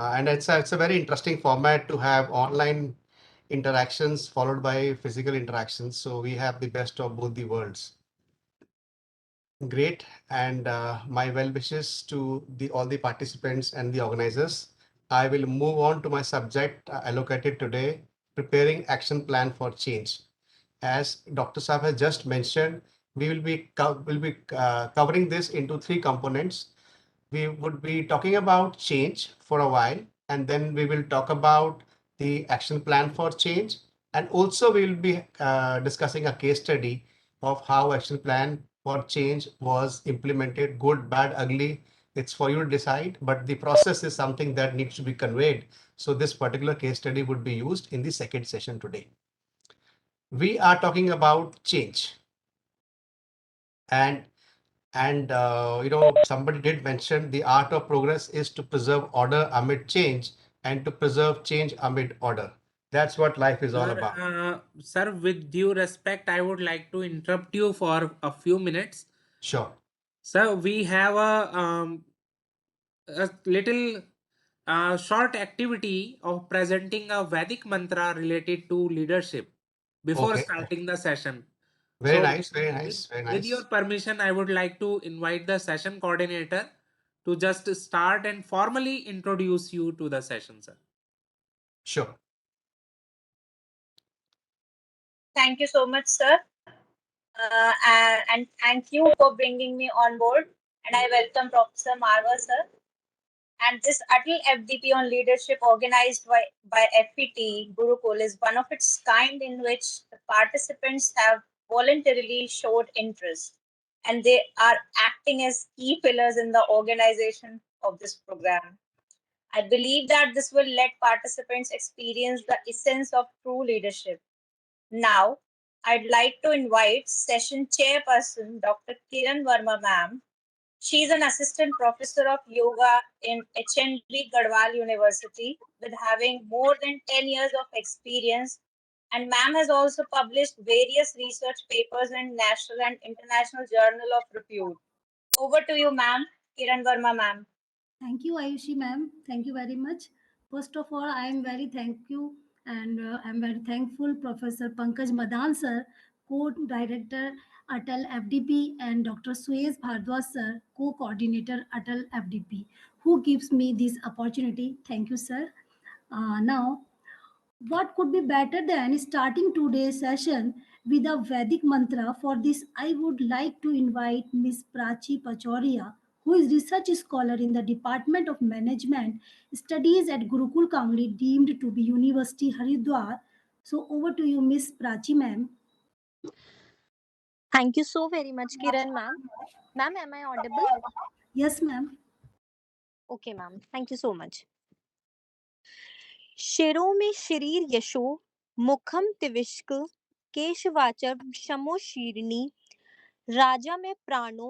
And it's a very interesting format to have online interactions followed by physical interactions. So we have the best of both the worlds. Great, and my well wishes to all the participants and the organizers. I will move on to my subject allocated today, preparing action plan for change. As Dr. Saab has just mentioned, we will be covering this into three components. We would be talking about change for a while, and then we will talk about the action plan for change, and also we will be discussing a case study of how action plan for change was implemented, good, bad, ugly. It's for you to decide, but the process is something that needs to be conveyed. So this particular case study would be used in the second session today. We are talking about change, and somebody did mention the art of progress is to preserve order amid change and to preserve change amid order. That's what life is all about. Sir, with due respect, I would like to interrupt you for a few minutes. Sure. Sir, we have a little short activity of presenting a Vedic mantra related to leadership before Okay. starting the session. Very So, nice. Very nice. Very with your nice. permission, I would like to invite the session coordinator to just start and formally introduce you to the session, sir. Sure. Thank you so much, sir. And thank you for bringing me on board. And I welcome Professor Marwah, sir. And this ATAL FDP on leadership organized by FET Gurukul is one of its kind in which the participants have voluntarily showed interest and they are acting as key pillars in the organization of this program. I believe that this will let participants experience the essence of true leadership. Now, I'd like to invite session chairperson Dr. Kiran Verma ma'am. She is an assistant professor of yoga in HNB Garhwal University with having more than 10 years of experience. And ma'am has also published various research papers in national and international journal of repute. Over to you, ma'am. Kiran Verma ma'am. Thank you, Ayushi ma'am. Thank you very much. First of all, I am very thank you and I'm very thankful Professor Pankaj Madan sir, co-director ATAL FDP and Dr. Suez Bhardwaj sir, co-coordinator ATAL FDP, who gives me this opportunity. Thank you, sir. Now, what could be better than starting today's session with a Vedic mantra? For this, I would like to invite Ms. Prachi Pachoria, who is research scholar in the Department of Management Studies at Gurukul Kamli, deemed to be University Haridwar. So over to you, Ms. Prachi, ma'am. Thank you so very much, Kiran ma'am. Ma'am, am I audible? Yes, ma'am. Okay, ma'am. Thank you so much. शेरों में शरीर यशो मुखम तिविष्क केशवाचर शमो शीर्णी राजा में प्राणो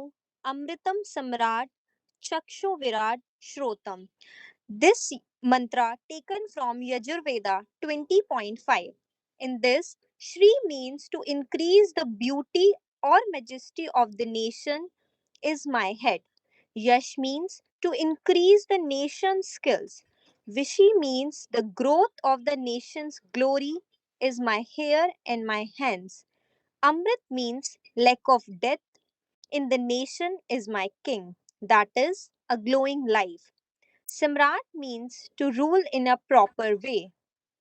अमृतम सम्राट चक्षु Virat श्रोतम. This mantra taken from Yajurveda 20.5. In this, Shri means to increase the beauty or majesty of the nation is my head. Yash means to increase the nation's skills. Vishi means the growth of the nation's glory is my hair and my hands. Amrit means lack of death in the nation is my king. That is a glowing life. Samrat means to rule in a proper way.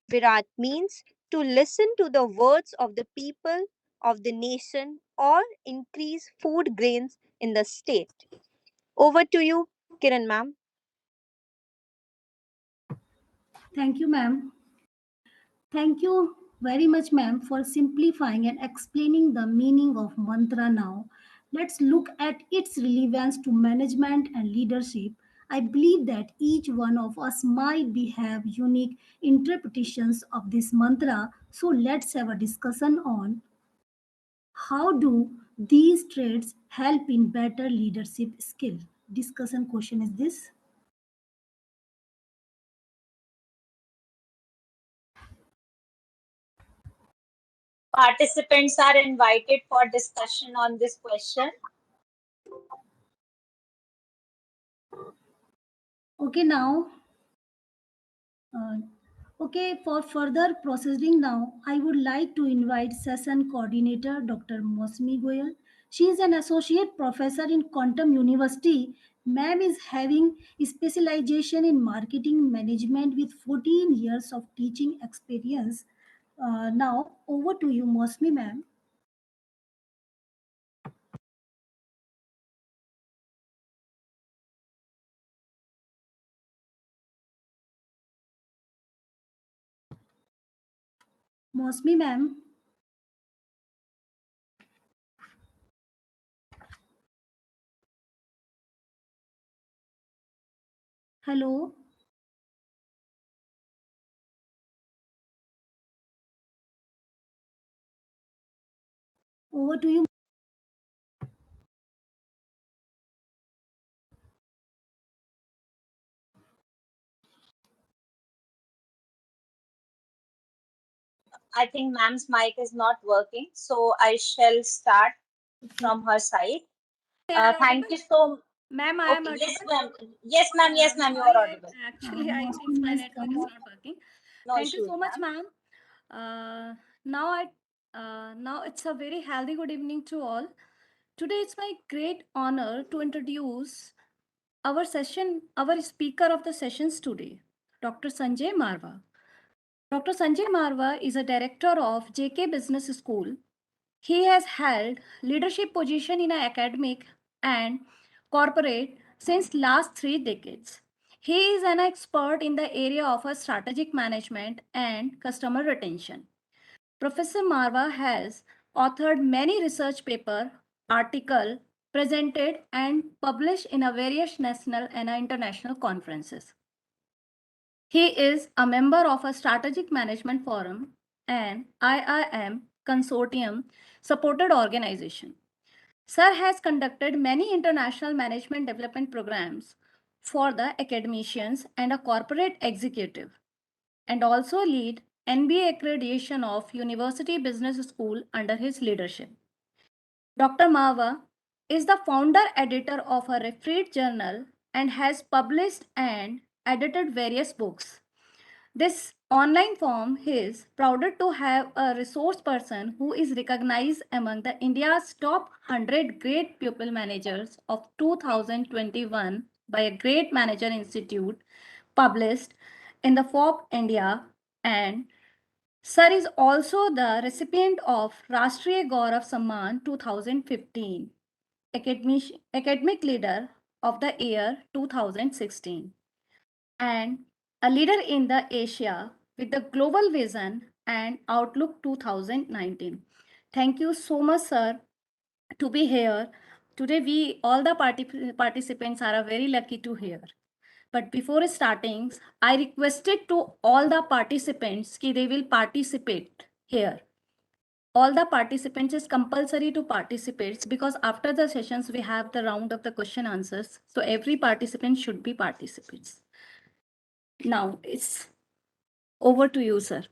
Virat means to listen to the words of the people of the nation or increase food grains in the state. Over to you, Kiran ma'am. Thank you, ma'am. Thank you very much, ma'am, for simplifying and explaining the meaning of mantra now. Let's look at its relevance to management and leadership. I believe that each one of us might be have unique interpretations of this mantra. So let's have a discussion on how do these traits help in better leadership skill. Discussion question is this. Participants are invited for discussion on this question. Okay, now Okay, for further processing now, I would like to invite session coordinator Dr. Mosmi Goyal. She is an associate professor in Quantum University. Ma'am is having specialization in marketing management with 14 years of teaching experience. Now, over to you, Mosmi ma'am. Mosmi ma'am. Hello. Over to you. I think ma'am's mic is not working, so I shall start Okay. from her side. Am I Thank audible? you so. Ma'am, I am Okay, yes, audible. ma'am. Yes, ma'am. Yes, ma'am. You are Sorry, audible. actually, I think Mosmi my has network come is up. not working. No Thank you issues, so much, ma'am. ma'am. Now now it's a very healthy good evening to all. Today it's my great honor to introduce our speaker of the sessions today, Dr. Sanjay Marwah. Dr. Sanjay Marwah is a director of JK Business School. He has held leadership position in academic and corporate since last 3 decades. He is an expert in the area of strategic management and customer retention. Professor Marwa has authored many research papers, articles, presented and published in a various national and international conferences. He is a member of a strategic management forum and IIM consortium supported organization. Sir has conducted many international management development programs for the academicians and a corporate executive, and also lead NBA accreditation of University Business School under his leadership. Dr. Marwa is the founder editor of a refereed journal and has published and edited various books. This online form is proud to have a resource person who is recognized among the India's top 100 great pupil managers of 2021 by a Great Manager Institute, published in the Forbes India, and Sir is also the recipient of Rashtriya Gaurav Samman 2015, Academic Leader of the Year 2016, and a leader in the Asia with the Global Vision and Outlook 2019. Thank you so much, sir, to be here. Today, we all the participants are very lucky to hear. But before starting, I requested to all the participants that they will participate here. All the participants is compulsory to participate because after the sessions we have the round of the question answers. So every participant should be participants. Now it's over to you, sir.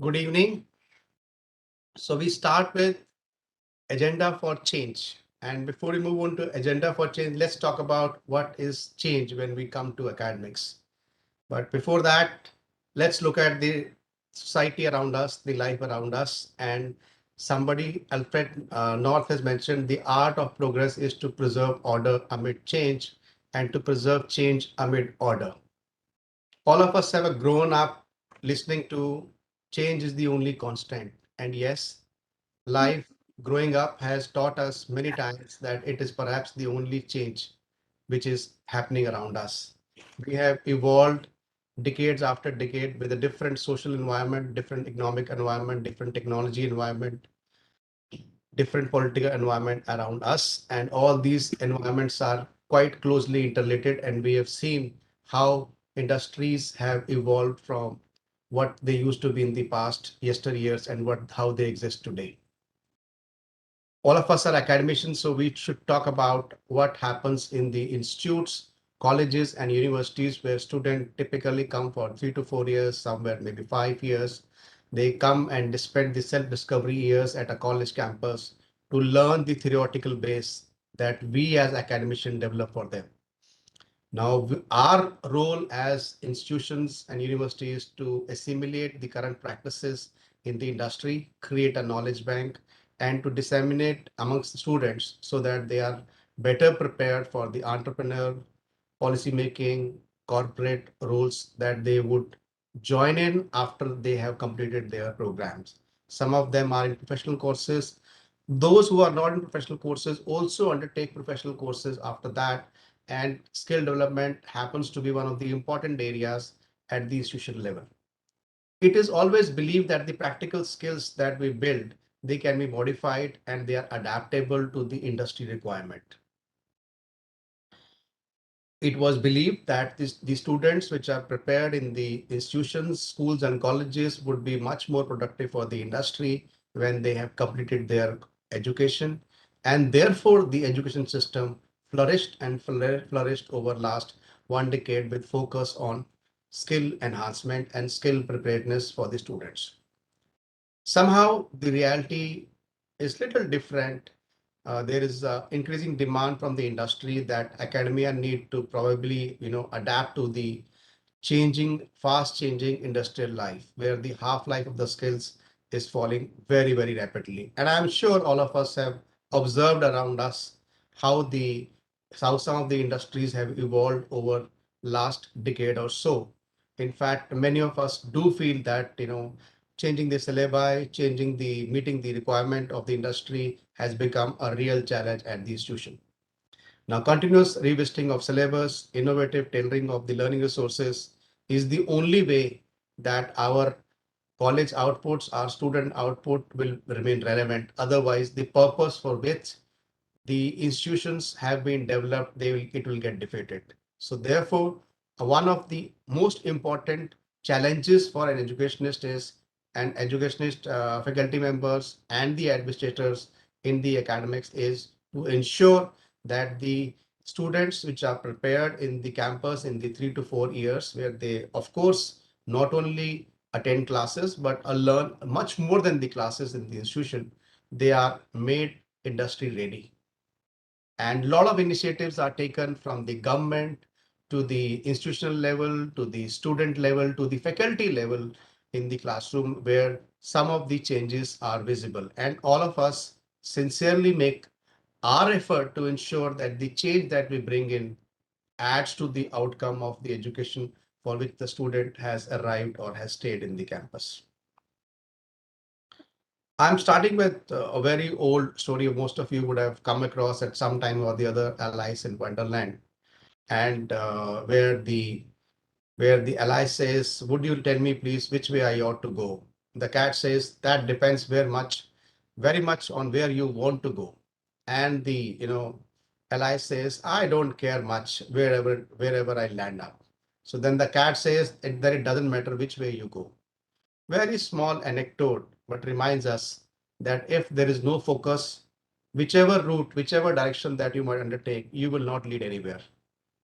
Good evening. So we start with agenda for change. And before we move on to agenda for change, let's talk about what is change when we come to academics. But before that, let's look at the society around us, the life around us. And somebody, Alfred North, has mentioned the art of progress is to preserve order amid change and to preserve change amid order. All of us have grown up listening to change is the only constant. And yes, life growing up has taught us many times that it is perhaps the only change which is happening around us. We have evolved decades after decade with a different social environment, different economic environment, different technology environment, different political environment around us. And all these environments are quite closely interrelated. And we have seen how industries have evolved from what they used to be in the past yesteryears and what how they exist today. All of us are academicians, so we should talk about what happens in the institutes, colleges and universities where students typically come for 3 to 4 years, somewhere maybe 5 years. They come and spend the self-discovery years at a college campus to learn the theoretical base that we as academicians develop for them. Now, our role as institutions and universities to assimilate the current practices in the industry, create a knowledge bank, and to disseminate amongst the students so that they are better prepared for the entrepreneur, policy making, corporate roles that they would join in after they have completed their programs. Some of them are in professional courses. Those who are not in professional courses also undertake professional courses after that, and skill development happens to be one of the important areas at the institution level. It is always believed that the practical skills that we build, they can be modified and they are adaptable to the industry requirement. It was believed that the students which are prepared in the institutions, schools, and colleges would be much more productive for the industry when they have completed their education. And therefore, the education system flourished and flourished over last 1 decade with focus on skill enhancement and skill preparedness for the students. Somehow, the reality is little different. There is increasing demand from the industry that academia need to probably adapt to the changing, fast changing industrial life, where the half life of the skills is falling very, very rapidly. And I'm sure all of us have observed around us how the how some of the industries have evolved over last decade or so. In fact, many of us do feel that changing the syllabi, changing the meeting the requirement of the industry has become a real challenge at the institution. Now, continuous revisiting of syllabus, innovative tailoring of the learning resources is the only way that our college outputs, our student output will remain relevant. Otherwise, the purpose for which the institutions have been developed, it will get defeated. So therefore, one of the most important challenges for an educationist is and educationist faculty members and the administrators in the academics is to ensure that the students which are prepared in the campus in the 3 to 4 years, where they, of course, not only attend classes but learn much more than the classes in the institution, they are made industry ready. And a lot of initiatives are taken from the government to the institutional level, to the student level, to the faculty level in the classroom, where some of the changes are visible. And all of us sincerely make our effort to ensure that the change that we bring in adds to the outcome of the education for which the student has arrived or has stayed in the campus. I'm starting with a very old story most of you would have come across at some time or the other, Alice in Wonderland, and where the Alice says, "Would you tell me, please, which way I ought to go?" The cat says, "That depends very much on where you want to go." And the Alice says, "I don't care much wherever I land up." So then the cat says that it doesn't matter which way you go. Very small anecdote, but reminds us that if there is no focus, whichever route, whichever direction that you might undertake, you will not lead anywhere.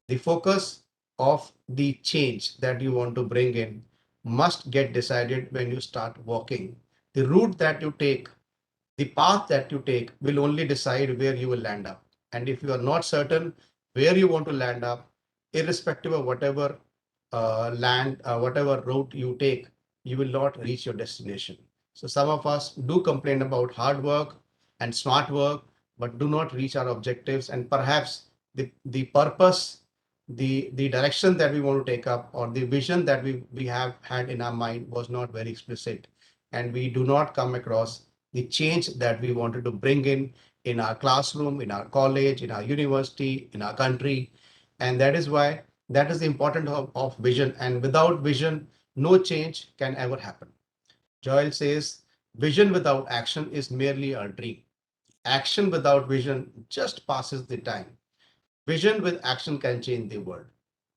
The focus of the change that you want to bring in must get decided when you start walking. The route that you take, the path that you take will only decide where you will land up. And if you are not certain where you want to land up, irrespective of whatever whatever route you take, you will not reach your destination. So some of us do complain about hard work and smart work, but do not reach our objectives. And perhaps the purpose, the direction that we want to take up, or the vision that we have had in our mind was not very explicit. And we do not come across the change that we wanted to bring in our classroom, in our college, in our university, in our country. And that is why that is the importance of vision. And without vision, no change can ever happen. Joel says, vision without action is merely a dream. Action without vision just passes the time. Vision with action can change the world.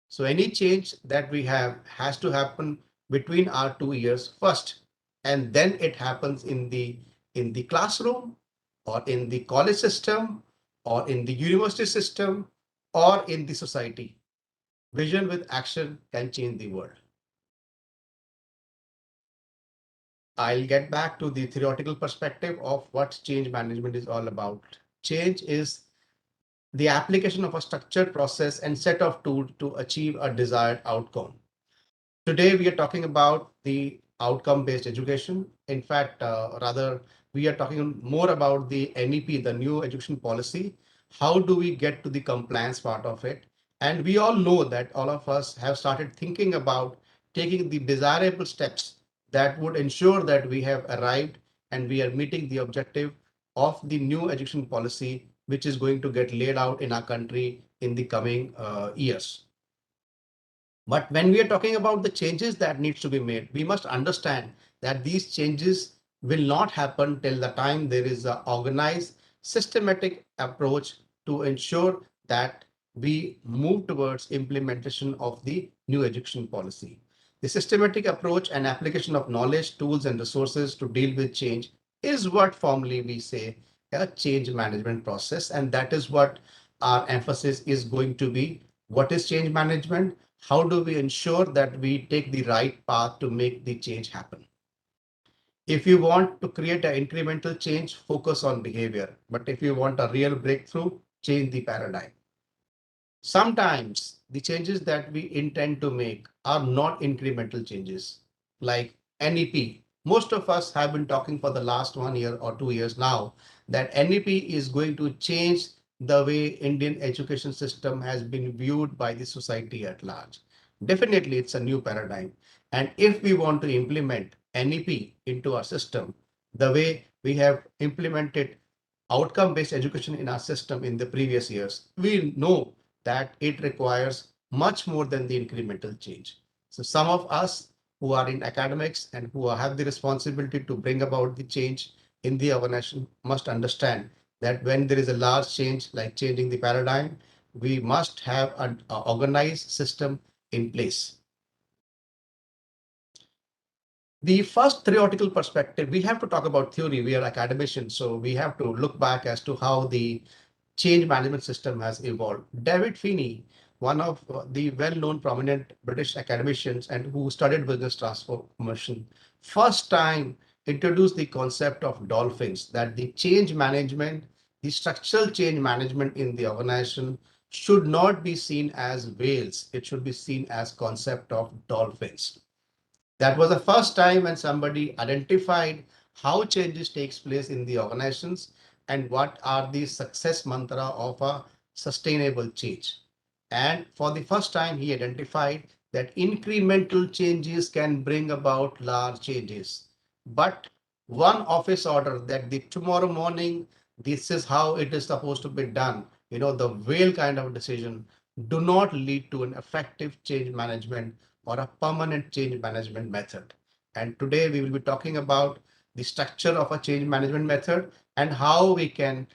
So any change that we have has to happen between our 2 years first, and then it happens in the classroom, or in the college system, or in the university system, or in the society. Vision with action can change the world. I'll get back to the theoretical perspective of what change management is all about. Change is the application of a structured process and set of tools to achieve a desired outcome. Today, we are talking about the outcome-based education. In fact, rather, we are talking more about the NEP, the new education policy. How do we get to the compliance part of it? And we all know that all of us have started thinking about taking the desirable steps that would ensure that we have arrived and we are meeting the objective of the new education policy, which is going to get laid out in our country in the coming years. But when we are talking about the changes that needs to be made, we must understand that these changes will not happen till the time there is an organized, systematic approach to ensure that we move towards implementation of the new education policy. The systematic approach and application of knowledge, tools, and resources to deal with change is what formally we say a change management process. And that is what our emphasis is going to be. What is change management? How do we ensure that we take the right path to make the change happen? If you want to create an incremental change, focus on behavior. But if you want a real breakthrough, change the paradigm. Sometimes the changes that we intend to make are not incremental changes, like NEP. Most of us have been talking for the last 1 year or 2 years now that NEP is going to change the way Indian education system has been viewed by the society at large. Definitely, it's a new paradigm. And if we want to implement NEP into our system, the way we have implemented outcome-based education in our system in the previous years, we know that it requires much more than the incremental change. So some of us who are in academics and who have the responsibility to bring about the change in the organization must understand that when there is a large change like changing the paradigm, we must have an organized system in place. The first theoretical perspective, we have to talk about theory. We are academicians, so we have to look back as to how the change management system has evolved. David Feeney, one of the well-known prominent British academicians and who studied business transformation, first time introduced the concept of dolphins, that the change management, the structural change management in the organization should not be seen as whales. It should be seen as concept of dolphins. That was the first time when somebody identified how changes takes place in the organizations and what are the success mantra of a sustainable change. And for the first time, he identified that incremental changes can bring about large changes. But one office order that the tomorrow morning, this is how it is supposed to be done, the whale kind of decision, do not lead to an effective change management or a permanent change management method. And today we will be talking about the structure of a change management method and how we can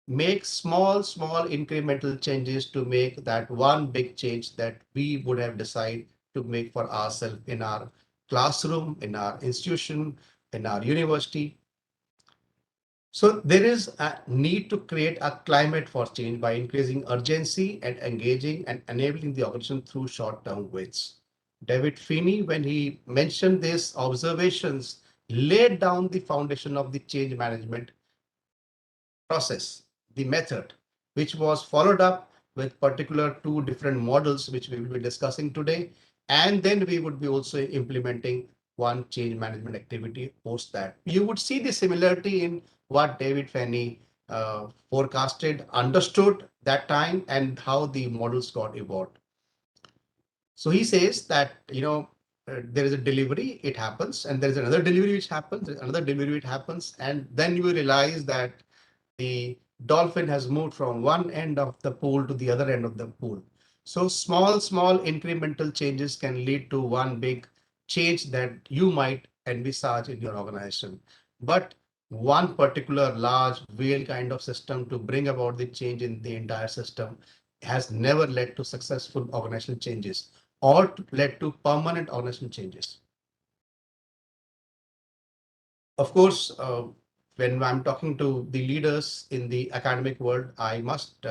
make small incremental changes to make that one big change that we would have decided to make for ourselves in our classroom, in our institution, in our university. So there is a need to create a climate for change by increasing urgency and engaging and enabling the organization through short-term wins. David Feeney, when he mentioned these observations, laid down the foundation of the change management process, the method, which was followed up with particular two different models, which we will be discussing today. And then we would be also implementing one change management activity post that. You would see the similarity in what David Feeney forecasted, understood that time, and how the models got evolved. So he says that, there is a delivery, it happens, and there is another delivery which happens, another delivery, it happens, and then you realize that the dolphin has moved from one end of the pool to the other end of the pool. So small incremental changes can lead to one big change that you might envisage in your organization. But one particular large whale kind of system to bring about the change in the entire system has never led to successful organizational changes or led to permanent organizational changes. Of course, when I'm talking to the leaders in the academic world, I must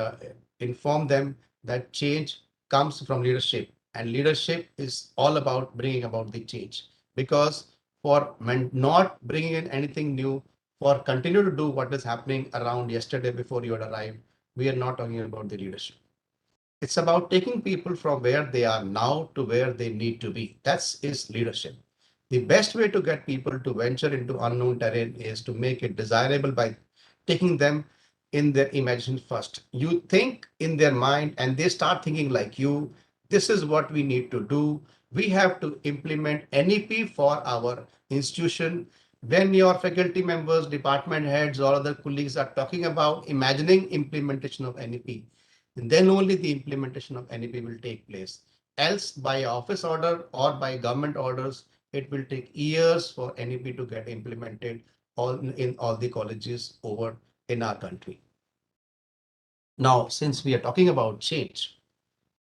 inform them that change comes from leadership, and leadership is all about bringing about the change. Because for not bringing in anything new, for continue to do what is happening around yesterday before you had arrived, we are not talking about the leadership. It's about taking people from where they are now to where they need to be. That's is leadership. The best way to get people to venture into unknown terrain is to make it desirable by taking them in their imagination first. You think in their mind and they start thinking like you. This is what we need to do. We have to implement NEP for our institution. When your faculty members, department heads, or other colleagues are talking about imagining implementation of NEP, and then only the implementation of NEP will take place. Else, by office order or by government orders, it will take years for NEP to get implemented in all the colleges over in our country. Now, since we are talking about change,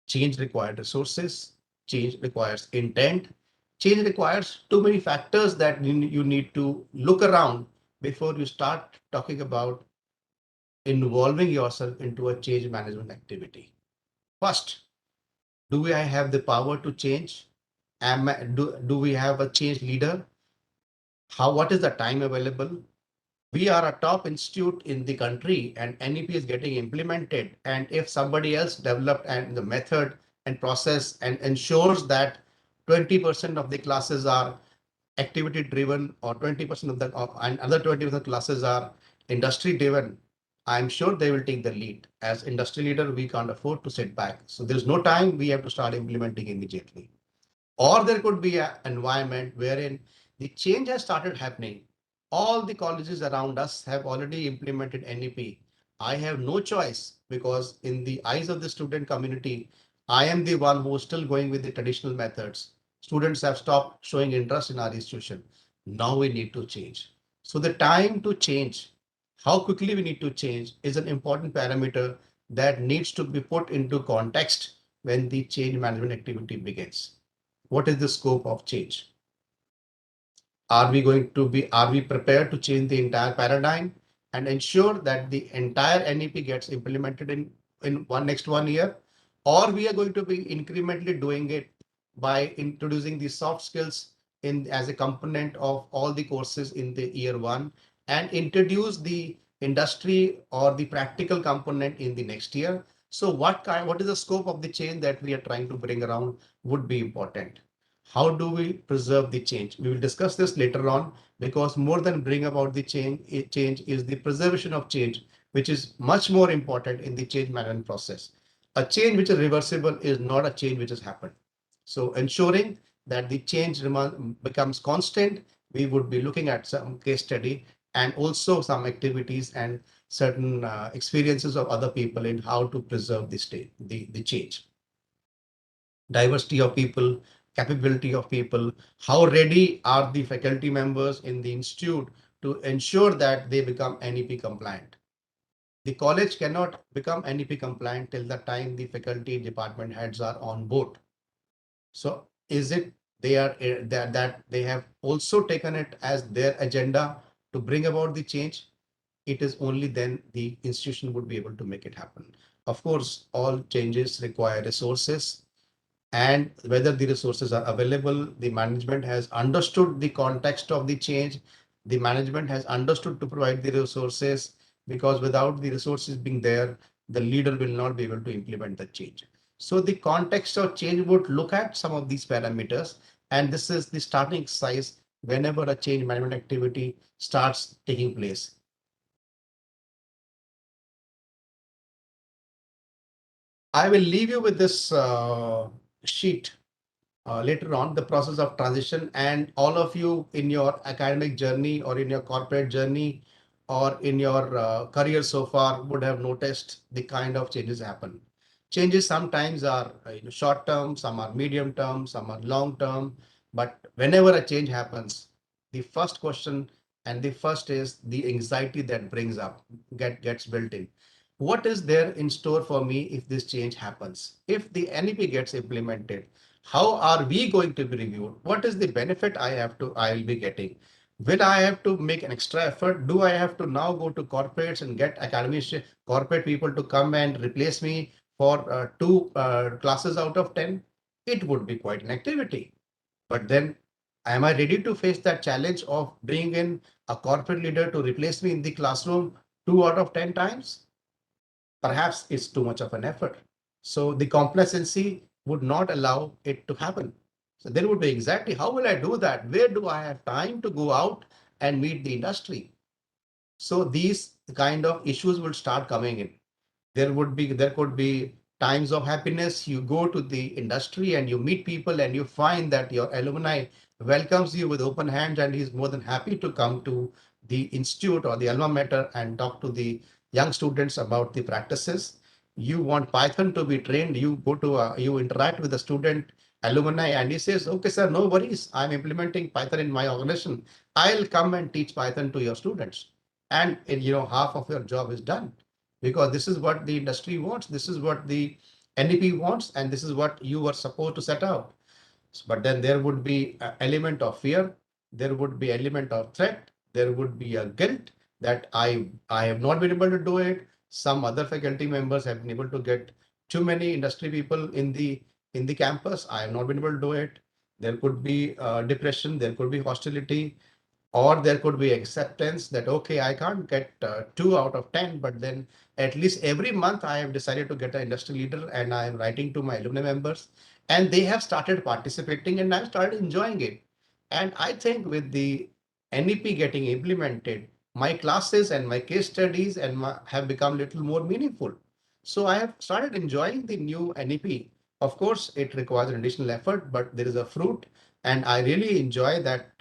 change requires resources, change requires intent, change requires too many factors that you need to look around before you start talking about involving yourself into a change management activity. First, do I have the power to change? Do we have a change leader? What is the time available? We are a top institute in the country and NEP is getting implemented. And if somebody else developed and the method and process and ensures that 20% of the classes are activity driven or 20% of the and other 20% of the classes are industry driven, I'm sure they will take the lead. As industry leader, we can't afford to sit back. So there's no time, we have to start implementing immediately. Or there could be an environment wherein the change has started happening. All the colleges around us have already implemented NEP. I have no choice because in the eyes of the student community, I am the one who is still going with the traditional methods. Students have stopped showing interest in our institution. Now we need to change. So the time to change, how quickly we need to change is an important parameter that needs to be put into context when the change management activity begins. What is the scope of change? Are we prepared to change the entire paradigm and ensure that the entire NEP gets implemented in next 1 year? Or we are going to be incrementally doing it by introducing the soft skills in as a component of all the courses in the year one and introduce the industry or the practical component in the next year. So what is the scope of the change that we are trying to bring around would be important. How do we preserve the change? We will discuss this later on because more than bring about the change is the preservation of change, which is much more important in the change management process. A change which is reversible is not a change which has happened. So ensuring that the change becomes constant, we would be looking at some case study and also some activities and certain experiences of other people in how to preserve the state, the change. Diversity of people, capability of people, how ready are the faculty members in the institute to ensure that they become NEP compliant. The college cannot become NEP compliant till the time the faculty department heads are on board. So is it that they have also taken it as their agenda to bring about the change? It is only then the institution would be able to make it happen. Of course, all changes require resources, and whether the resources are available. The management has understood the context of the change. The management has understood to provide the resources, because without the resources being there, the leader will not be able to implement the change. So the context of change would look at some of these parameters, and this is the starting exercise whenever a change management activity starts taking place. I will leave you with this sheet later on, the process of transition, and all of you in your academic journey or in your corporate journey or in your career so far would have noticed the kind of changes happen. Changes sometimes are short term, some are medium term, some are long term, but whenever a change happens, the first question and the first is the anxiety that brings up gets built in. What is there in store for me if this change happens? If the NEP gets implemented, how are we going to be reviewed? What is the benefit I will be getting? Will I have to make an extra effort? Do I have to now go to corporates and get corporate people to come and replace me for two classes out of 10, it would be quite an activity. But then, am I ready to face that challenge of bringing in a corporate leader to replace me in the classroom 2 out of 10 times? Perhaps it's too much of an effort. So the complacency would not allow it to happen. So there would be exactly how will I do that? Where do I have time to go out and meet the industry? So these kind of issues will start coming in. There could be times of happiness. You go to the industry and you meet people and you find that your alumni welcomes you with open hands and he's more than happy to come to the institute or the alma mater and talk to the young students about the practices. You want Python to be trained, you interact with the student alumni and he says, okay sir, no worries, I'm implementing Python in my organization, I'll come and teach Python to your students, and half of your job is done, because this is what the industry wants, this is what the NEP wants, and this is what you were supposed to set out. But then there would be an element of fear, there would be element of threat, there would be a guilt that I have not been able to do it. Some other faculty members have been able to get too many industry people in the campus. I have not been able to do it. There could be depression, there could be hostility, or there could be acceptance that, okay, I can't get 2 out of 10, but then at least every month I have decided to get an industry leader and I am writing to my alumni members and they have started participating and I've started enjoying it. And I think with the NEP getting implemented, my classes and my case studies have become little more meaningful. So I have started enjoying the new NEP. Of course, it requires an additional effort, but there is a fruit, and I really enjoy that.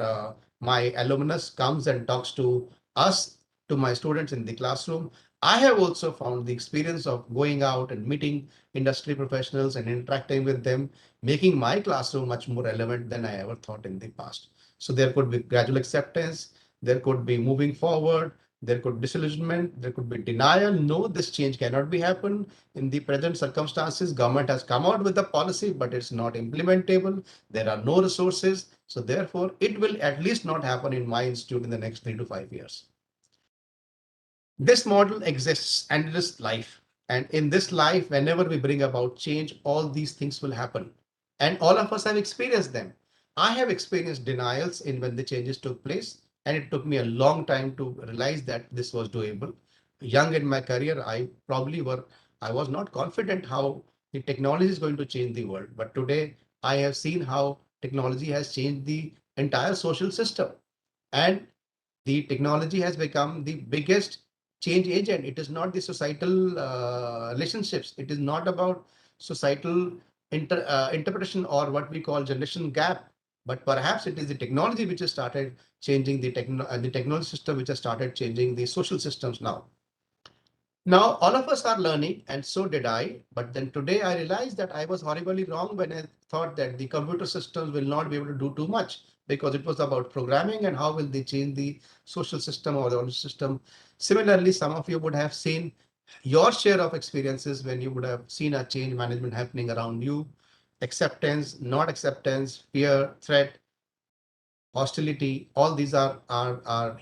My alumnus comes and talks to us, to my students in the classroom. I have also found the experience of going out and meeting industry professionals and interacting with them, making my classroom much more relevant than I ever thought in the past. So there could be gradual acceptance, there could be moving forward, there could be disillusionment, there could be denial. No, this change cannot be happen in the present circumstances. Government has come out with a policy, but it's not implementable. There are no resources. So therefore, it will at least not happen in my institute in the next 3 to 5 years. This model exists and it is life. And in this life, whenever we bring about change, all these things will happen. And all of us have experienced them. I have experienced denials in when the changes took place. And it took me a long time to realize that this was doable. Young in my career, I was not confident how the technology is going to change the world. But today I have seen how technology has changed the entire social system. And the technology has become the biggest change agent. It is not the societal relationships. It is not about societal interpretation or what we call generation gap, but perhaps it is the technology which has started changing the technology system, which has started changing the social systems now. Now, all of us are learning, and so did I. But then today I realized that I was horribly wrong when I thought that the computer systems will not be able to do too much, because it was about programming and how will they change the social system or the knowledge system. Similarly, some of you would have seen your share of experiences when you would have seen a change management happening around you. Acceptance, not acceptance, fear, threat, hostility, all these are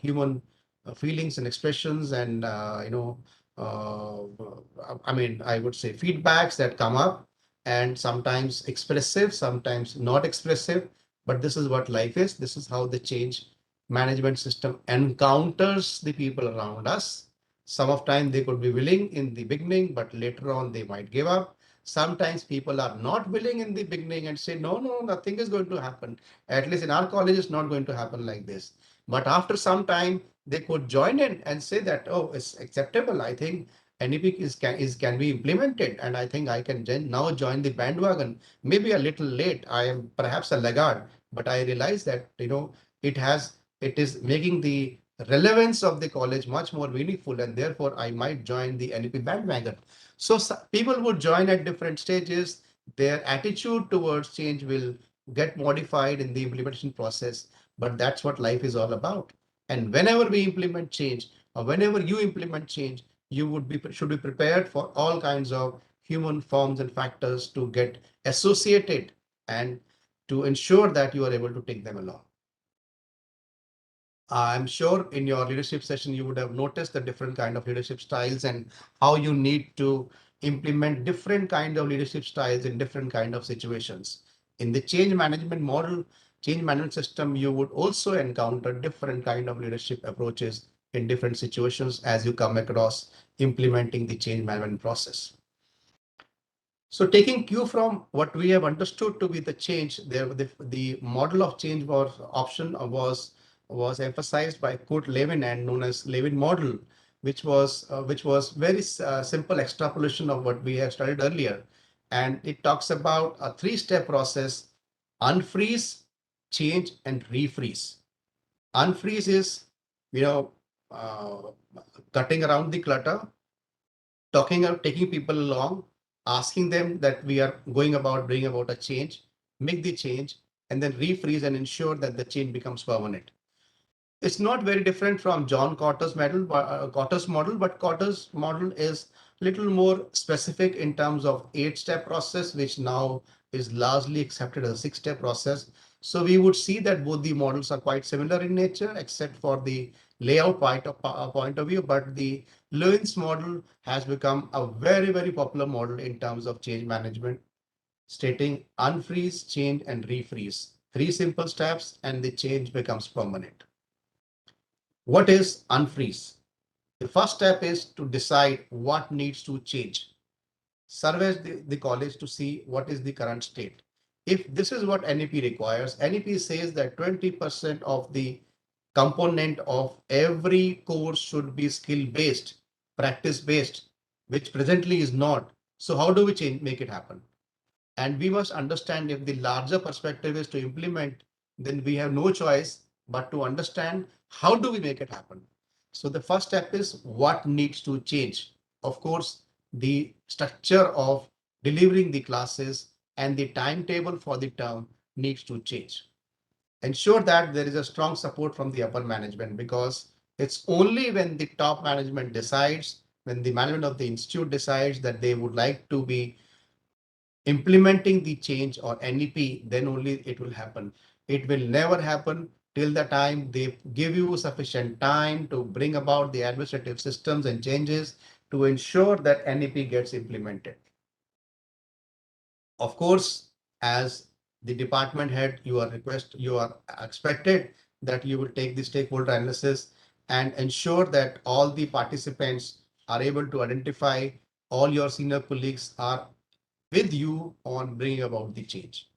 human feelings and expressions, and I mean, I would say feedbacks that come up, and sometimes expressive, sometimes not expressive. But this is what life is. This is how the change management system encounters the people around us. Some of time they could be willing in the beginning, but later on they might give up. Sometimes people are not willing in the beginning and say, no, no, nothing is going to happen. At least in our college, it's not going to happen like this. But after some time, they could join in and say that, oh, it's acceptable. I think NEP can be implemented, and I think I can now join the bandwagon. Maybe a little late. I am perhaps a laggard, but I realize that it is making the relevance of the college much more meaningful, and therefore I might join the NEP bandwagon. So people would join at different stages. Their attitude towards change will get modified in the implementation process, but that's what life is all about. And whenever we implement change, or whenever you implement change, should be prepared for all kinds of human forms and factors to get associated and to ensure that you are able to take them along. I'm sure in your leadership session, you would have noticed the different kind of leadership styles and how you need to implement different kind of leadership styles in different kind of situations. In the change management model, change management system, you would also encounter different kind of leadership approaches in different situations as you come across implementing the change management process. So taking cue from what we have understood to be the change, there the model of change was option was emphasized by Kurt Lewin and known as Lewin model, which was very simple extrapolation of what we have studied earlier, and it talks about a three-step process: unfreeze, change, and refreeze. Unfreeze is, you know, uh, cutting around the clutter, talking or taking people along, asking them that we are going about bringing about a change, make the change, and then refreeze and ensure that the change becomes permanent. It's not very different from John Cotter's model, but Cotter's model is little more specific in terms of 8-step process, which now is largely accepted as a 6-step process. So we would see that both the models are quite similar in nature, except for the layout point of view. But the Lewin's model has become a very, very popular model in terms of change management, stating unfreeze, change, and refreeze. 3 simple steps, and the change becomes permanent. What is unfreeze? The first step is to decide what needs to change. Survey the college to see what is the current state. If this is what NEP requires, NEP says that 20% of the component of every course should be skill-based, practice-based, which presently is not. So how do we make it happen? And we must understand, if the larger perspective is to implement, then we have no choice but to understand how do we make it happen. So the first step is what needs to change. Of course, the structure of delivering the classes and the timetable for the term needs to change. Ensure that there is a strong support from the upper management, because it's only when the top management decides, when the management of the institute decides that they would like to be implementing the change or NEP, then only it will happen. It will never happen till the time they give you sufficient time to bring about the administrative systems and changes to ensure that NEP gets implemented. Of course, as the department head, you are expected that you will take the stakeholder analysis and ensure that all the participants are able to identify, all your senior colleagues are with you on bringing about the change.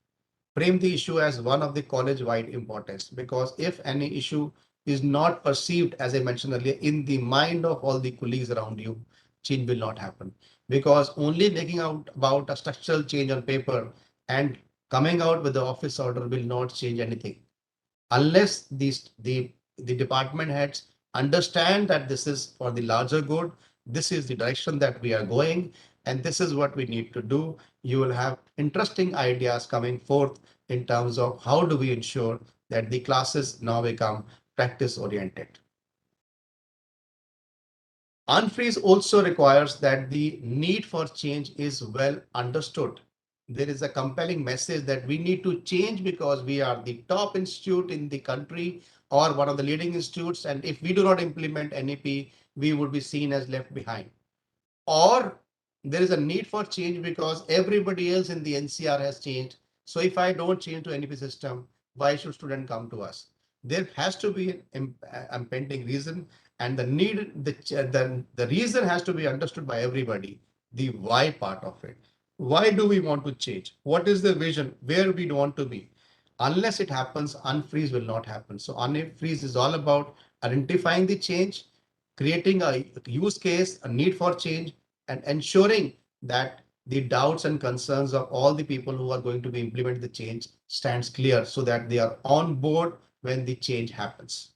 Frame the issue as one of the college-wide importance, because if any issue is not perceived, as I mentioned earlier, in the mind of all the colleagues around you, change will not happen. Because only making out about a structural change on paper and coming out with the office order will not change anything unless the department heads understand that this is for the larger good, this is the direction that we are going, and this is what we need to do. You will have interesting ideas coming forth in terms of how do we ensure that the classes now become practice oriented. Unfreeze also requires that the need for change is well understood. There is a compelling message that we need to change because we are the top institute in the country or one of the leading institutes. And if we do not implement NEP, we would be seen as left behind. Or there is a need for change because everybody else in the NCR has changed. So if I don't change to NEP system, why should student come to us? There has to be an impending reason, and the reason has to be understood by everybody. The why part of it. Why do we want to change? What is the vision? Where we want to be? Unless it happens, unfreeze will not happen. So unfreeze is all about identifying the change, creating a use case, a need for change, and ensuring that the doubts and concerns of all the people who are going to be implement the change stands clear so that they are on board when the change happens.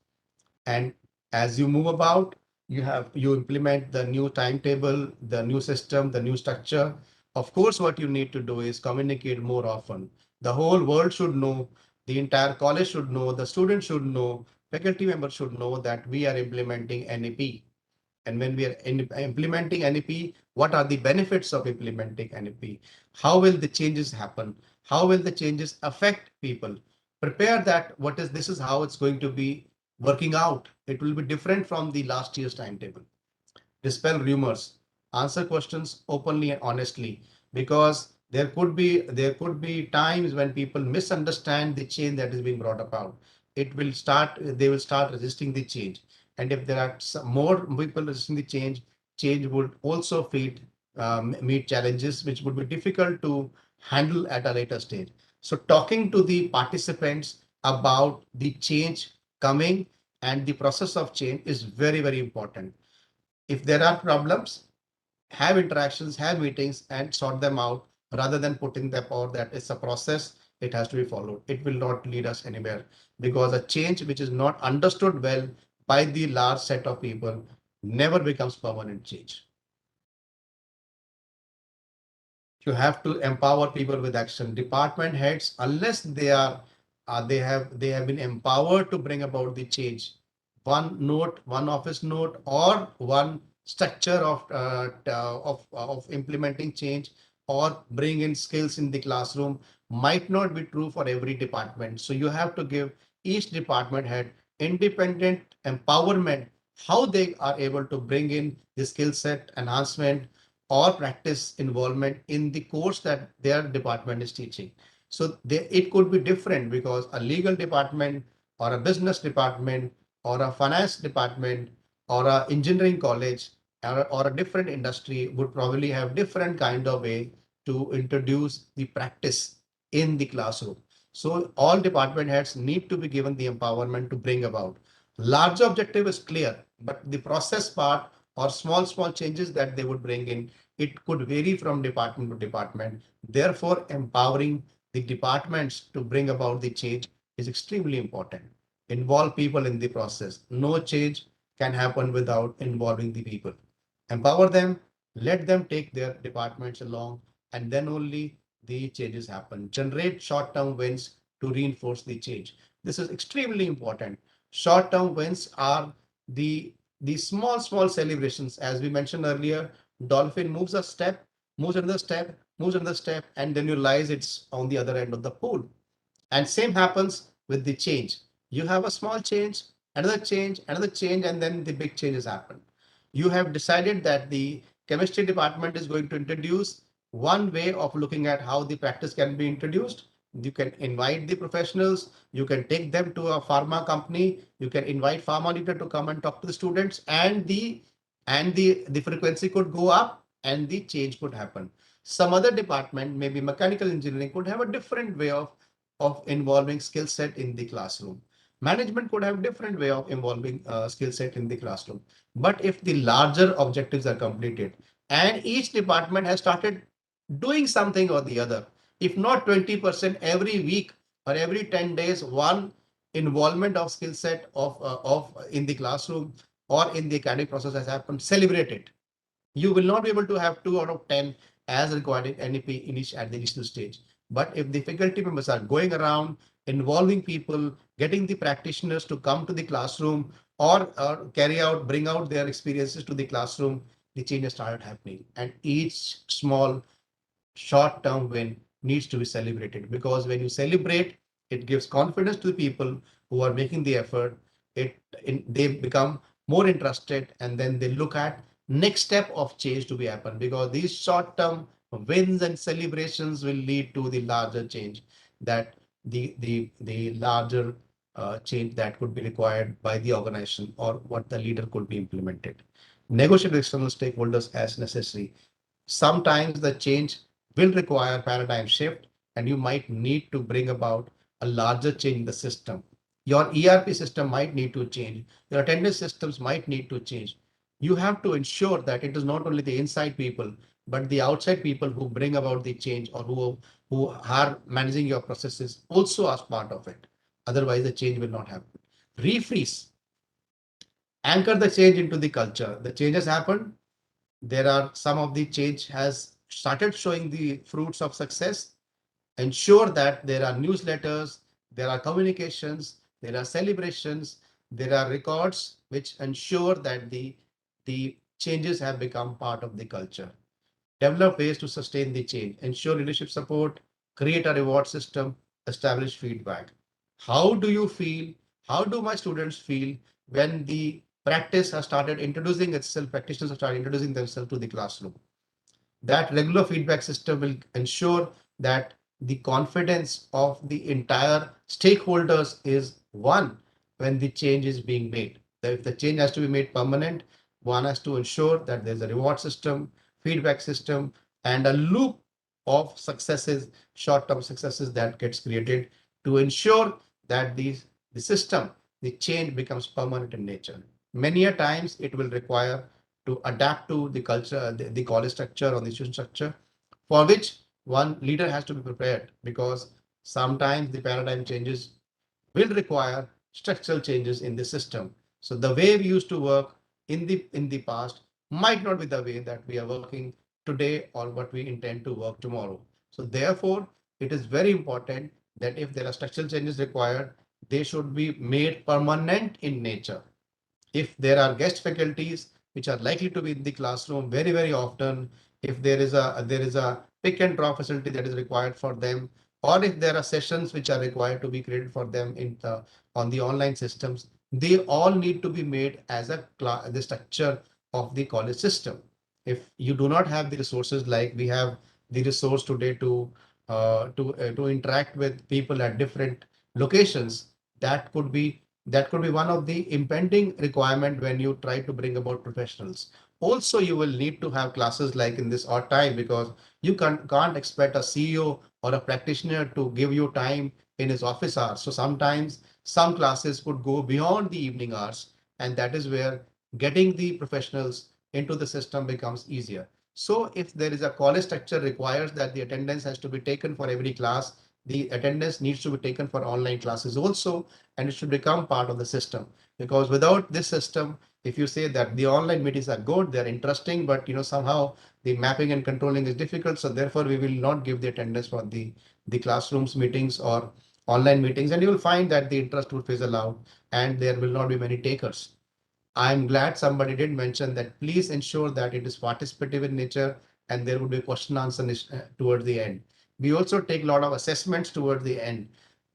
And as you move about, you implement the new timetable, the new system, the new structure. Of course, what you need to do is communicate more often. The whole world should know, the entire college should know, the students should know, faculty members should know that we are implementing NEP. And when we are implementing NEP, what are the benefits of implementing NEP? How will the changes happen? How will the changes affect people? Prepare that this is how it's going to be working out. It will be different from the last year's timetable. Dispel rumors. answer questions openly and honestly, because there could be times when people misunderstand the change that is being brought about. They will start resisting the change. And if there are some more people resisting the change would also meet challenges which would be difficult to handle at a later stage. So talking to the participants about the change coming and the process of change is very, very important. If there are problems, have interactions, have meetings, and sort them out rather than putting them or that it's a process, it has to be followed. It will not lead us anywhere, because a change which is not understood well by the large set of people never becomes permanent change. You have to empower people with action. Department heads, unless they have been empowered to bring about the change, one office note, or one structure of implementing change or bring in skills in the classroom might not be true for every department. So you have to give each department head independent empowerment, how they are able to bring in the skill set enhancement or practice involvement in the course that their department is teaching. So it could be different, because a legal department or a business department or a finance department or a engineering college or a different industry would probably have different kind of way to introduce the practice in the classroom. So all department heads need to be given the empowerment to bring about. Large objective is clear, but the process part or small changes that they would bring in, it could vary from department to department. Therefore, empowering the departments to bring about the change is extremely important. Involve people in the process. No change can happen without involving the people. Empower them, let them take their departments along, and then only the changes happen. Generate short-term wins to reinforce the change. This is extremely important. Short-term wins are the small celebrations. As we mentioned earlier, dolphin moves a step, moves another step, moves another step, and then you realize it's on the other end of the pool. And same happens with the change. You have a small change, another change, and then the big changes happen. You have decided that the chemistry department is going to introduce one way of looking at how the practice can be introduced. You can invite the professionals, you can take them to a pharma company, you can invite pharma leader to come and talk to the students, and the frequency could go up and the change could happen. Some other department, maybe mechanical engineering, could have a different way of involving skill set in the classroom. Management could have different way of involving skill set in the classroom. But if the larger objectives are completed and each department has started doing something or the other, if not 20% every week or every 10 days, one involvement of skill set of in the classroom or in the academic process has happened, celebrate it. You will not be able to have 2 out of 10 as required in NEP at the initial stage. But if the faculty members are going around, involving people, getting the practitioners to come to the classroom or bring out their experiences to the classroom, the changes started happening. And each small short-term win needs to be celebrated, because when you celebrate, it gives confidence to the people who are making the effort. They become more interested, and then they look at next step of change to be happen, because these short-term wins and celebrations will lead to the larger change, that the larger change that could be required by the organization or what the leader could be implemented. Negotiate with external stakeholders as necessary. Sometimes the change will require paradigm shift, and you might need to bring about a larger change in the system. Your ERP system might need to change. Your attendance systems might need to change. You have to ensure that it is not only the inside people, but the outside people who bring about the change, or who are managing your processes also as part of it. Otherwise, the change will not happen. Refreeze. Anchor the change into the culture. The changes happen. There are some of the change has started showing the fruits of success. Ensure that there are newsletters, there are communications, there are celebrations, there are records which ensure that the changes have become part of the culture. Develop ways to sustain the change, ensure leadership support, create a reward system, establish feedback. How do you feel? How do my students feel when practice has started introducing itself, practitioners have started introducing themselves to the classroom. That regular feedback system will ensure that the confidence of the entire stakeholders is one when the change is being made. That if the change has to be made permanent, one has to ensure that there's a reward system, feedback system, and a loop of successes, short-term successes that gets created to ensure that the system, the change becomes permanent in nature. Many a times it will require to adapt to the culture, the college structure or the institution structure, for which one leader has to be prepared, because sometimes the paradigm changes will require structural changes in the system. So the way we used to work in the past might not be the way that we are working today or what we intend to work tomorrow. So therefore, it is very important that if there are structural changes required, they should be made permanent in nature. If there are guest faculties which are likely to be in the classroom very often, if there is a pick and drop facility that is required for them, or if there are sessions which are required to be created for them on the online systems, they all need to be made as the structure of the college system. If you do not have the resources like we have the resource today to interact with people at different locations, that could be that could be one of the impending requirement when you try to bring about professionals. Also, you will need to have classes like in this odd time, because you can't expect a CEO or a practitioner to give you time in his office hours. So sometimes some classes could go beyond the evening hours, and that is where getting the professionals into the system becomes easier. So if there is a college structure requires that the attendance has to be taken for every class, the attendance needs to be taken for online classes also, and it should become part of the system. Because without this system, if you say that the online meetings are good, they're interesting, but somehow the mapping and controlling is difficult, so therefore we will not give the attendance for the classrooms meetings or online meetings, and you will find that the interest would fizzle out and there will not be many takers. I'm glad somebody did mention that please ensure that it is participative in nature, and there would be question answer towards the end. We also take a lot of assessments towards the end.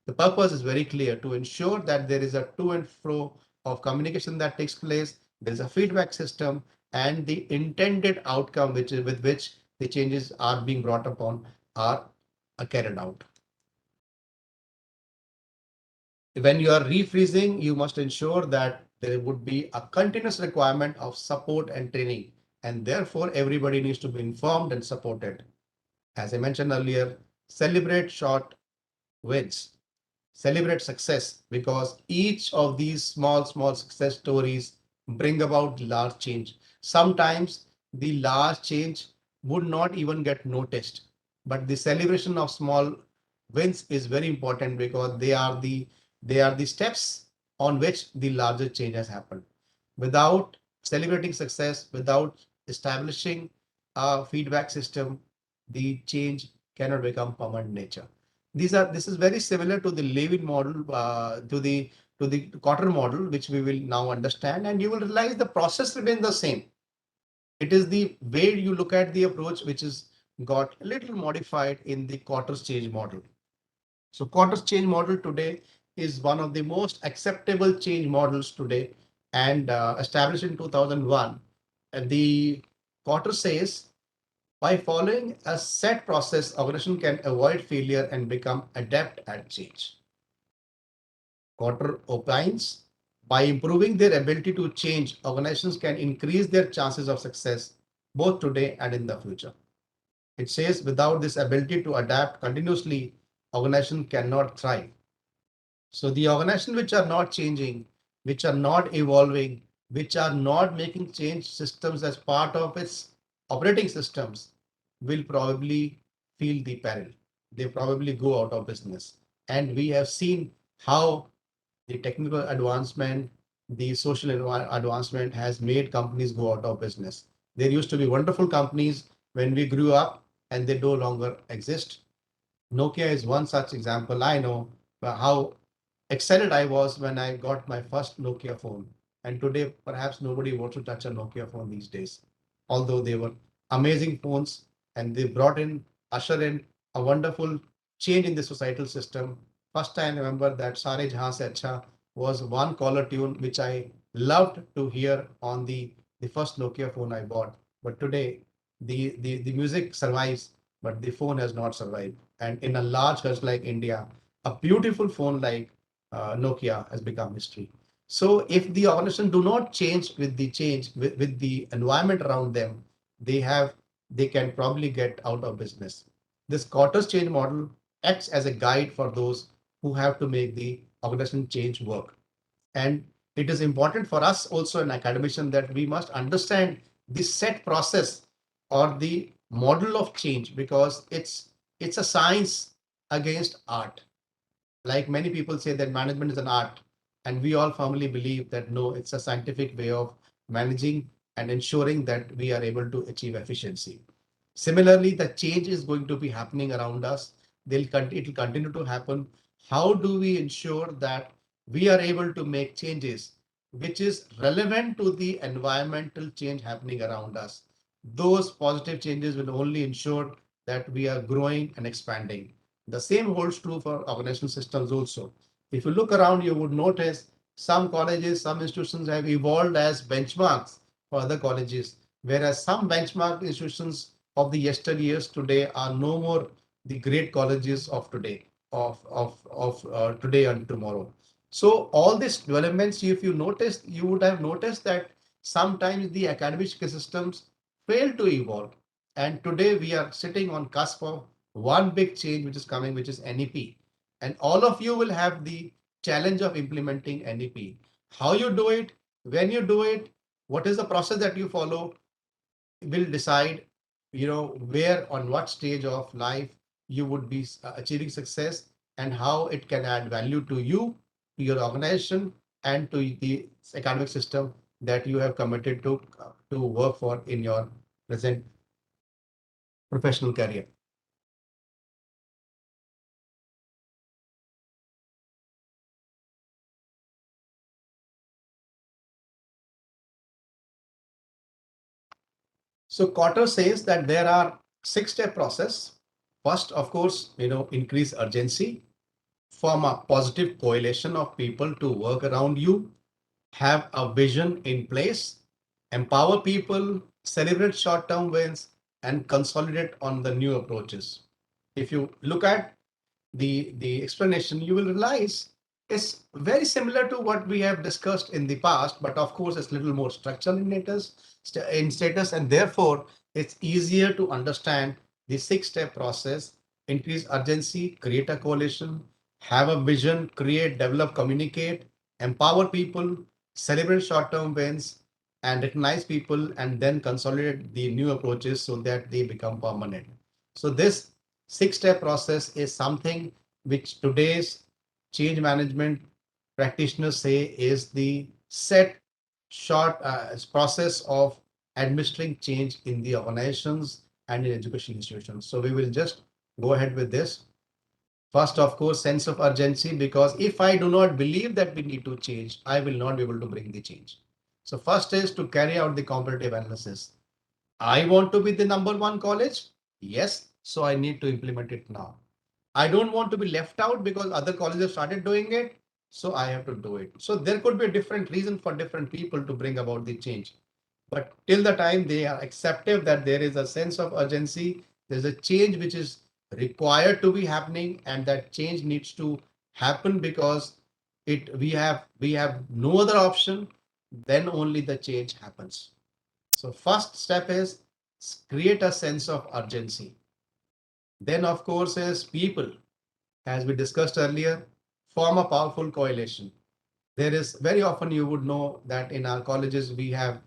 The purpose is very clear: to ensure that there is a to and fro of communication that takes place, there is a feedback system, and the intended outcome with which the changes are being brought upon are carried out. When you are refreezing, you must ensure that there would be a continuous requirement of support and training, and therefore everybody needs to be informed and supported. As I mentioned earlier, celebrate short wins, celebrate success, because each of these small success stories bring about large change. Sometimes the large change would not even get noticed, but the celebration of small wins is very important, because they are the steps on which the larger change has happened. Without celebrating success, without establishing a feedback system, the change cannot become permanent nature. This is very similar to the Levin model, to the Kotter model, which we will now understand, and you will realize the process remains the same. It is the way you look at the approach which is got a little modified in the Kotter's change model. So Kotter's change model today is one of the most acceptable change models today, and established in 2001. And the Kotter says, by following a set process, organization can avoid failure and become adept at change. Kotter opines, by improving their ability to change, organizations can increase their chances of success both today and in the future. It says without this ability to adapt continuously, organization cannot thrive. So the organizations which are not changing, which are not evolving, which are not making change systems as part of its operating systems will probably feel the peril. They probably go out of business. And we have seen how the technical advancement, the social advancement has made companies go out of business. There used to be wonderful companies when we grew up, and they no longer exist. Nokia is one such example. I know how excited I was when I got my first Nokia phone. And today, perhaps nobody wants to touch a Nokia phone these days, although they were amazing phones, and they usher in a wonderful change in the societal system. First time I remember that Sare Jahan Se Acha was one caller tune which I loved to hear on the first Nokia phone I bought. But today, the music survives, but the phone has not survived. And in a large country like India, a beautiful phone like Nokia has become history. So if the organization do not change with the change with the environment around them, they have they can probably get out of business. This quarters change model acts as a guide for those who have to make the organization change work. And it is important for us also in academician that we must understand the set process or the model of change, because it's a science against art. Like many people say that management is an art, and we all firmly believe that no, it's a scientific way of managing and ensuring that we are able to achieve efficiency. Similarly, the change is going to be happening around us. It will continue to happen. How do we ensure that we are able to make changes which is relevant to the environmental change happening around us? Those positive changes will only ensure that we are growing and expanding. The same holds true for organizational systems also. If you look around, you would notice some colleges, some institutions have evolved as benchmarks for other colleges, whereas some benchmark institutions of the yesteryears today are no more the great colleges of today, of today and tomorrow. So all these developments, if you noticed, you would have noticed that sometimes the academic systems fail to evolve. And today we are sitting on cusp of one big change which is coming, which is NEP. And all of you will have the challenge of implementing NEP. How you do it, when you do it, what is the process that you follow, will decide, where on what stage of life you would be achieving success, and how it can add value to you, to your organization, and to the academic system that you have committed to work for in your present professional career. So Cotter says that there are six-step process. First, of course, increase urgency, form a positive coalition of people to work around you, have a vision in place, empower people, celebrate short-term wins, and consolidate on the new approaches. If you look at the explanation, you will realize it's very similar to what we have discussed in the past, but of course it's a little more structural in status, and therefore it's easier to understand the six-step process. Increase urgency, create a coalition, have a vision, create, develop, communicate, empower people, celebrate short-term wins, and recognize people, and then consolidate the new approaches so that they become permanent. So this six-step process is something which today's change management practitioners say is the set short process of administering change in the organizations and in education institutions. So we will just go ahead with this. First, of course, sense of urgency, because if I do not believe that we need to change, I will not be able to bring the change. So first is to carry out the comparative analysis. I want to be the number one college. Yes. So I need to implement it now. I don't want to be left out because other colleges have started doing it. So I have to do it. So there could be a different reason for different people to bring about the change. But till the time they are acceptive that there is a sense of urgency, there's a change which is required to be happening, and that change needs to happen because we have no other option, then only the change happens. So first step is create a sense of urgency. Then of course is people, as we discussed earlier, form a powerful coalition. There is very often, you would know that in our colleges we have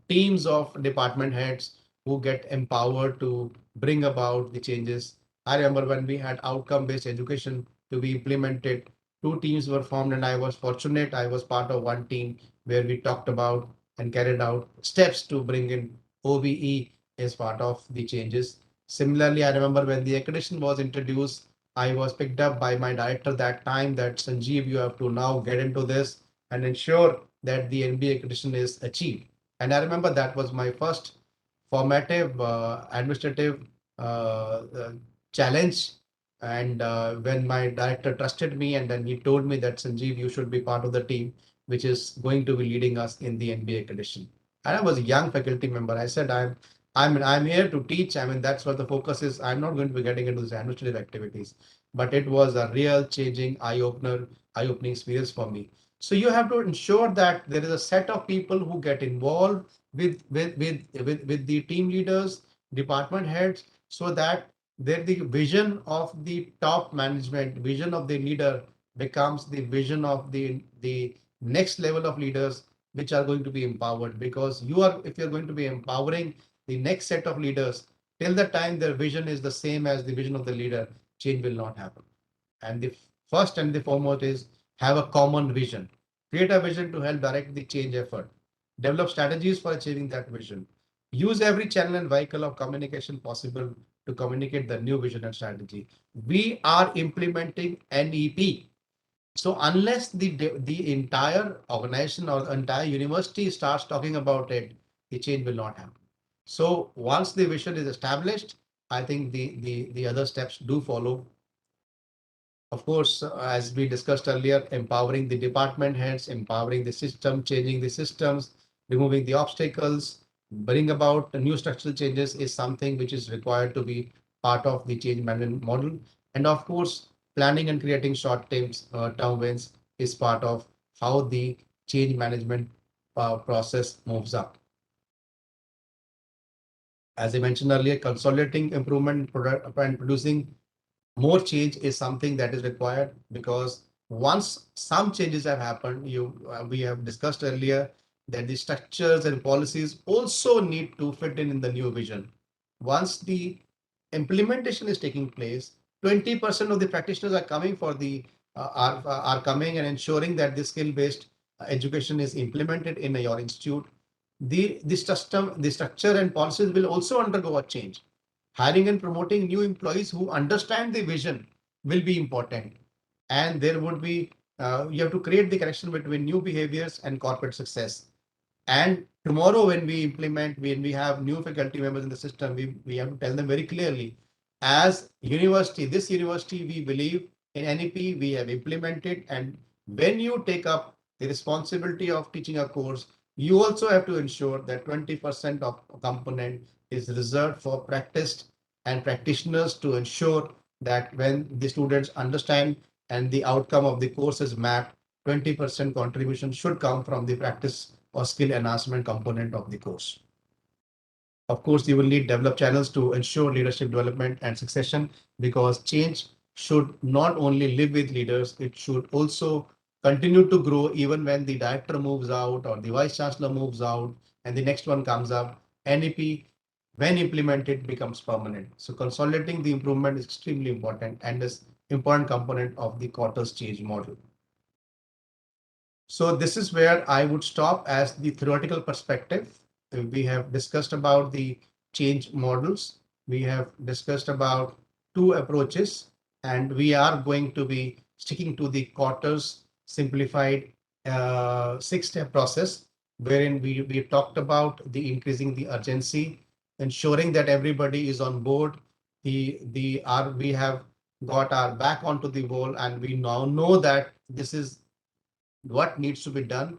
teams of department heads who get empowered to bring about the changes. I remember when we had outcome based education to be implemented, two teams were formed, and I was fortunate, I was part of one team where we talked about and carried out steps to bring in OBE as part of the changes. Similarly, I remember when the accreditation was introduced, I was picked up by my director that time that Sanjeev, you have to now get into this and ensure that the NBA accreditation is achieved. And I remember that was my first formative administrative uh, challenge. And when my director trusted me, and then he told me that Sanjeev, you should be part of the team. which is going to be leading us in the MBA condition. And I was a young faculty member. I said, I'm here to teach. I mean, that's what the focus is. I'm not going to be getting into these administrative activities. But it was a real changing eye-opening experience for me. So you have to ensure that there is a set of people who get involved with the team leaders, department heads, so that the vision of the top management, vision of the leader becomes the vision of the next level of leaders which are going to be empowered, because if you're going to be empowering the next set of leaders, till the time their vision is the same as the vision of the leader, change will not happen. And the first and the foremost is have a common vision. Create a vision to help direct the change effort. Develop strategies for achieving that vision. Use every channel and vehicle of communication possible to communicate the new vision and strategy. We are implementing NEP. So unless the entire organization or the entire university starts talking about it, the change will not happen. So once the vision is established, I think the other steps do follow. Of course, as we discussed earlier, empowering the department heads, empowering the system, changing the systems, removing the obstacles, bring about new structural changes is something which is required to be part of the change management model. And of course, planning and creating term wins is part of how the change management process moves up. As I mentioned earlier, consolidating improvement and producing more change is something that is required, because once some changes have happened, we have discussed earlier that the structures and policies also need to fit in the new vision. Once the implementation is taking place, 20% of the practitioners are coming for the are coming and ensuring that the skill based education is implemented in your institute. The structure and policies will also undergo a change. Hiring and promoting new employees who understand the vision will be important. And there would be, you have to create the connection between new behaviors and corporate success. And tomorrow, when we have new faculty members in the system, we have to tell them very clearly, as university, this university, we believe in NEP, we have implemented. And when you take up the responsibility of teaching a course, you also have to ensure that 20% of component is reserved for practice and practitioners, to ensure that when the students understand and the outcome of the course is mapped, 20% contribution should come from the practice or skill enhancement component of the course. Of course, you will need develop channels to ensure leadership development and succession, because change should not only live with leaders, it should also continue to grow even when the director moves out or the vice chancellor moves out and the next one comes up. NEP, when implemented, becomes permanent. So consolidating the improvement is extremely important and is important component of the quarters change model. So this is where I would stop as the theoretical perspective. We have discussed about the change models. We have discussed about two approaches, and we are going to be sticking to the quarters simplified 6-step process, wherein we talked about the increasing the urgency, ensuring that everybody is on board. We have got our back onto the wall, and we now know that this is what needs to be done.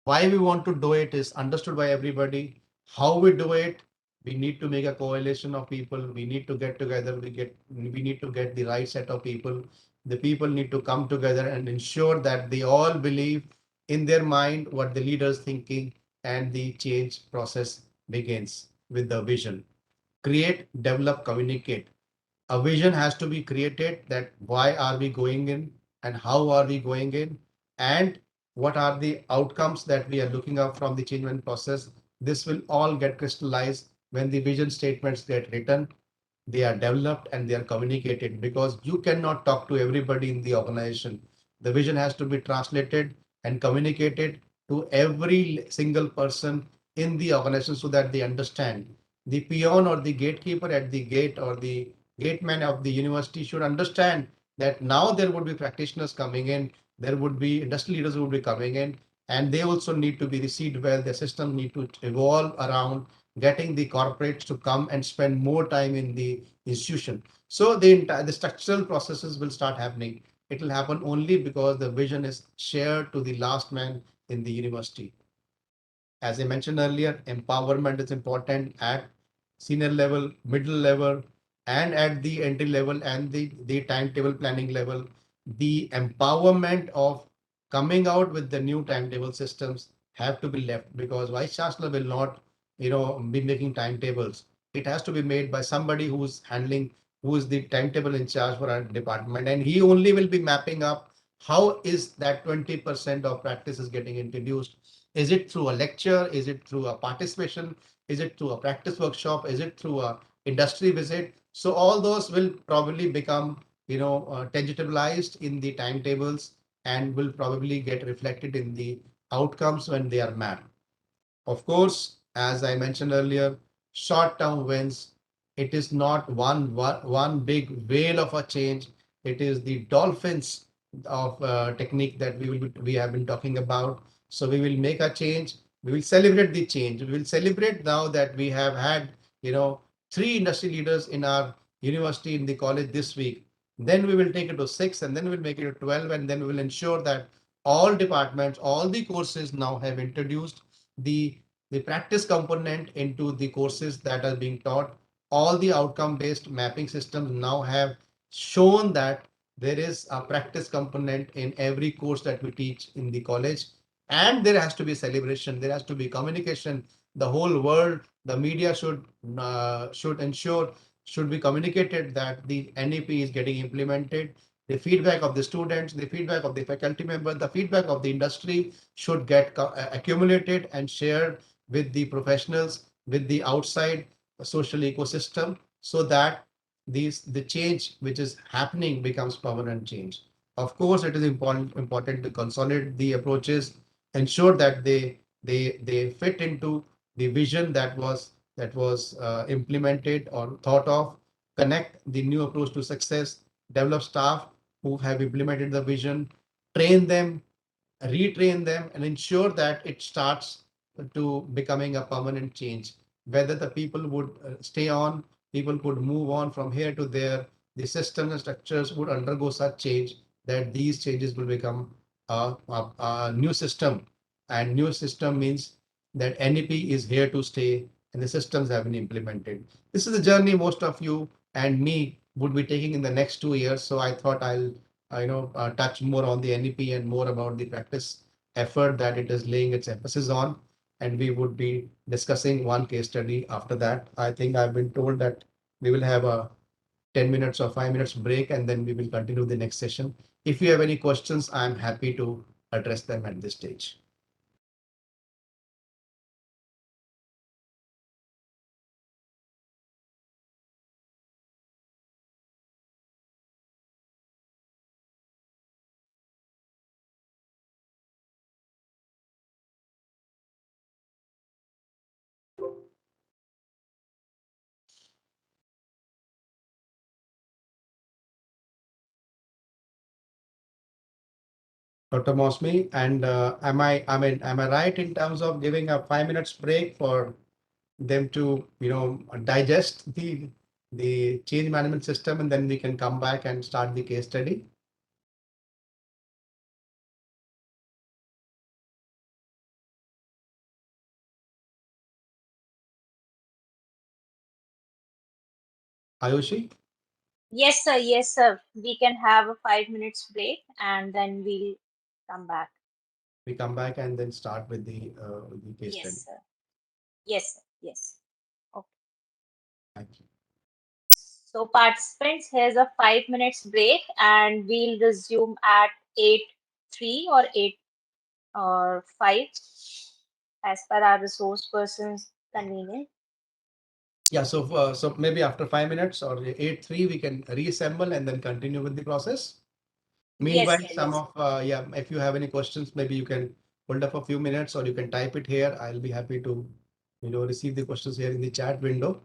Why we want to do it is understood by everybody. How we do it, we need to make a coalition of people. We need to get together. We need to get the right set of people. The people need to come together and ensure that they all believe in their mind what the leader's thinking, and the change process begins with the vision. Create, develop, communicate. A vision has to be created, that why are we going in and how are we going in, and what are the outcomes that we are looking up from the change management process. This will all get crystallized when the vision statements get written, they are developed, and they are communicated, because you cannot talk to everybody in the organization. The vision has to be translated and communicated to every single person in the organization, so that they understand. The peon or the gatekeeper at the gate, or the gateman of the university, should understand that now there would be practitioners coming in, there would be industry leaders who would be coming in, and they also need to be received well. The system need to evolve around getting the corporates to come and spend more time in the institution. So the structural processes will start happening. It will happen only because the vision is shared to the last man in the university. As I mentioned earlier, empowerment is important at senior level, middle level, and at the entry level and the timetable planning level. The empowerment of coming out with the new timetable systems have to be left, because vice chancellor will not, be making timetables. It has to be made by somebody who is the timetable in charge for our department, and he only will be mapping up how is that 20% of practice is getting introduced. Is it through a lecture? Is it through a participation? Is it through a practice workshop? Is it through a industry visit? So all those will probably become, tangibilized in the timetables and will probably get reflected in the outcomes when they are mapped. Of course, as I mentioned earlier, short-term wins. It is not one big whale of a change. It is the dolphins of technique that we have been talking about. So we will make a change. We will celebrate the change. We will celebrate now that we have had, you know, three industry leaders in our university, in the college this week. Then we will take it to six, and then we'll make it to 12, and then we will ensure that all departments, all the courses now have introduced the the practice component into the courses that are being taught. All the outcome based mapping systems now have shown that there is a practice component in every course that we teach in the college, and there has to be celebration, there has to be communication. The whole world, the media should ensure, should be communicated that the NEP is getting implemented. The feedback of the students, the feedback of the faculty member, the feedback of the industry should get accumulated and shared with the professionals, with the outside social ecosystem, so that the change which is happening becomes permanent change. Of course, it is important to consolidate the approaches, ensure that they fit into the vision that was implemented or thought of, connect the new approach to success, develop staff who have implemented the vision, train them, retrain them, and ensure that it starts to becoming a permanent change. Whether the people would stay on, people could move on from here to there, the systems and structures would undergo such change that these changes will become a new system. And new system means that NEP is here to stay and the systems have been implemented. This is the journey most of you and me would be taking in the next 2 years. So I thought I'll touch more on the NEP and more about the practice effort that it is laying its emphasis on. And we would be discussing one case study after that. I think I've been told that we will have a 10 minutes or 5 minutes break, and then we will continue the next session. If you have any questions, I'm happy to address them at this stage. Dr. Mosmi, and am I right in terms of giving a 5 minutes break for them to, digest the change management system, and then we can come back and start the case study? Ayushi, Yes, sir. Yes, sir. We can have a 5 minutes break and then we'll come back. we come back and then start with the case study. Yes, sir. Yes, sir. Yes. Okay. Thank you. So participants, here's a 5 minutes break and we'll resume at 8:03 or 8 or 5 as per our resource person's convenience. Yeah, so maybe after 5 minutes or 8:03, we can reassemble and then continue with the process. Yes, Meanwhile, sir. some Yes. of yeah, if you have any questions, maybe you can hold up a few minutes or you can type it here. I'll be happy to, receive the questions here in the chat window,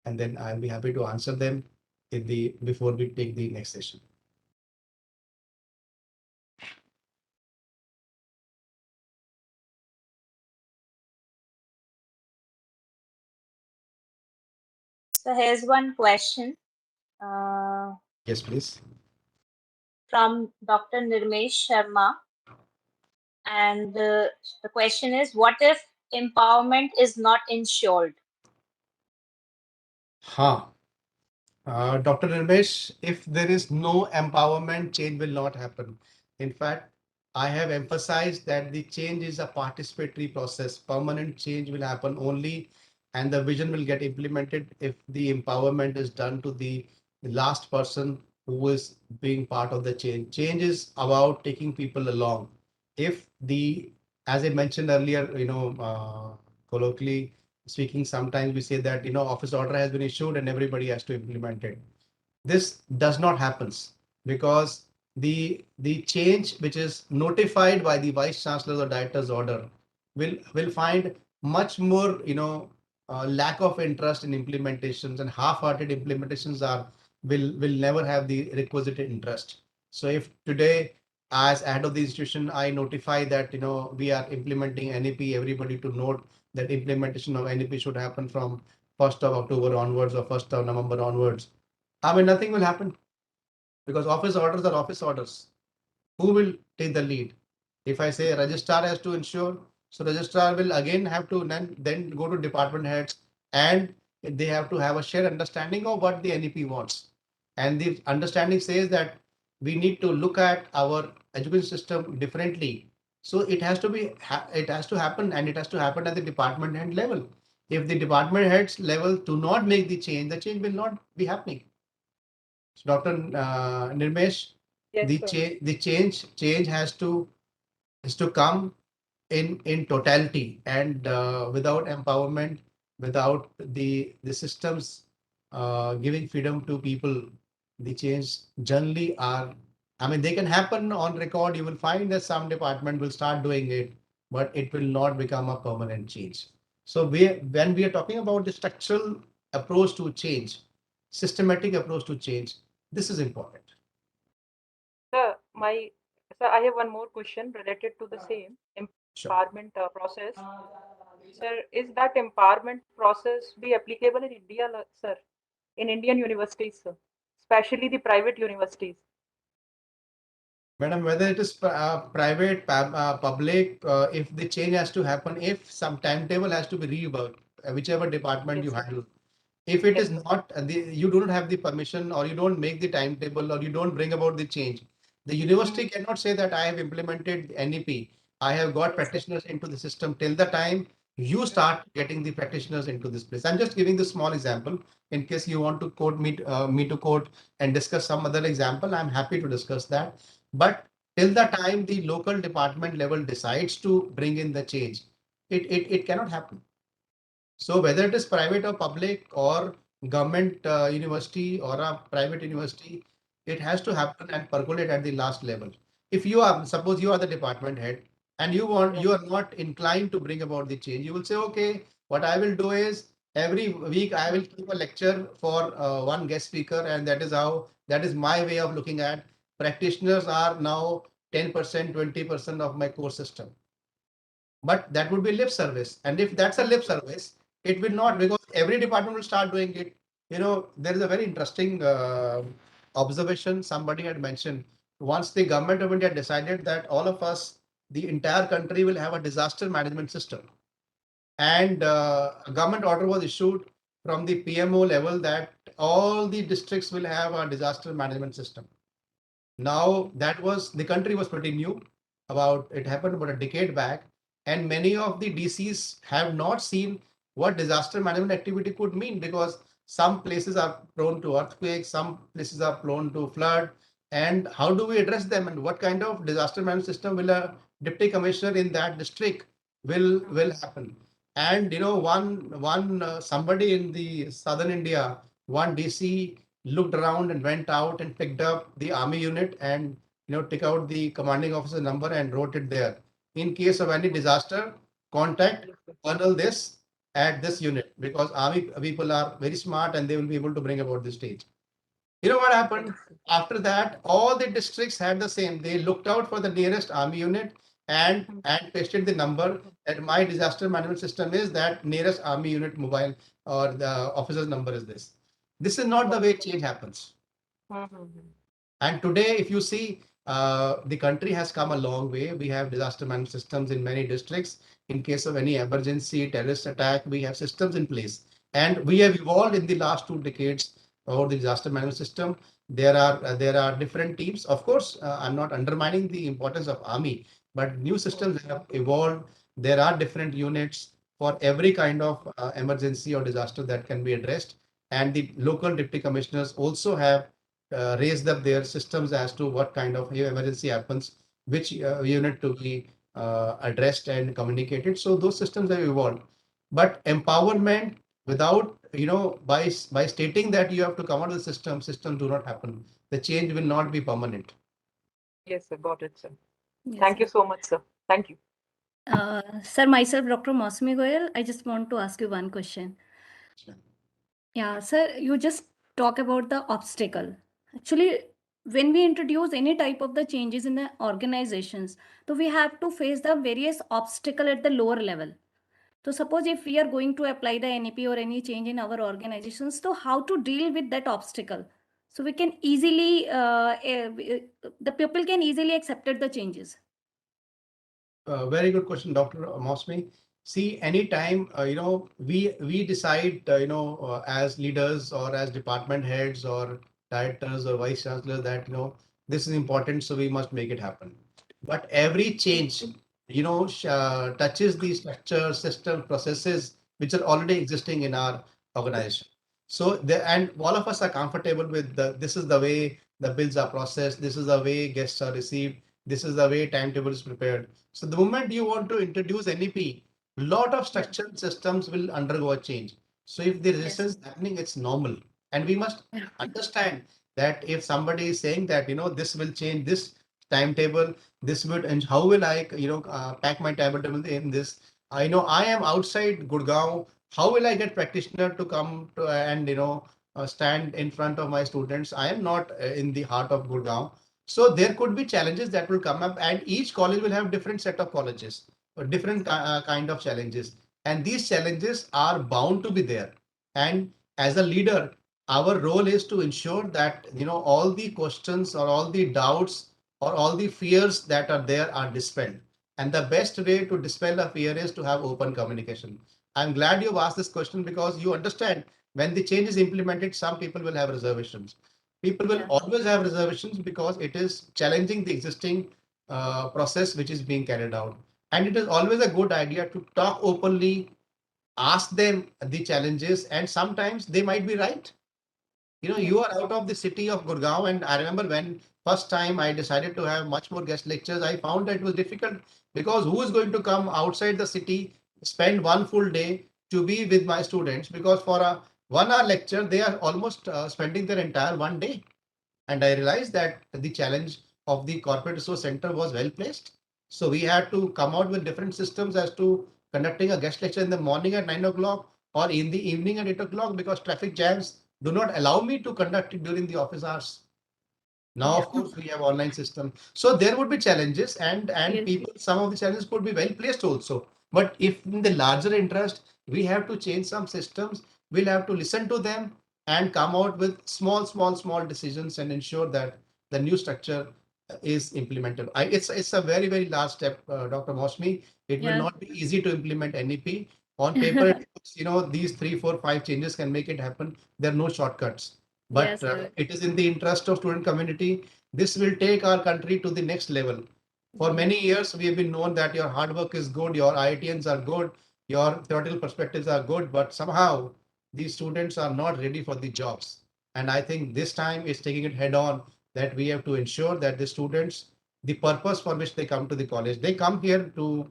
and then I'll be happy to answer them in the before we take the next session. So here's one question uh, Yes, please. from Dr. Nirmesh Sharma. And the question is, what if empowerment is not ensured? Huh. Dr. Nirmesh, if there is no empowerment, change will not happen. In fact, I have emphasized that the change is a participatory process. Permanent change will happen only, and the vision will get implemented if the empowerment is done to the last person who is being part of the change. Change is about taking people along. If the, as I mentioned earlier, colloquially speaking, sometimes we say that office order has been issued and everybody has to implement it. This does not happen because the change which is notified by the vice chancellor or director's order will find much more lack of interest in implementations, and half-hearted implementations are will never have the requisite interest. So if today, as head of the institution, I notify that we are implementing NEP, everybody to note that implementation of NEP should happen from 1st of October onwards or 1st of November onwards. I mean, nothing will happen because office orders are office orders. Who will take the lead? If I say registrar has to ensure, so registrar will again have to then go to department heads, and they have to have a shared understanding of what the NEP wants. And the understanding says that we need to look at our education system differently. So it has to be, it has to happen, and it has to happen at the department head level. If the department heads level do not make the change will not be happening. So Dr. Nirmesh, Yes, sir. the change has to come in totality, and without empowerment, without the systems giving freedom to people, the change generally are, I mean, they can happen on record. You will find that some department will start doing it, but it will not become a permanent change. So when we are talking about the structural approach to change, systematic approach to change, this is important. Sir, my sir, I have one more question related to the same Sure. empowerment process. Sir, is that empowerment process be applicable in India, sir? In Indian universities, sir, especially the private universities. Madam, whether it is private, public, if the change has to happen, if some timetable has to be reworked, whichever department you Yes, sir. handle, if it is Yes, sir. not, you don't have the permission, or you don't make the timetable, or you don't bring about the change, the university Mhm. cannot say that I have implemented NEP. I have got Yes, sir. practitioners into the system till the time you start getting the practitioners into this place. I'm just giving the small example. In case you want to quote me to quote and discuss some other example, I'm happy to discuss that. But till the time the local department level decides to bring in the change, it cannot happen. So whether it is private or public or government university or a private university, it has to happen and percolate at the last level. If you are, suppose you are the department head and you Yes. are not inclined to bring about the change, you will say, okay, what I will do is every week I will keep a lecture for one guest speaker, and that is my way of looking at practitioners are now 10%, 20% of my core system. But that would be lip service. And if that's a lip service, it will not, because every department will start doing it. There is a very interesting observation somebody had mentioned. Once the government of India decided that all of us, the entire country will have a disaster management system. And a government order was issued from the PMO level that all the districts will have a disaster management system. Now, that was, the country was pretty new. It happened about a decade back, and many of the DCs have not seen what disaster management activity could mean, because some places are prone to earthquakes, some places are prone to flood. And how do we address them? And what kind of disaster management system will a deputy commissioner in that district will happen? And one somebody in the southern India, one DC looked around and went out and picked up the army unit, and took out the commanding officer number and wrote it there. In case of any disaster, contact Yes, sir. colonel this at this unit, because army people are very smart and they will be able to bring about the stage. You know what happened? Yes, sir. After that, all the districts had the same. They looked out for the nearest army unit and pasted the number that my disaster management system is that nearest army unit mobile, or the officer's number is this. This is not the Got way it. change happens. Mm-hmm. And today, if you see, the country has come a long way. We have disaster management systems in many districts. In case of any emergency, terrorist attack, we have systems in place. And we have evolved in the last 2 decades over the disaster management system. There are different teams. Of course, I'm not undermining the importance of army, but new systems have evolved. There are different units for every kind of emergency or disaster that can be addressed. And the local deputy commissioners also have raised up their systems as to what kind of emergency happens, which unit to be addressed and communicated. So those systems have evolved. But empowerment without, by stating that you have to come out of the system, systems do not happen. The change will not be permanent. Yes, sir. Got it, sir. Yes, Thank you sir. so much, sir. Thank you. Sir, myself, Dr. Mosmi Goyal, I just want to ask you one question. Yeah, sir, you just talk about the obstacle. Actually, when we introduce any type of the changes in the organizations, so we have to face the various obstacle at the lower level. So suppose if we are going to apply the NEP or any change in our organizations, so how to deal with that obstacle? So we can easily, the people can easily accept the changes. Very good question, Dr. Mosmi. See, anytime we decide, as leaders or as department heads or directors or vice chancellor that this is important, so we must make it happen. But every change, touches the structure, system, processes which are already existing in our organization. So and all of us are comfortable with this is the way the bills are processed, this is the way guests are received, this is the way timetable is prepared. So the moment you want to introduce NEP, lot of structural systems will undergo a change. So if the resistance is happening, it's normal. And we must understand that if somebody is saying that, this will change this timetable, this would, and how will I, pack my timetable in this? I know I am outside Gurgaon. How will I get practitioner to come to and, stand in front of my students? I am not in the heart of Gurgaon. So there could be challenges that will come up, and each college will have different set of colleges, or different kind of challenges, and these challenges are bound to be there. And as a leader, our role is to ensure that all the questions or all the doubts or all the fears that are there are dispelled. And the best way to dispel a fear is to have open communication. I'm glad you've asked this question because you understand when the change is implemented, some people will have reservations. People will always have reservations because it is challenging the existing process which is being carried out. And it is always a good idea to talk openly, ask them the challenges, and sometimes they might be right. You are out of the city of Gurgaon, and I remember when first time I decided to have much more guest lectures, I found that it was difficult because who is going to come outside the city, spend one full day to be with my students? Because for a 1 hour lecture, they are almost spending their entire one day. And I realized that the challenge of the corporate resource center was well placed. So we had to come out with different systems as to conducting a guest lecture in the morning at 9 o'clock or in the evening at 8 o'clock because traffic jams do not allow me to conduct it during the office hours. Now, of course, we have online system. So there would be challenges and people, some of the challenges could be well placed also. But if in the larger interest, we have to change some systems, we'll have to listen to them and come out with small decisions and ensure that the new structure is implemented. It's a very, very large step, Dr. Mosmi. It will not be easy to implement NEP. On paper, these 3, 4, 5 changes can make it happen. There are no shortcuts, but it is in the interest of student community. This will take our country to the next level. For many years, we have been known that your hard work is good, your IITians are good, your theoretical perspectives are good, but somehow these students are not ready for the jobs. And I think this time is taking it head on that we have to ensure that the students, the purpose for which they come to the college, they come here to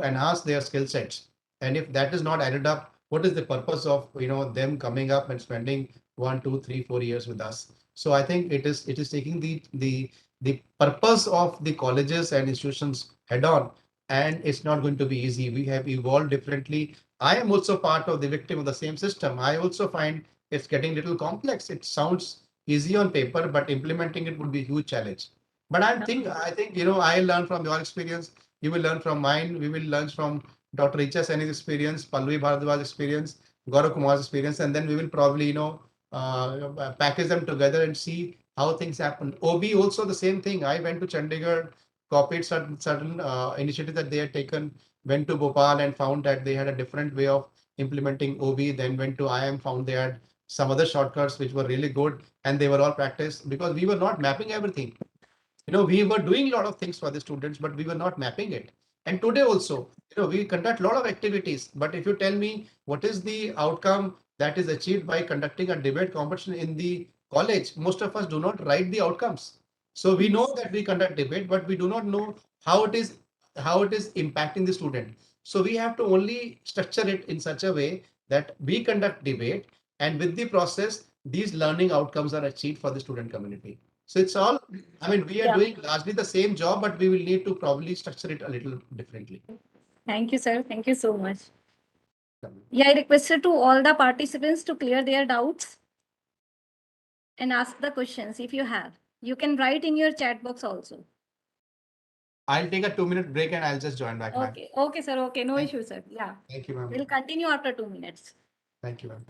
enhance their skill sets. And if that is not added up, what is the purpose of them coming up and spending 1, 2, 3, 4 years with us? So I think it is taking the purpose of the colleges and institutions head on, and it's not going to be easy. We have evolved differently. I am also part of the victim of the same system. I also find it's getting a little complex. It sounds easy on paper, but implementing it would be a huge challenge. But I think I learn from your experience. You will learn from mine. We will learn from Dr. Richa Saini's experience, Pallavi Bhardwaj's experience, Gaurav Kumar's experience, and then we will probably package them together and see how things happen. OB also the same thing. I went to Chandigarh, copied certain initiatives that they had taken, went to Bhopal and found that they had a different way of implementing OB, then went to IM, found they had some other shortcuts which were really good, and they were all practiced because we were not mapping everything. We were doing a lot of things for the students, but we were not mapping it. And today also, we conduct a lot of activities, but if you tell me what is the outcome that is achieved by conducting a debate competition in the college, most of us do not write the outcomes. So we know that we conduct debate, but we do not know how it is impacting the student. So we have to only structure it in such a way that we conduct debate, and with the process, these learning outcomes are achieved for the student community. So it's all, I mean, we are Yeah. doing largely the same job, but we will need to probably structure it a little differently. Thank you, sir. Thank you so much. Yeah, I requested to all the participants to clear their doubts and ask the questions if you have. You can write in your chat box also. I'll take a 2 minute break and I'll just join back, ma'am. Okay, okay, sir. Okay, no Thank- issue, sir. Yeah, Thank you, ma'am. we'll continue after 2 minutes. Thank you, ma'am.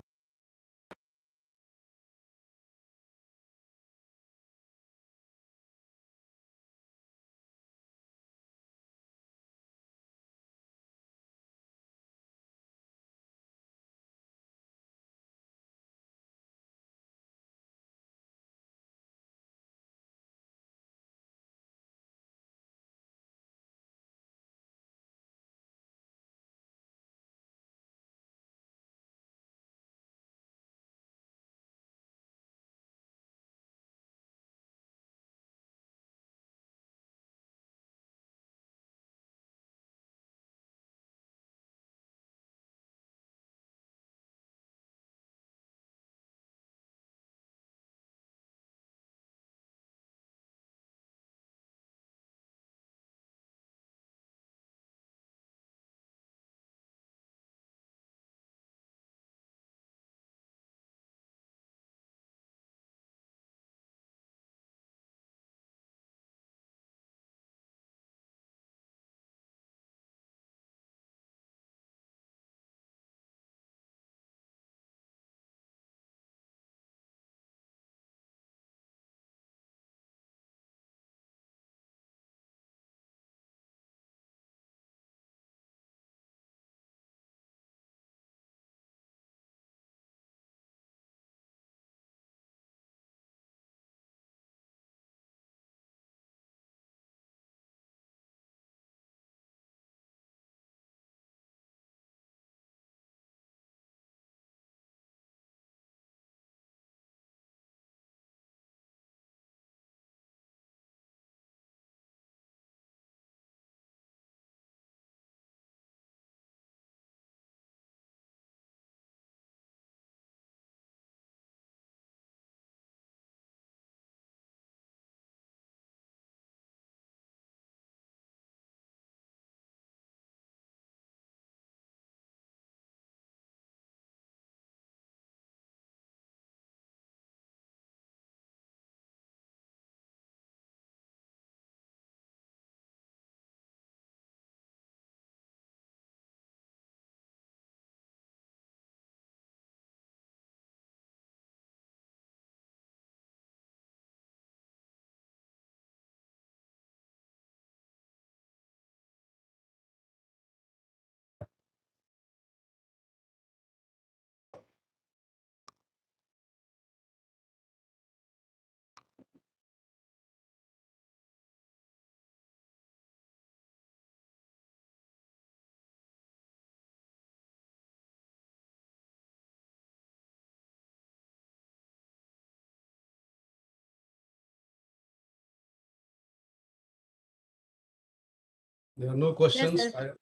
There are no Yes, questions. sir.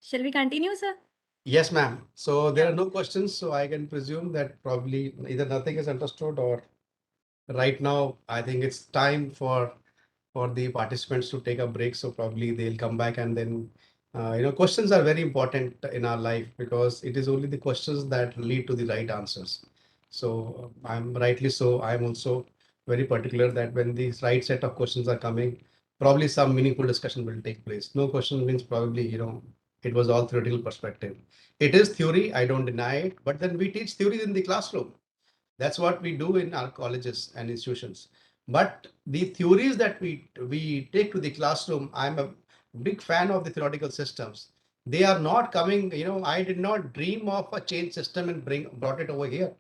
Shall we continue, sir? Yes, ma'am. So there Yeah. are no questions. So I can presume that probably either nothing is understood or right now, I think it's time for the participants to take a break. So probably they'll come back and then, questions are very important in our life because it is only the questions that lead to the right answers. So I'm rightly so. I'm also very particular that when the right set of questions are coming, probably some meaningful discussion will take place. No question means probably, it was all theoretical perspective. It is theory. I don't deny it, but then we teach theory in the classroom. That's what we do in our colleges and institutions. But the theories that we take to the classroom, I'm a big fan of the theoretical systems. They are not coming, I did not dream of a change system and brought it over here.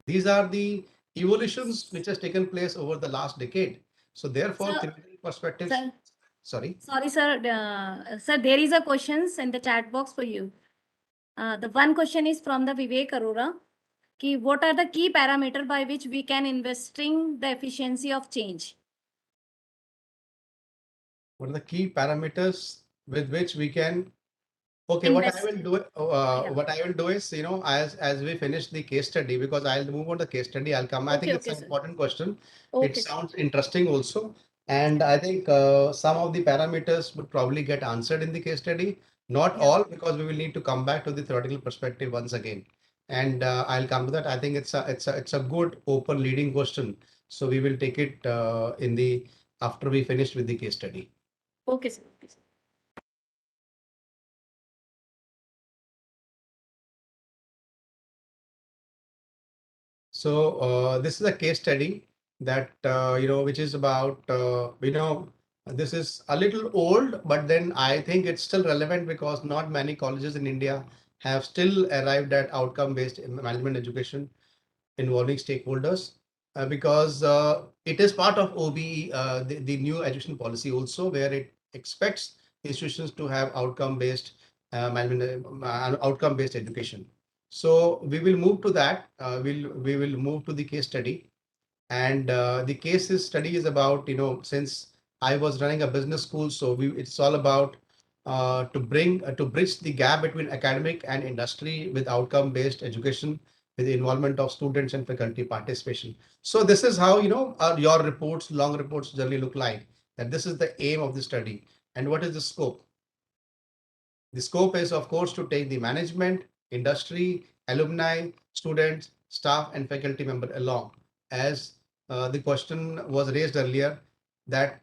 These are the evolutions which has taken place over the last decade. So therefore, Sir, theoretical perspectives. sir, Sorry. sorry, sir. Sir, there is a questions in the chat box for you. The one question is from the Vivek Arora. What are the key parameters by which we can investing the efficiency of change? What are the key parameters with which we can? Okay, Invest. Yeah. what I will do is, as we finish the case study, because I'll move on to the case study, I'll come. I think Okay, it's okay, an sir. important question. It Okay, sir. sounds interesting also. And I think some of the parameters would probably get answered in the case study. Not Yeah. all, because we will need to come back to the theoretical perspective once again. And I'll come to that. I think it's a good open leading question. So we will take it after we finish with the case study. Okay, sir. Okay, sir. So this is a case study that which is about this is a little old, but then I think it's still relevant because not many colleges in India have still arrived at outcome-based management education involving stakeholders because it is part of OBE, the new education policy also, where it expects institutions to have outcome-based management, outcome-based education. So we will move to that. We will move to the case study, and the study is about since I was running a business school, so it's all about to bridge the gap between academic and industry with outcome based education with the involvement of students and faculty participation. So this is how your reports, long reports generally look like. That this is the aim of the study, and what is the scope? The scope is, of course, to take the management, industry, alumni, students, staff, and faculty member along. As the question was raised earlier, that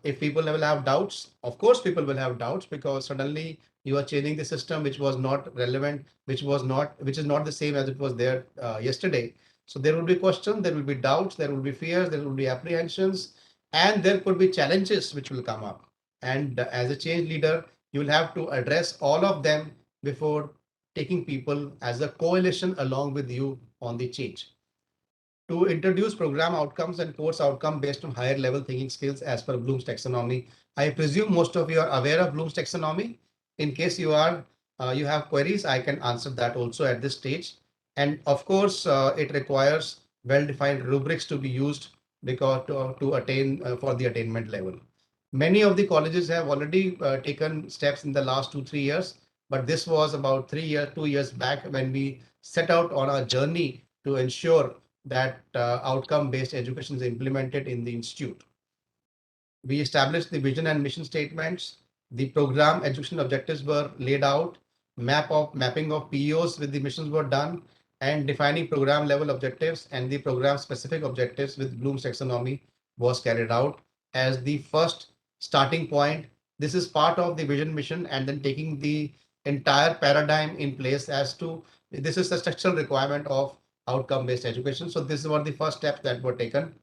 if people will have doubts, of course, people will have doubts because suddenly you are changing the system which was not relevant, which is not the same as it was there yesterday. So there will be questions, there will be doubts, there will be fears, there will be apprehensions, and there could be challenges which will come up. And as a change leader, you will have to address all of them before taking people as a coalition along with you on the change. To introduce program outcomes and course outcome based on higher level thinking skills as per Bloom's taxonomy. I presume most of you are aware of Bloom's taxonomy. In case you have queries, I can answer that also at this stage. And of course, it requires well-defined rubrics to be used because to attain for the attainment level. Many of the colleges have already taken steps in the last 2-3 years, but this was about 2 years back when we set out on our journey to ensure that outcome-based education is implemented in the institute. We established the vision and mission statements. The program education objectives were laid out. Mapping of PEOs with the missions were done, and defining program level objectives and the program specific objectives with Bloom's taxonomy was carried out as the first starting point. This is part of the vision mission, and then taking the entire paradigm in place as to this is the structural requirement of outcome based education. So this is what the first steps that were taken.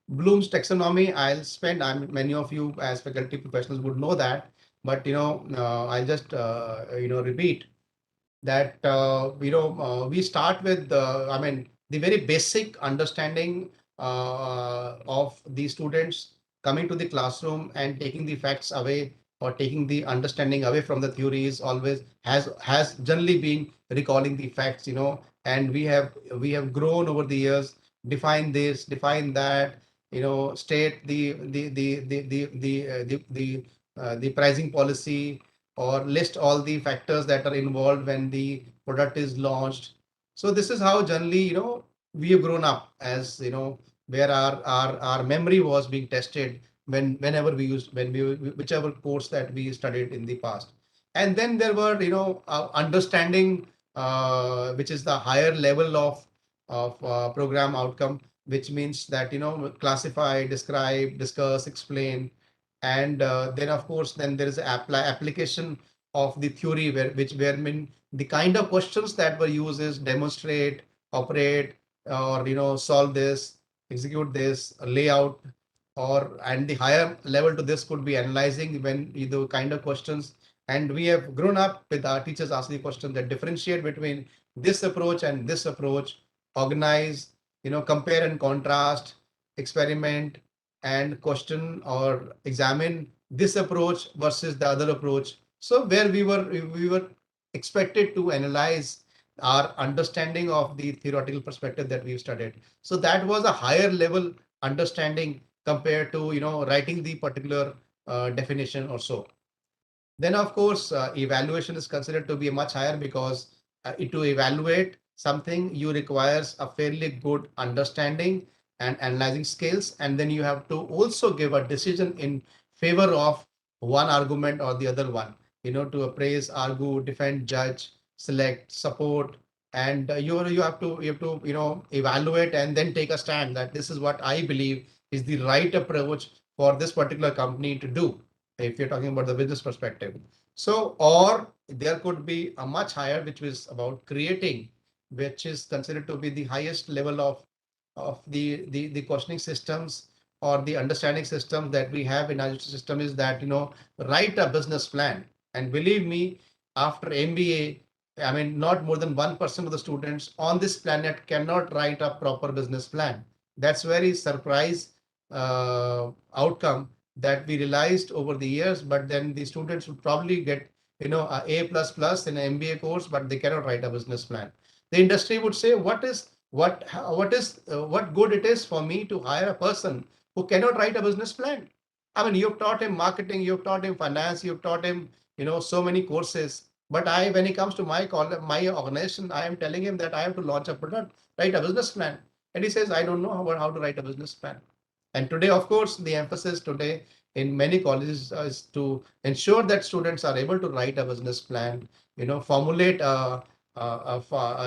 Bloom's taxonomy, many of you as faculty professionals would know that, but I'll just repeat that we start with the very basic understanding of the students coming to the classroom and taking the facts away or taking the understanding away from the theory is always has generally been recalling the facts, and we have grown over the years, define this, define that, state the pricing policy or list all the factors that are involved when the product is launched. So this is how generally, we have grown up as, where our memory was being tested whenever we used, whichever course that we studied in the past. And then there were, understanding, which is the higher level of program outcome, which means that, classify, describe, discuss, explain, and then of course then there is application of the theory where mean the kind of questions that were used is demonstrate, operate, or solve this, execute this, layout, and the higher level to this could be analyzing when the kind of questions. And we have grown up with our teachers asking the question that differentiate between this approach and this approach, organize, compare and contrast, experiment, and question or examine this approach versus the other approach. So where we were expected to analyze our understanding of the theoretical perspective that we've studied. So that was a higher level understanding compared to writing the particular definition or so. Then, of course, evaluation is considered to be much higher because to evaluate something, you requires a fairly good understanding and analyzing skills. And then you have to also give a decision in favor of one argument or the other one, to appraise, argue, defend, judge, select, support. And you have to evaluate and then take a stand that this is what I believe is the right approach for this particular company to do, if you're talking about the business perspective. So, or there could be a much higher, which is about creating, which is considered to be the highest level of the questioning systems or the understanding systems that we have in our system, is that write a business plan. And believe me, after MBA, I mean, not more than 1% of the students on this planet cannot write a proper business plan. That's very surprise outcome that we realized over the years. But then the students would probably get a A plus plus in an MBA course, but they cannot write a business plan. The industry would say, what good it is for me to hire a person who cannot write a business plan. I mean, you've taught him marketing, you've taught him finance, you've taught him so many courses. But when it comes to my organization, I am telling him that I have to launch a product, write a business plan, and he says, I don't know how to write a business plan. And today, of course, the emphasis today in many colleges is to ensure that students are able to write a business plan, formulate a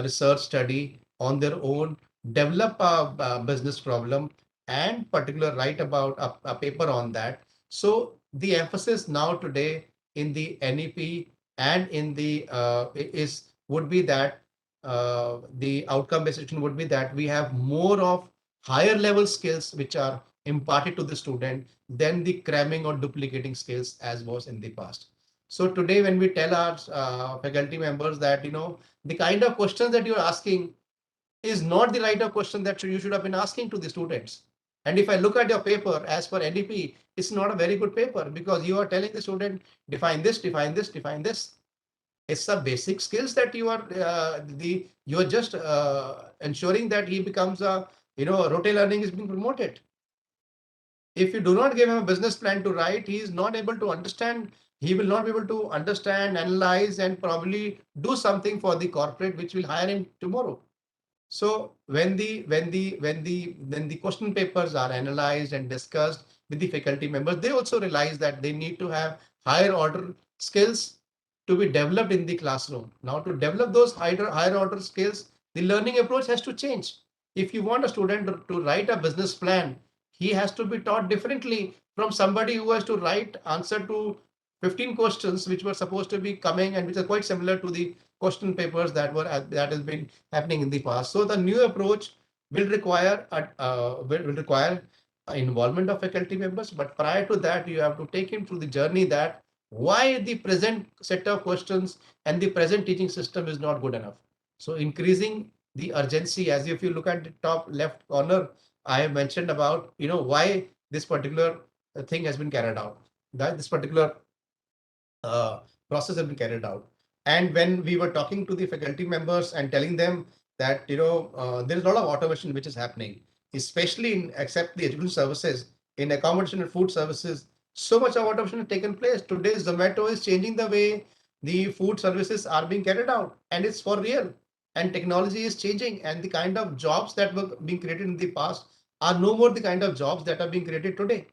research study on their own, develop a business problem, and particular write about a paper on that. So the emphasis now today in the NEP and in the is would be that the outcome based education would be that we have more of higher level skills which are imparted to the student than the cramming or duplicating skills as was in the past. So today, when we tell our faculty members that the kind of questions that you're asking is not the right of question that you should have been asking to the students. And if I look at your paper as per NDP, it's not a very good paper because you are telling the student define this, define this, define this. It's a basic skills that you are just ensuring that he becomes a rote learning is being promoted. If you do not give him a business plan to write, he is not able to understand. He will not be able to understand, analyze, and probably do something for the corporate which will hire him tomorrow. So when the question papers are analyzed and discussed with the faculty members, they also realize that they need to have higher order skills to be developed in the classroom. Now, to develop those higher order skills, the learning approach has to change. If you want a student to write a business plan, he has to be taught differently from somebody who has to write answer to 15 questions which were supposed to be coming and which are quite similar to the question papers that has been happening in the past. So the new approach will require involvement of faculty members. But prior to that, you have to take him through the journey that why the present set of questions and the present teaching system is not good enough. So increasing the urgency, as if you look at the top left corner, I have mentioned about why this particular thing has been carried out. That this particular uh, process has been carried out. And when we were talking to the faculty members and telling them that there is a lot of automation which is happening, especially in except the education services, in accommodation and food services, so much of automation has taken place. Today, Zomato is changing the way the food services are being carried out, and it's for real. And technology is changing, and the kind of jobs that were being created in the past are no more the kind of jobs that are being created today,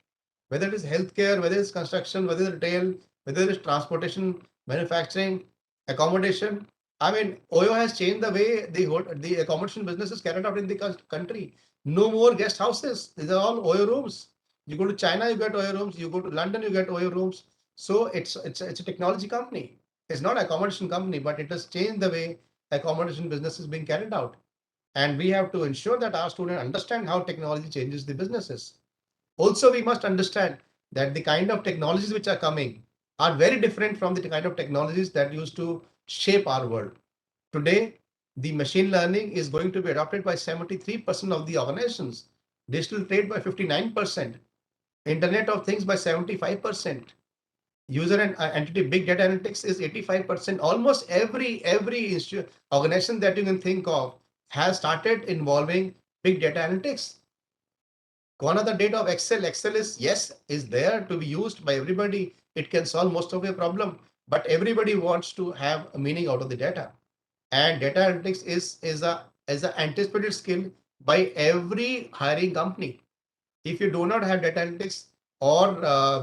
whether it is healthcare, whether it's construction, whether it's retail, whether it's transportation, manufacturing, accommodation. I mean, OYO has changed the way the accommodation business is carried out in the country. No more guest houses. These are all OYO rooms. You go to China, you get OYO rooms. You go to London, you get OYO rooms. So it's a technology company. It's not an accommodation company, but it has changed the way accommodation business is being carried out. And we have to ensure that our students understand how technology changes the businesses. Also, we must understand that the kind of technologies which are coming are very different from the kind of technologies that used to shape our world. Today, the machine learning is going to be adopted by 73% of the organizations, digital trade by 59%, Internet of Things by 75%, user and entity big data analytics is 85%. Almost every organization that you can think of has started involving big data analytics. Gone are the data of Excel. Excel is, yes, is there to be used by everybody. It can solve most of your problem, but everybody wants to have a meaning out of the data. And data analytics is a anticipated skill by every hiring company. If you do not have data analytics or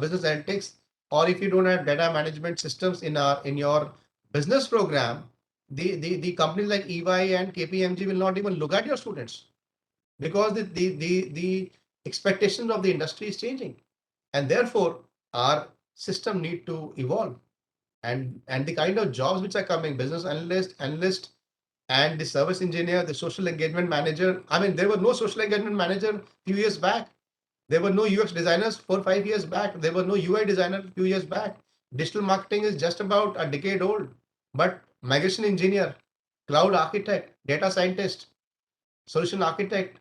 business analytics, or if you don't have data management systems in your business program, the companies like EY and KPMG will not even look at your students, because the expectations of the industry is changing, and therefore our system need to evolve. And the kind of jobs which are coming, business analyst, and the service engineer, the social engagement manager. I mean, there were no social engagement manager few years back. There were no UX designers 4 or 5 years back. There were no UI designer a few years back. Digital marketing is just about a decade old. But migration engineer, cloud architect, data scientist, solution architect,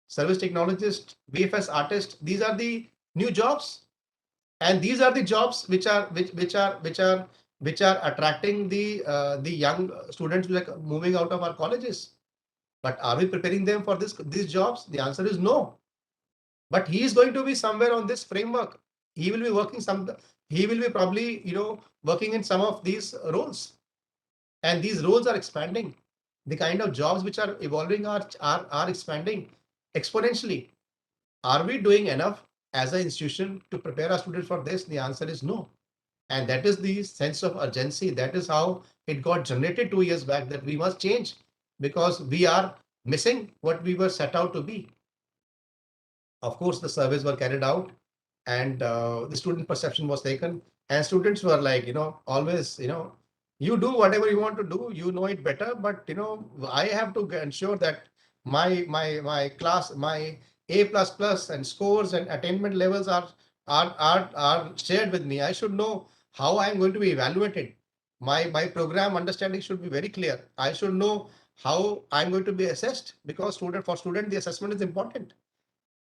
service technologist, VFS artist, these are the new jobs. And these are the jobs which are attracting the young students who are moving out of our colleges. But are we preparing them for these jobs? The answer is no. But he is going to be somewhere on this framework. He will be working he will be probably, working in some of these roles. And these roles are expanding. The kind of jobs which are evolving are expanding exponentially. Are we doing enough as an institution to prepare our students for this? The answer is no. And that is the sense of urgency. That is how it got generated 2 years back, that we must change because we are missing what we were set out to be. Of course, the surveys were carried out, and the student perception was taken, and students were like, always, you do whatever you want to do, you know it better, but I have to ensure that my class, my A plus plus and scores and attainment levels are shared with me. I should know how I'm going to be evaluated. My program understanding should be very clear. I should know how I'm going to be assessed, because for student the assessment is important.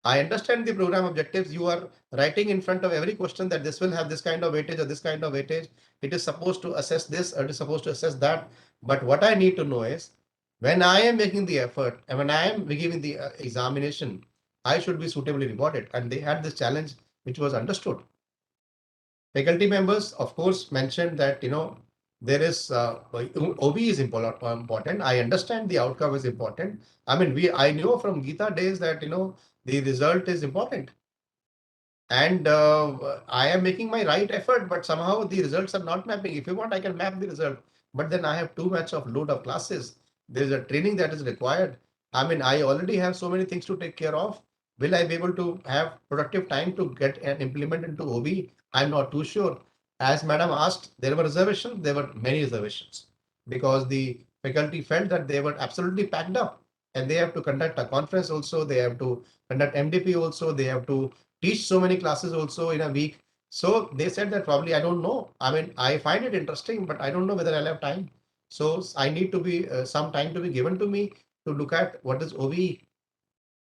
I understand the program objectives. You are writing in front of every question that this will have this kind of weightage or this kind of weightage. It is supposed to assess this or it is supposed to assess that. But what I need to know is, when I am making the effort and when I am giving the examination, I should be suitably rewarded. And they had this challenge which was understood. Faculty members, of course, mentioned that, there is OB is important. I understand the outcome is important. I mean, I know from Gita days that, the result is important. And I am making my right effort, but somehow the results are not mapping. If you want, I can map the result, but then I have too much of load of classes. There is a training that is required. I mean, I already have so many things to take care of. Will I be able to have productive time to get and implement into OB? I'm not too sure. As Madam asked, there were reservations. There were many reservations because the faculty felt that they were absolutely packed up, and they have to conduct a conference also. They have to conduct MDP also. They have to teach so many classes also in a week. So they said that probably I don't know. I mean, I find it interesting, but I don't know whether I'll have time. So I need to be some time to be given to me to look at what is OVE.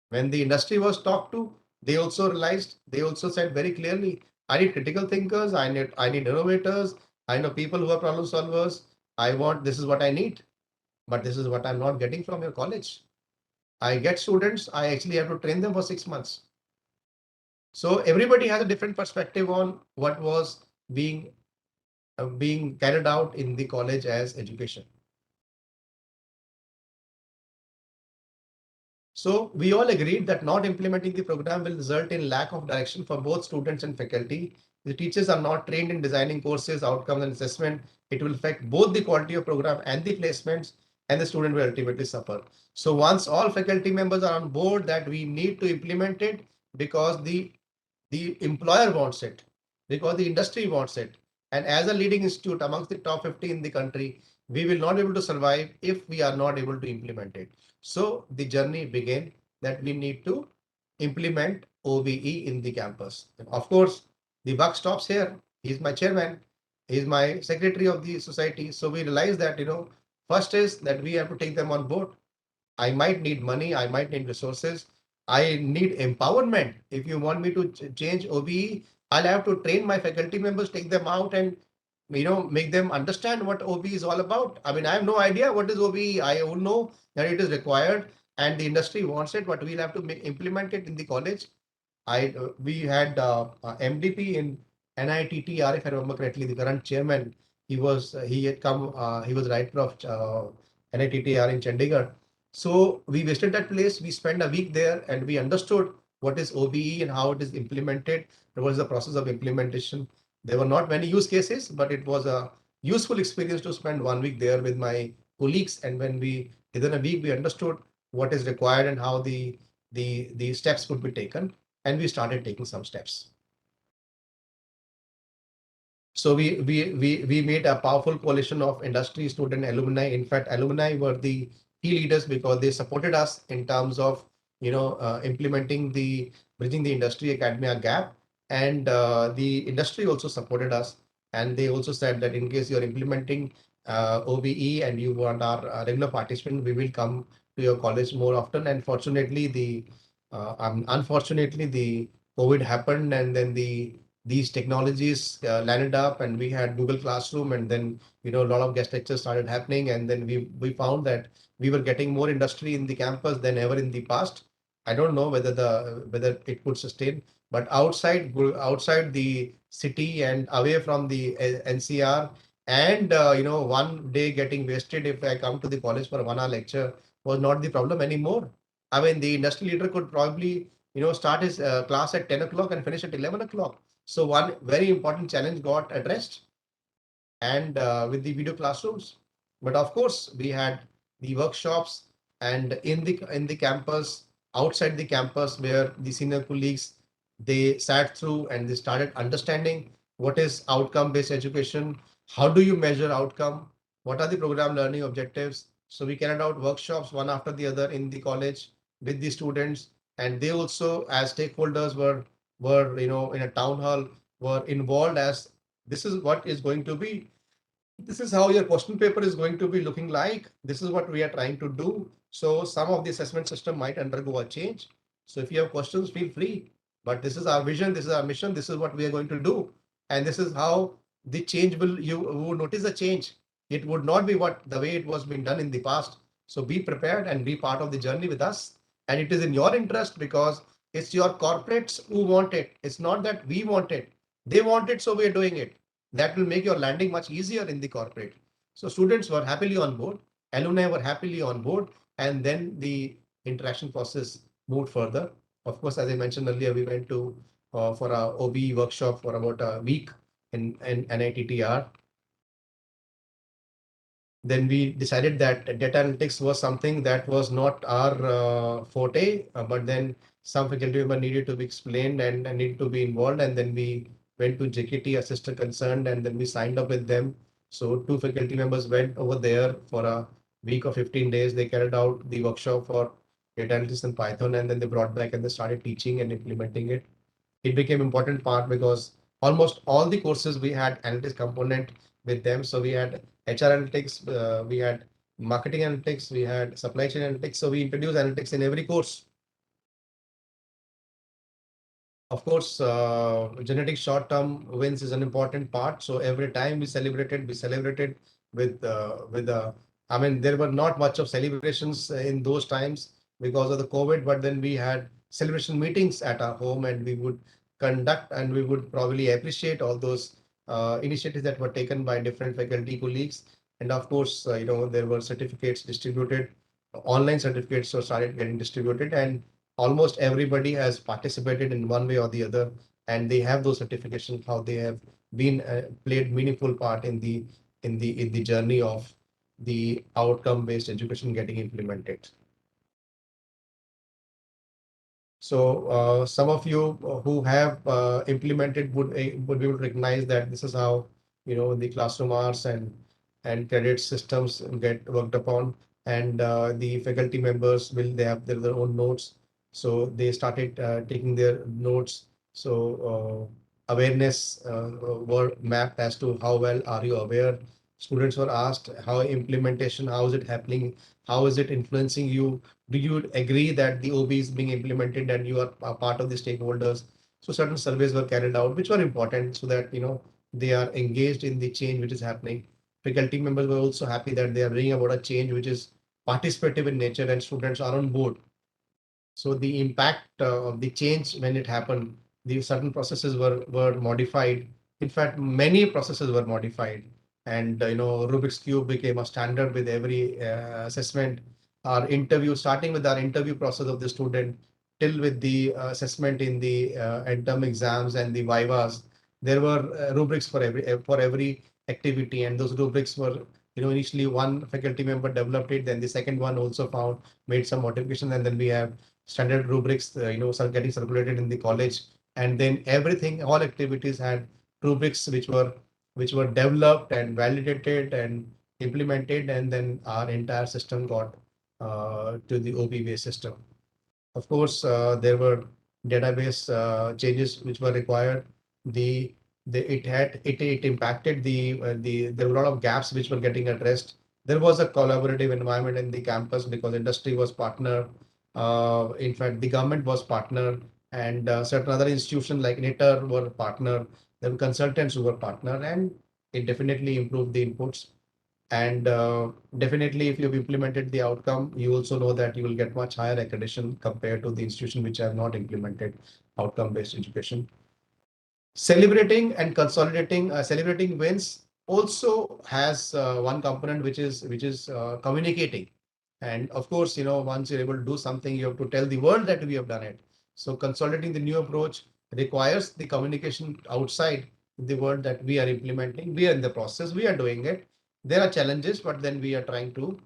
When the industry was talked to, they also realized, they also said very clearly, I need critical thinkers, I need innovators, I know people who are problem solvers. This is what I need, but this is what I'm not getting from your college. I get students, I actually have to train them for 6 months. So everybody has a different perspective on what was being carried out in the college as education. So we all agreed that not implementing the program will result in lack of direction for both students and faculty. The teachers are not trained in designing courses, outcomes, and assessment. It will affect both the quality of program and the placements, and the student will ultimately suffer. So once all faculty members are on board that we need to implement it because the employer wants it, because the industry wants it, And as a leading institute amongst the top 50 in the country, we will not be able to survive if we are not able to implement it. So the journey began that we need to implement OBE in the campus. And of course, the buck stops here. He's my chairman. He's my secretary of the society. So we realize that, first is that we have to take them on board. I might need money, I might need resources, I need empowerment. If you want me to change OBE, I'll have to train my faculty members, take them out and make them understand what OBE is all about. I mean, I have no idea what is OBE. I don't know that it is required and the industry wants it, but we'll have to implement it in the college. We had MDP in NITTR, if I remember correctly, the current chairman. He had come. He was right of NITTR in Chandigarh. So we visited that place. We spent a week there, and we understood what is OBE and how it is implemented. What was the process of implementation. There were not many use cases, but it was a useful experience to spend 1 week there with my colleagues. And when we within a week we understood what is required and how the steps could be taken, and we started taking some steps. So we made a powerful coalition of industry, student, alumni. In fact, alumni were the key leaders because they supported us in terms of implementing the bridging the industry academia gap, and the industry also supported us, and they also said that in case you're implementing OBE and you want our regular participant, we will come to your college more often. And fortunately, unfortunately, the COVID happened, and then these technologies landed up, and we had Google Classroom, and then a lot of guest lectures started happening, and then we found that we were getting more industry in the campus than ever in the past. I don't know whether it could sustain, but outside the city and away from the NCR, and 1 day getting wasted if I come to the college for a 1 hour lecture was not the problem anymore. I mean, the industry leader could probably start his class at 10 o'clock and finish at 11 o'clock. So one very important challenge got addressed, and with the video classrooms. But of course, we had the workshops, and in the campus, outside the campus, where the senior colleagues, they sat through and they started understanding what is outcome-based education, how do you measure outcome, what are the program learning objectives. So we carried out workshops one after the other in the college with the students, and they also, as stakeholders, were in a town hall, were involved as this is what is going to be, this is how your question paper is going to be looking like. This is what we are trying to do. So some of the assessment system might undergo a change. So if you have questions, feel free. But this is our vision, this is our mission, this is what we are going to do. And this is how the change you will notice the change. It would not be what the way it was being done in the past. So be prepared and be part of the journey with us. And it is in your interest because it's your corporates who want it. It's not that we want it. They want it, so we're doing it. That will make your landing much easier in the corporate. So students were happily on board, alumni were happily on board, and then the interaction process moved further. Of course, as I mentioned earlier, we went to for a OBE workshop for about a week in NITTR. Then we decided that data analytics was something that was not our forte, but then some faculty member needed to be explained and needed to be involved. And then we went to JKT, a sister concerned, and then we signed up with them. So 2 faculty members went over there for a week of 15 days. They carried out the workshop for data analytics and Python, and then they brought back and they started teaching and implementing it. It became important part because almost all the courses we had analytics component with them. So we had HR analytics, we had marketing analytics, we had supply chain analytics. So we introduced analytics in every course. Of course, genetic short-term wins is an important part. So every time we celebrated with. I mean, there were not much of celebrations in those times because of the COVID, but then we had celebration meetings at our home, and we would conduct and we would probably appreciate all those initiatives that were taken by different faculty colleagues. And of course, there were certificates distributed, online certificates were started getting distributed, and almost everybody has participated in one way or the other, and they have those certifications how they have been played meaningful part in the journey of the outcome based education getting implemented. So some of you who have implemented would be able to recognize that this is how the classroom hours and credit systems get worked upon, and the faculty members will they have their own notes. So they started taking their notes. So awareness were mapped as to how well are you aware. Students were asked how implementation, how is it happening, how is it influencing you, do you agree that the OB is being implemented and you are a part of the stakeholders. So certain surveys were carried out which were important so that they are engaged in the change which is happening. Faculty members were also happy that they are bringing about a change which is participative in nature and students are on board. So the impact of the change when it happened, the certain processes were modified. In fact, many processes were modified, and Rubik's cube became a standard with every assessment. Our interview, starting with our interview process of the student, till with the assessment in the end term exams and the vivas, there were rubrics for every activity, and those rubrics were initially one faculty member developed it, then the second one also found made some modification, and then we have standard rubrics, getting circulated in the college, and then everything, all activities had rubrics which were developed and validated and implemented, and then our entire system got to the OB based system. Of course, there were database changes which were required. The it impacted the there were a lot of gaps which were getting addressed. There was a collaborative environment in the campus because industry was partner. In fact, the government was partner, and certain other institutions like NITER were partner. There were consultants who were partner, and it definitely improved the inputs. And definitely, if you've implemented the outcome, you also know that you will get much higher accreditation compared to the institution which have not implemented outcome-based education. Celebrating wins also has one component which is communicating. And of course, once you're able to do something, you have to tell the world that we have done it. So consolidating the new approach requires the communication outside the world that we are implementing. We are in the process. We are doing it. There are challenges, but then we are trying to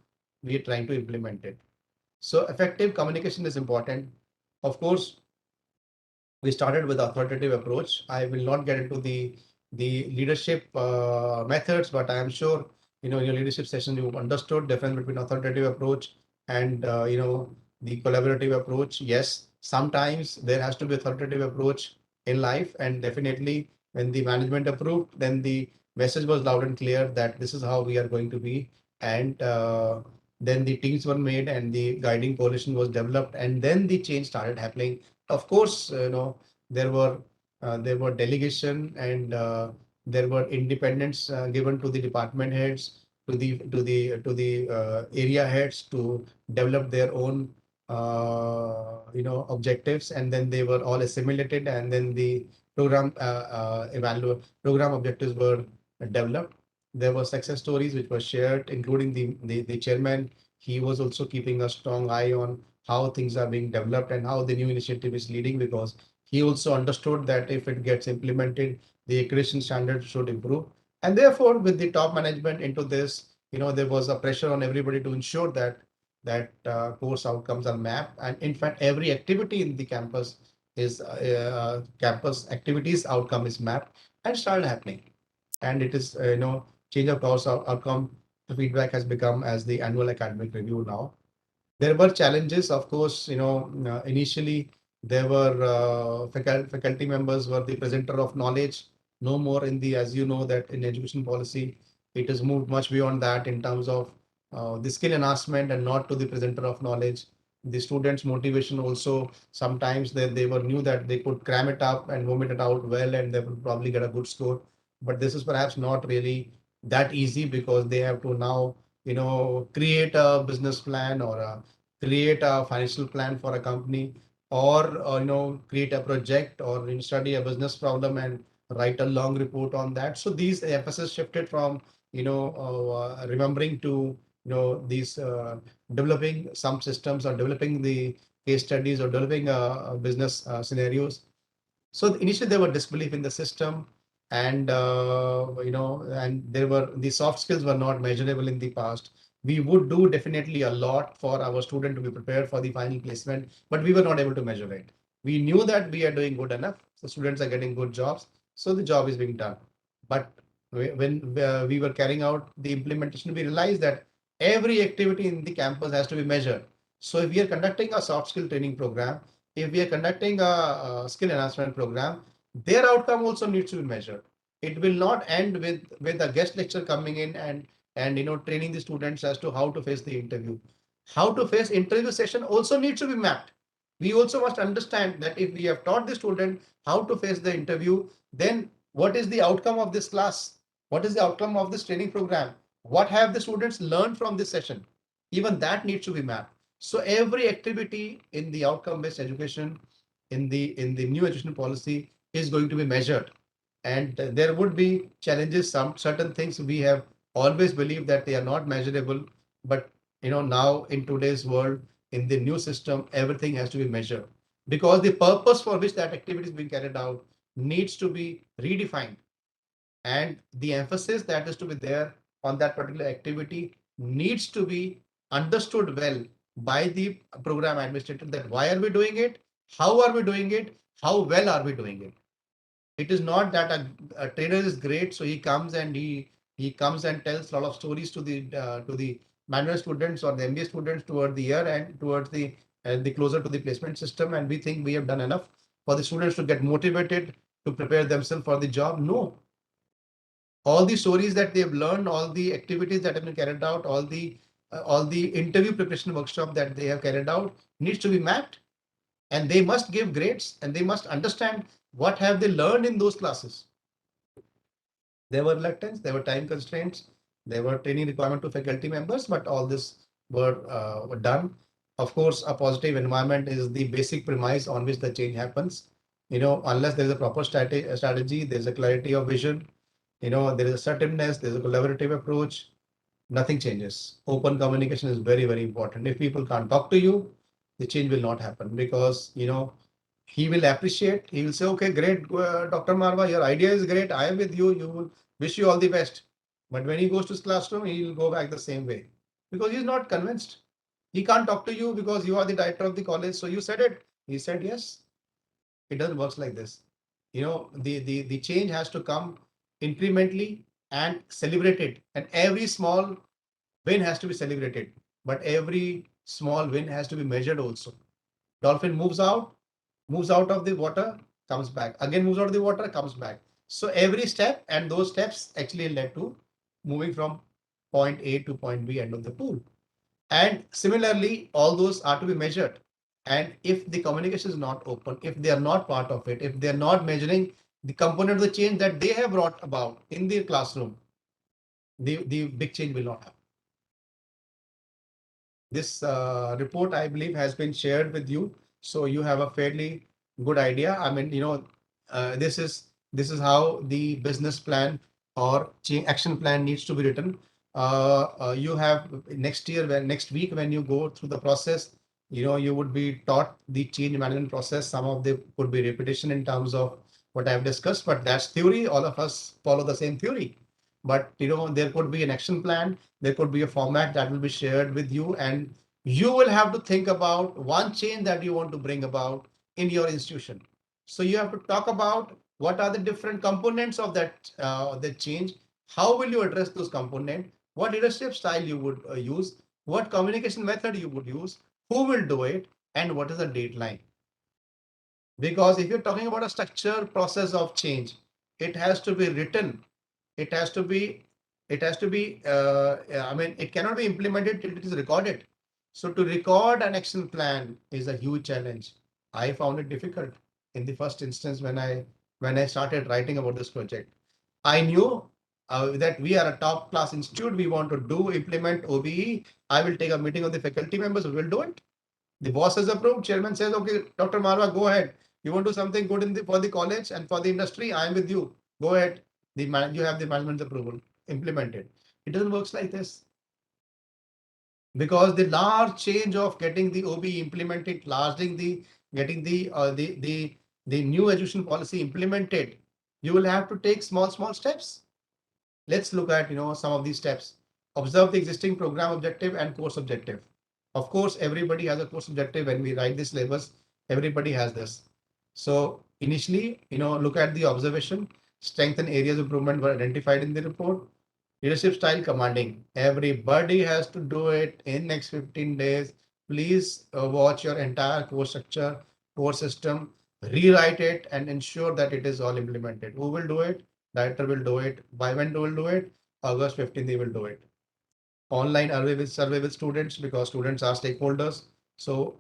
implement it. So effective communication is important. Of course, we started with authoritative approach. I will not get into the leadership methods, but I am sure in your leadership session you understood difference between authoritative approach and the collaborative approach. Yes, sometimes there has to be authoritative approach in life, and definitely when the management approved, then the message was loud and clear that this is how we are going to be, and then the teams were made and the guiding coalition was developed, and then the change started happening. Of course, there were delegation, and there were independence given to the department heads, to the area heads to develop their own objectives, and then they were all assimilated, and then the program objectives were developed. There were success stories which were shared, including the chairman. He was also keeping a strong eye on how things are being developed and how the new initiative is leading, because he also understood that if it gets implemented, the accreditation standards should improve. And therefore, with the top management into this, there was a pressure on everybody to ensure that course outcomes are mapped. And in fact, every activity in the campus is campus activities outcome is mapped and started happening. And it is, change of course outcome. The feedback has become as the annual academic review now. There were challenges, of course. Initially there were faculty members were the presenter of knowledge. No more in the, as you know, that in education policy, it has moved much beyond that in terms of the skill enhancement and not to the presenter of knowledge. The students' motivation also, sometimes they were knew that they could cram it up and vomit it out well, and they would probably get a good score. But this is perhaps not really that easy, because they have to now create a business plan, or create a financial plan for a company, or create a project, or study a business problem and write a long report on that. So these emphasis shifted from remembering to these developing some systems, or developing the case studies, or developing business scenarios. So initially there were disbelief in the system, and and there were the soft skills were not measurable in the past. We would do definitely a lot for our student to be prepared for the final placement, but we were not able to measure it. We knew that we are doing good enough, so students are getting good jobs, so the job is being done. But when we were carrying out the implementation, we realized that every activity in the campus has to be measured. So if we are conducting a soft skill training program, if we are conducting a skill enhancement program, their outcome also needs to be measured. It will not end with a guest lecture coming in and training the students as to how to face the interview. How to face interview session also needs to be mapped. We also must understand that if we have taught the student how to face the interview, then what is the outcome of this class? What is the outcome of this training program? What have the students learned from this session? Even that needs to be mapped. So every activity in the outcome-based education, in the new education policy, is going to be measured. And there would be challenges. Some certain things we have always believed that they are not measurable, but now in today's world, in the new system, everything has to be measured because the purpose for which that activity is being carried out needs to be redefined, and the emphasis that is to be there on that particular activity needs to be understood well by the program administrator, that why are we doing it, how are we doing it, how well are we doing it. It is not that a trainer is great, so he comes and tells a lot of stories to the manual students or the MBA students toward the year and towards the closer to the placement system, and we think we have done enough for the students to get motivated to prepare themselves for the job. No, all the stories that they've learned, all the activities that have been carried out, all the interview preparation workshop that they have carried out needs to be mapped, and they must give grades and they must understand what have they learned in those classes. There were reluctance, there were time constraints, there were training requirement to faculty members, but all this were done. Of course, a positive environment is the basic premise on which the change happens. Unless there is a proper strategy, there's a clarity of vision, there is a assertiveness, there's a collaborative approach, nothing changes. Open communication is very, very important. If people can't talk to you, the change will not happen because, he will appreciate, he will say, okay, great, Dr. Marwa, your idea is great. I am with you. You will wish you all the best. But when he goes to his classroom, he will go back the same way because he's not convinced. He can't talk to you because you are the director of the college. So you said it. He said, yes. It doesn't work like this. The change has to come incrementally and celebrated. And every small win has to be celebrated. But every small win has to be measured also. Dolphin moves out of the water, comes back. Again moves out of the water, comes back. So every step and those steps actually led to moving from point A to point B end of the pool. And similarly, all those are to be measured. And if the communication is not open, if they are not part of it, if they are not measuring the component of the change that they have brought about in their classroom, the big change will not happen. This report, I believe, has been shared with you, so you have a fairly good idea. I mean, this is how the business plan or action plan needs to be written. You have next week when you go through the process, you would be taught the change management process. Some of them could be repetition in terms of what I've discussed, but that's theory. All of us follow the same theory. But there could be an action plan, there could be a format that will be shared with you, and you will have to think about one change that you want to bring about in your institution. So you have to talk about what are the different components of that change, how will you address those components, what leadership style you would use, what communication method you would use, who will do it, and what is the deadline. Because if you're talking about a structured process of change, it has to be written, it has to be I mean, it cannot be implemented till it is recorded. So to record an action plan is a huge challenge. I found it difficult in the first instance when I started writing about this project. I knew that we are a top class institute, we want to implement OBE. I will take a meeting of the faculty members, we will do it. The boss has approved, chairman says, okay, Dr. Marwa, go ahead. You want to do something good for the college and for the industry, I am with you. Go ahead. You have the management approval. Implement it. It doesn't work like this. Because the large change of getting the OB implemented, getting the new education policy implemented, you will have to take small steps. Let's look at some of these steps. Observe the existing program objective and course objective. Of course, everybody has a course objective. When we write this syllabus, everybody has this. So initially, look at the observation. strength and areas of improvement were identified in the report. Leadership style commanding. Everybody has to do it in next 15 days. Please watch your entire course structure, course system, rewrite it and ensure that it is all implemented. Who will do it? Director will do it. By when will do it? August 15th, they will do it. Online survey with students because students are stakeholders. So,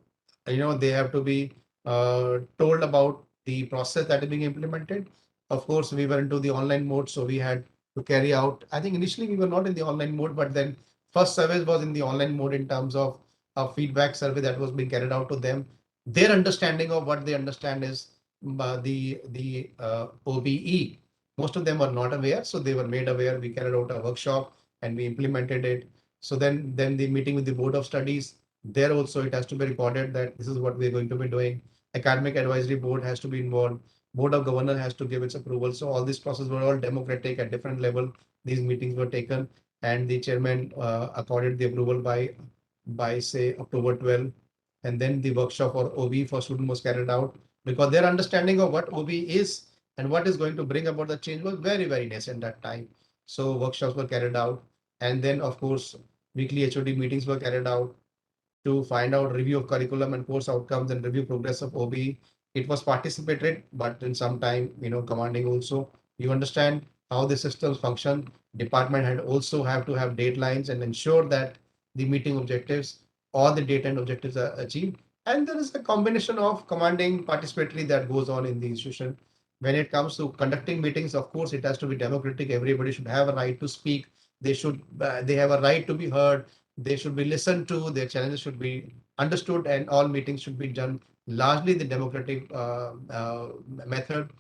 they have to be told about the process that is being implemented. Of course, we were into the online mode, so we had to carry out. I think initially we were not in the online mode, but then first survey was in the online mode in terms of a feedback survey that was being carried out to them. Their understanding of what they understand is the OBE. Most of them were not aware, so they were made aware. We carried out a workshop and we implemented it. So then the meeting with the board of studies, there also it has to be recorded that this is what we're going to be doing. Academic advisory board has to be involved. Board of governors has to give its approval. So all these processes were all democratic at different level. These meetings were taken and the chairman accorded the approval by say October 12. And then the workshop for OB for student was carried out because their understanding of what OB is and what is going to bring about the change was very, very nascent at that time. So workshops were carried out. And then, of course, weekly HOD meetings were carried out to find out review of curriculum and course outcomes and review progress of OB. It was participated, but in some time, commanding also. You understand how the systems function. Department had also have to have deadlines and ensure that the meeting objectives or the date and objectives are achieved. And there is a combination of commanding participatory that goes on in the institution. When it comes to conducting meetings, of course, it has to be democratic. Everybody should have a right to speak. They have a right to be heard. They should be listened to, their challenges should be understood, and all meetings should be done largely the democratic method.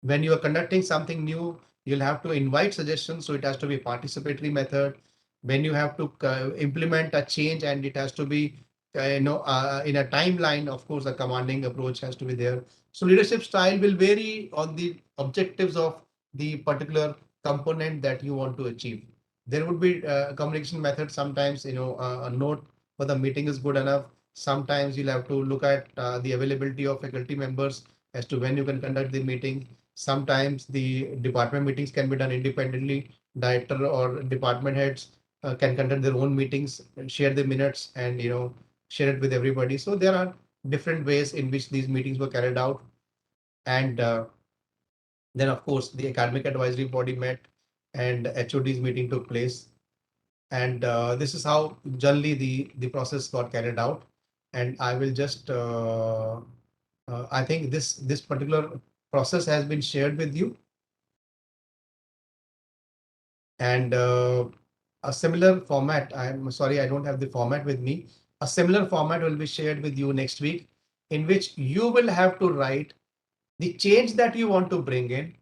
When you are conducting something new, you'll have to invite suggestions, so it has to be participatory method. When you have to implement a change and it has to be in a timeline, of course the commanding approach has to be there. So leadership style will vary on the objectives of the particular component that you want to achieve. There would be communication method. Sometimes a note for the meeting is good enough. Sometimes you'll have to look at the availability of faculty members as to when you can conduct the meeting. Sometimes the department meetings can be done independently. Director or department heads can conduct their own meetings and share the minutes and share it with everybody. So there are different ways in which these meetings were carried out. And then of course the academic advisory body met and HOD's meeting took place. And this is how generally the process got carried out. And I will just I think this particular process has been shared with you. And a similar format, I'm sorry, I don't have the format with me. A similar format will be shared with you next week, in which you will have to write the change that you want to bring in,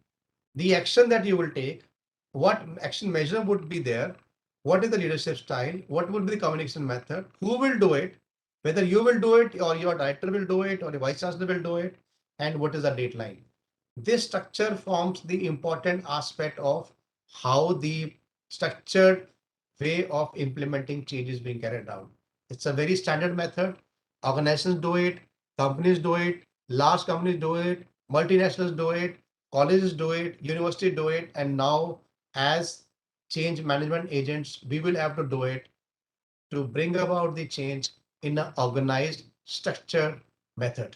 the action that you will take, what action measure would be there, what is the leadership style, what would be the communication method, who will do it, whether you will do it or your director will do it or the vice chancellor will do it, and what is the deadline. This structure forms the important aspect of how the structured way of implementing change is being carried out. It's a very standard method. Organizations do it, companies do it, large companies do it, multinationals do it, colleges do it, universities do it, and now as change management agents, we will have to do it to bring about the change in an organized, structured method.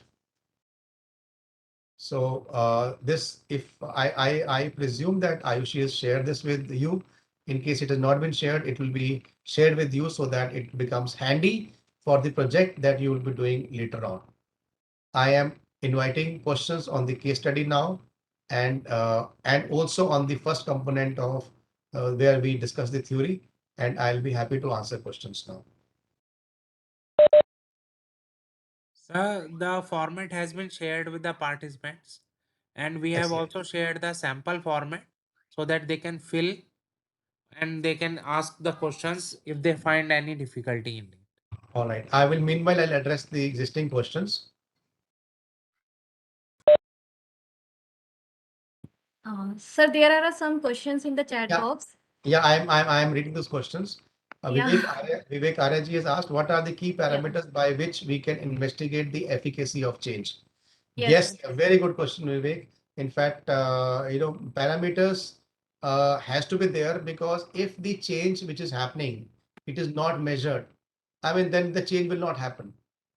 So this, if I presume that Ayushi has shared this with you. In case it has not been shared, it will be shared with you so that it becomes handy for the project that you will be doing later on. I am inviting questions on the case study now, and also on the first component of where we discuss the theory, and I'll be happy to answer questions now. Sir, the format has been shared with the participants, and we have Excellent. also shared the sample format so that they can fill and they can ask the questions if they find any difficulty in it. All right. I will meanwhile I'll address the existing questions. Sir, there are some questions in the chat Yeah. box. Yeah, I'm reading those questions. Yeah. Vivek Arya ji has asked, what are the key Yeah. parameters by which we can investigate the efficacy of change? Yes, Yes, sir. a very good question, Vivek. In fact, parameters has to be there, because if the change which is happening, it is not measured, I mean, then the change will not happen.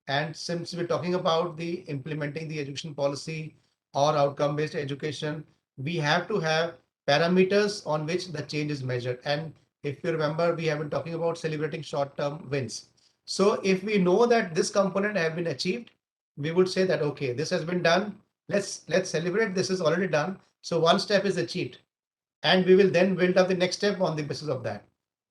And since we're talking about the implementing the education policy or outcome-based education, we have to have parameters on which the change is measured. And if you remember, we have been talking about celebrating short-term wins. So if we know that this component have been achieved, we would say that, okay, this has been done. Let's celebrate. This is already done. So one step is achieved, and we will then build up the next step on the basis of that.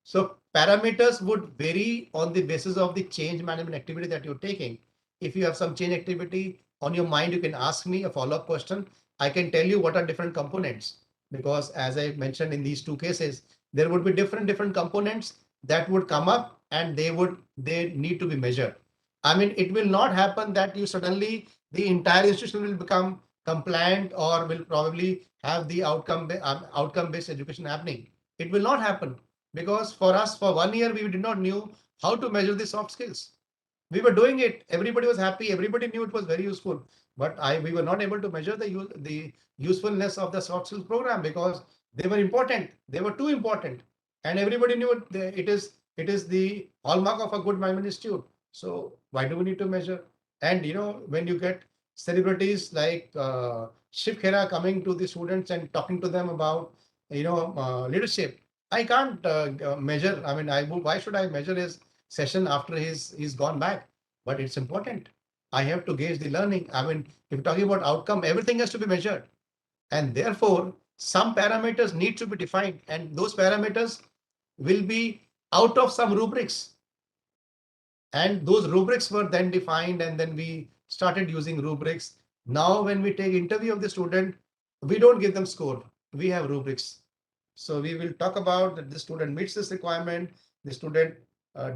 So parameters would vary on the basis of the change management activity that you're taking. If you have some change activity on your mind, you can ask me a follow-up question. I can tell you what are different components, because as I mentioned in these two cases, there would be different components that would come up, and they need to be measured. I mean, it will not happen that you suddenly the entire institution will become compliant or will probably have the outcome based education happening. It will not happen, because for us, for 1 year, we did not knew how to measure the soft skills. We were doing it, everybody was happy, everybody knew it was very useful, but we were not able to measure the usefulness of the soft skills program, because they were important, they were too important, and everybody knew it. It is the hallmark of a good management institute. So why do we need to measure? And when you get celebrities like Shiv Khera coming to the students and talking to them about leadership, I can't measure. I mean, why should I measure his session after he's gone back? But it's important. I have to gauge the learning. I mean, if you're talking about outcome, everything has to be measured, and therefore some parameters need to be defined, and those parameters will be out of some rubrics, and those rubrics were then defined, and then we started using rubrics. Now when we take interview of the student, we don't give them score, we have rubrics. So we will talk about that the student meets this requirement, the student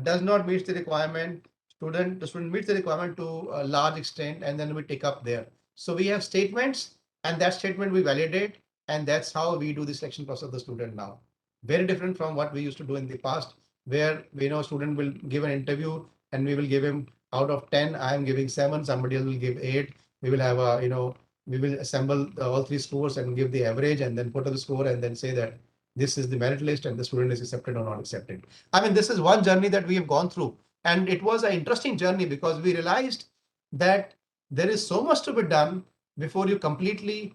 does not meet the requirement, the student meets the requirement to a large extent, and then we take up there. So we have statements, and that statement we validate, and that's how we do the selection process of the student now. Very different from what we used to do in the past, where student will give an interview and we will give him out of 10, I am giving 7, somebody else will give 8. We will have we will assemble all three scores and give the average and then put up the score and then say that this is the merit list and the student is accepted or not accepted. I mean, this is one journey that we have gone through, and it was an interesting journey because we realized that there is so much to be done before you completely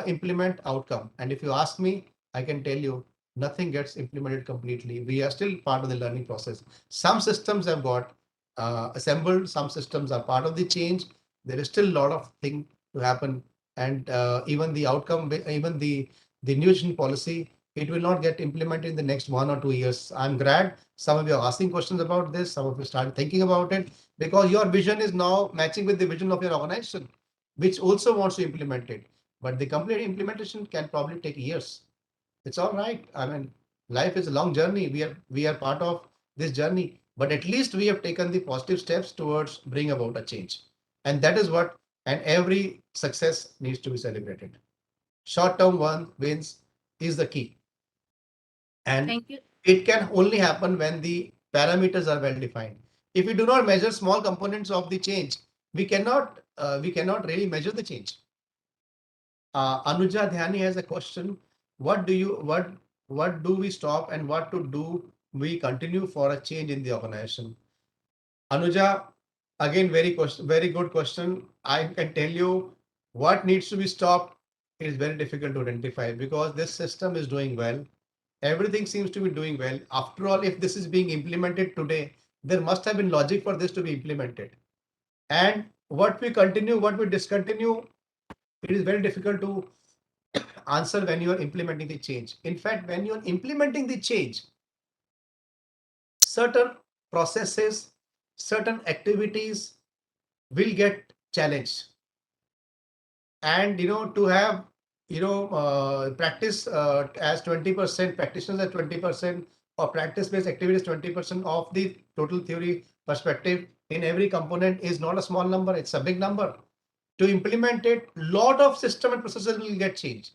implement outcome. And if you ask me, I can tell you nothing gets implemented completely. We are still part of the learning process. Some systems have got assembled, some systems are part of the change. There is still a lot of thing to happen, and even the outcome, even the new education policy, it will not get implemented in the next 1 or 2 years. I'm glad some of you are asking questions about this. Some of you started thinking about it, because your vision is now matching with the vision of your organization, which also wants to implement it. But the complete implementation can probably take years. It's all right. I mean, life is a long journey. We are part of this journey, but at least we have taken the positive steps towards bring about a change. And that is what, and every success needs to be celebrated. Short-term wins is the key. And Thank you. it can only happen when the parameters are well defined. If we do not measure small components of the change, we cannot really measure the change. Anuja Dhyani has a question. What do we stop and what to do we continue for a change in the organization? Anuja, again, very good question. I can tell you what needs to be stopped is very difficult to identify, because this system is doing well. Everything seems to be doing well. After all, if this is being implemented today, there must have been logic for this to be implemented. And what we continue, what we discontinue, it is very difficult to answer when you are implementing the change. In fact, when you are implementing the change, certain processes, certain activities will get challenged. And to have practice as 20%, practitioners at 20%, or practice-based activities 20% of the total theory perspective in every component is not a small number, it's a big number. To implement it, lot of system and processes will get changed.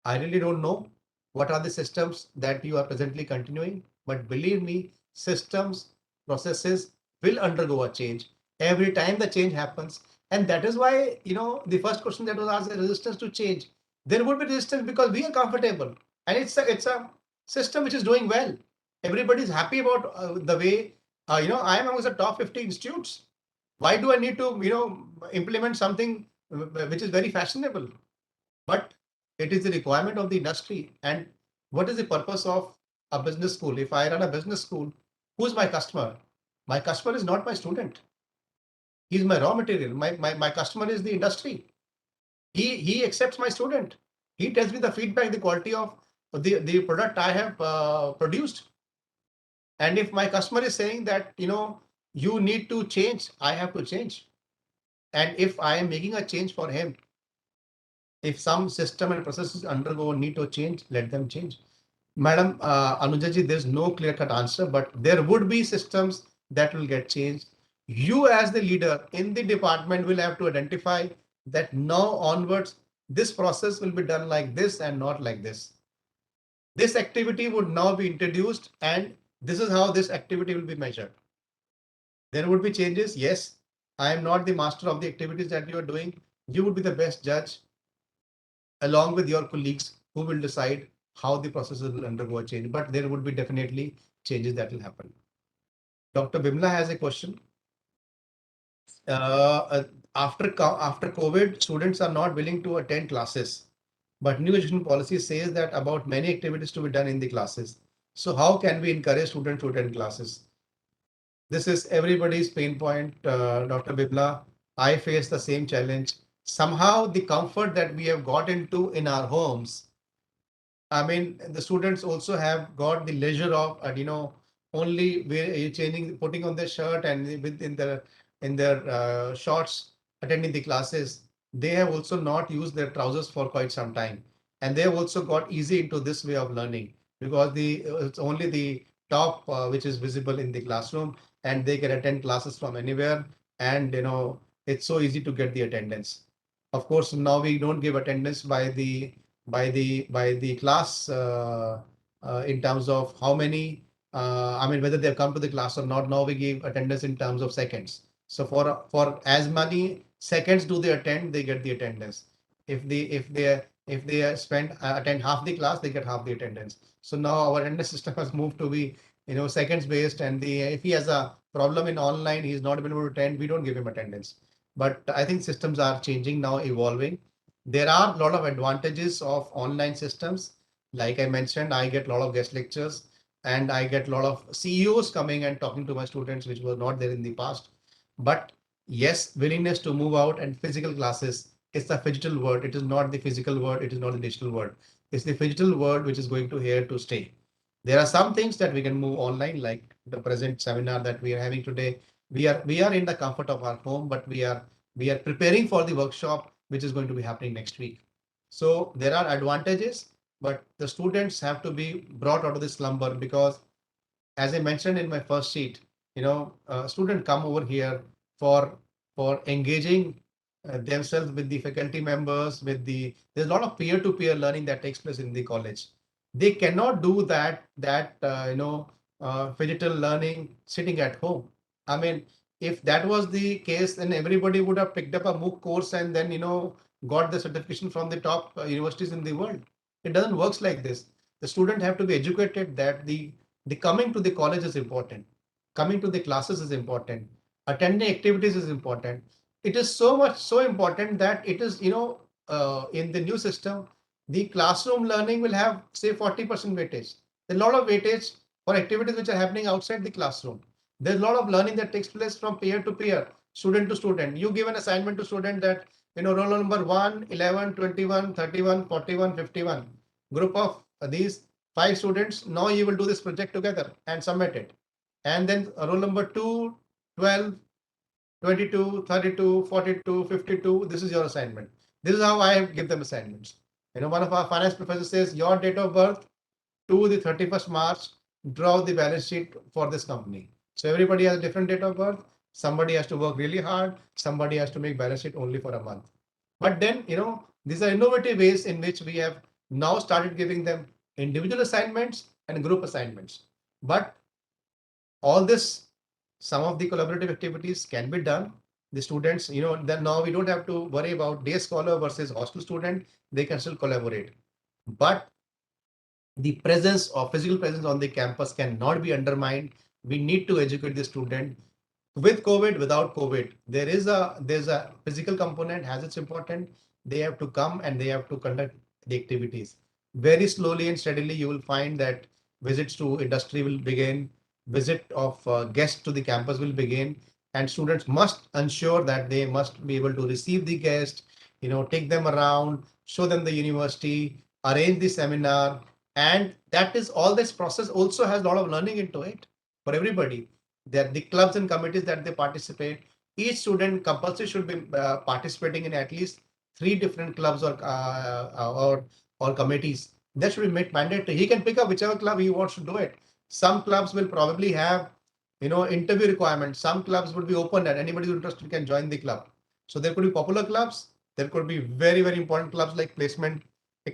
I really don't know what are the systems that you are presently continuing, but believe me, systems, processes will undergo a change. Every time the change happens, And that is why, the first question that was asked is resistance to change. There would be resistance because we are comfortable, and it's a system which is doing well. Everybody is happy about the way, I am amongst the top 50 institutes. Why do I need to, implement something which is very fashionable? But it is the requirement of the industry. And what is the purpose of a business school? If I run a business school, who's my customer? My customer is not my student. He's my raw material. My customer is the industry. He accepts my student. He tells me the feedback, the quality of the product I have produced. And if my customer is saying that, you need to change, I have to change. And if I am making a change for him, if some system and processes undergo need to change, let them change. Madam Anujaji, there's no clear-cut answer, but there would be systems that will get changed. You as the leader in the department will have to identify that now onwards, this process will be done like this and not like this. This activity would now be introduced, and this is how this activity will be measured. There would be changes. Yes, I am not the master of the activities that you are doing. You would be the best judge along with your colleagues who will decide how the processes will undergo a change. But there would be definitely changes that will happen. Dr. Bimla has a question. After COVID, students are not willing to attend classes, but new education policy says that about many activities to be done in the classes. So how can we encourage students to attend classes? This is everybody's pain point, Dr. Bibla. I face the same challenge. Somehow the comfort that we have got into in our homes, I mean, the students also have got the leisure of, only changing, putting on their shirt and in their shorts, attending the classes. They have also not used their trousers for quite some time, and they have also got easy into this way of learning because it's only the top which is visible in the classroom, and they can attend classes from anywhere, and it's so easy to get the attendance. Of course, now we don't give attendance by the class in terms of how many I mean whether they've come to the class or not. Now we give attendance in terms of seconds. So for as many seconds do they attend, they get the attendance. If they spend attend half the class, they get half the attendance. So now our attendance system has moved to be seconds based, and the if he has a problem in online, he's not able to attend, we don't give him attendance. But I think systems are changing now, evolving. There are a lot of advantages of online systems. Like I mentioned, I get a lot of guest lectures, and I get a lot of CEOs coming and talking to my students, which was not there in the past. But yes, willingness to move out and physical classes. It's the digital word. It is not the physical word. It is not the digital word. It's the digital word which is going to here to stay. There are some things that we can move online, like the present seminar that we are having today. We are in the comfort of our home, but we are preparing for the workshop which is going to be happening next week. So there are advantages, but the students have to be brought out of the slumber because, as I mentioned in my first sheet, students come over here for engaging themselves with the faculty members, there's a lot of peer-to-peer learning that takes place in the college. They cannot do that digital learning sitting at home. I mean, if that was the case, then everybody would have picked up a MOOC course and then got the certification from the top universities in the world. It doesn't work like this. The student have to be educated that the coming to the college is important. Coming to the classes is important. Attending activities is important. It is so much so important that it is, in the new system, the classroom learning will have, say, 40% weightage. There's a lot of weightage for activities which are happening outside the classroom. There's a lot of learning that takes place from peer to peer, student to student. You give an assignment to student that, roll number 1, 11, 21, 31, 41, 51. Group of these 5 students, now you will do this project together and submit it. And then roll number 2, 12, 22, 32, 42, 52. This is your assignment. This is how I give them assignments. One of our finance professors says your date of birth to the 31st March, draw the balance sheet for this company. So everybody has a different date of birth. Somebody has to work really hard. Somebody has to make balance sheet only for a month. But then, these are innovative ways in which we have now started giving them individual assignments and group assignments. But all this, some of the collaborative activities can be done The students, then now we don't have to worry about day scholar versus hostel student. They can still collaborate. But the presence or physical presence on the campus cannot be undermined. We need to educate the student with COVID, without COVID. There's a physical component has its important. They have to come and they have to conduct the activities. Very slowly and steadily, you will find that visits to industry will begin, visit of guests to the campus will begin, and students must ensure that they must be able to receive the guest, take them around, show them the university, arrange the seminar, and that is all. This process also has a lot of learning into it for everybody. That the clubs and committees that they participate, each student compulsory should be participating in at least three different clubs or committees. That should be made mandatory. He can pick up whichever club he wants to do it. Some clubs will probably have interview requirements. Some clubs would be open and anybody who's interested can join the club. So there could be popular clubs. There could be very, very important clubs like placement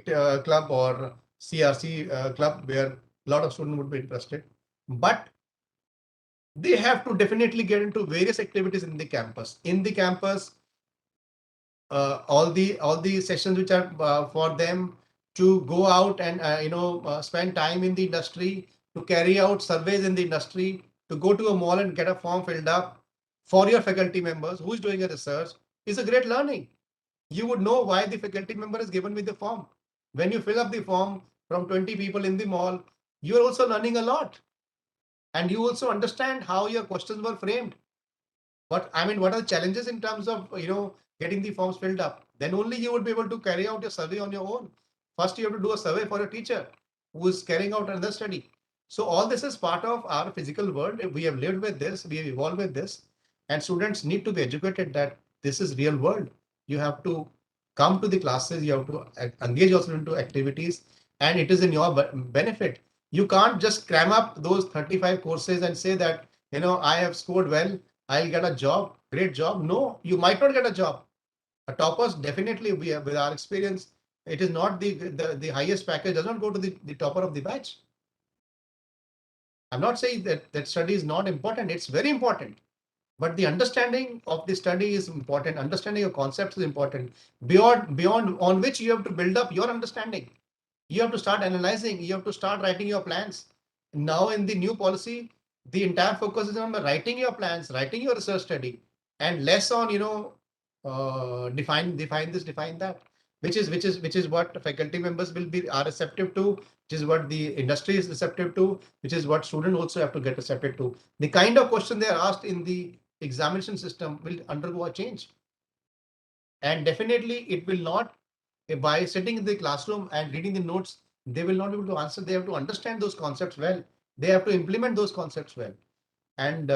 club or CRC club where a lot of students would be interested. But they have to definitely get into various activities in the campus. In the campus, all the sessions which are for them to go out and spend time in the industry, to carry out surveys in the industry, to go to a mall and get a form filled up for your faculty members who is doing a research is a great learning. You would know why the faculty member is given with the form. When you fill up the form from 20 people in the mall, you are also learning a lot. And you also understand how your questions were framed. What are the challenges in terms of getting the forms filled up? Then only you would be able to carry out your survey on your own. First, you have to do a survey for a teacher who is carrying out another study. So all this is part of our physical world. We have lived with this, we have evolved with this, and students need to be educated that this is real world. You have to come to the classes, you have to engage yourself into activities, and it is in your benefit. You can't just cram up those 35 courses and say that I have scored well, I'll get a job, great job. No, you might not get a job. A toppers definitely, we have, with our experience, it is not the highest package does not go to the topper of the batch. I'm not saying that study is not important. It's very important. But the understanding of the study is important. Understanding your concepts is important. Beyond on which you have to build up your understanding. You have to start analyzing. You have to start writing your plans. Now in the new policy, the entire focus is on writing your plans, writing your research study, and less on define this, define that, which is what faculty members are receptive to, which is what the industry is receptive to, which is what students also have to get receptive to. The kind of question they are asked in the examination system will undergo a change, and definitely it will not, by sitting in the classroom and reading the notes, they will not be able to answer. They have to understand those concepts well. They have to implement those concepts well. And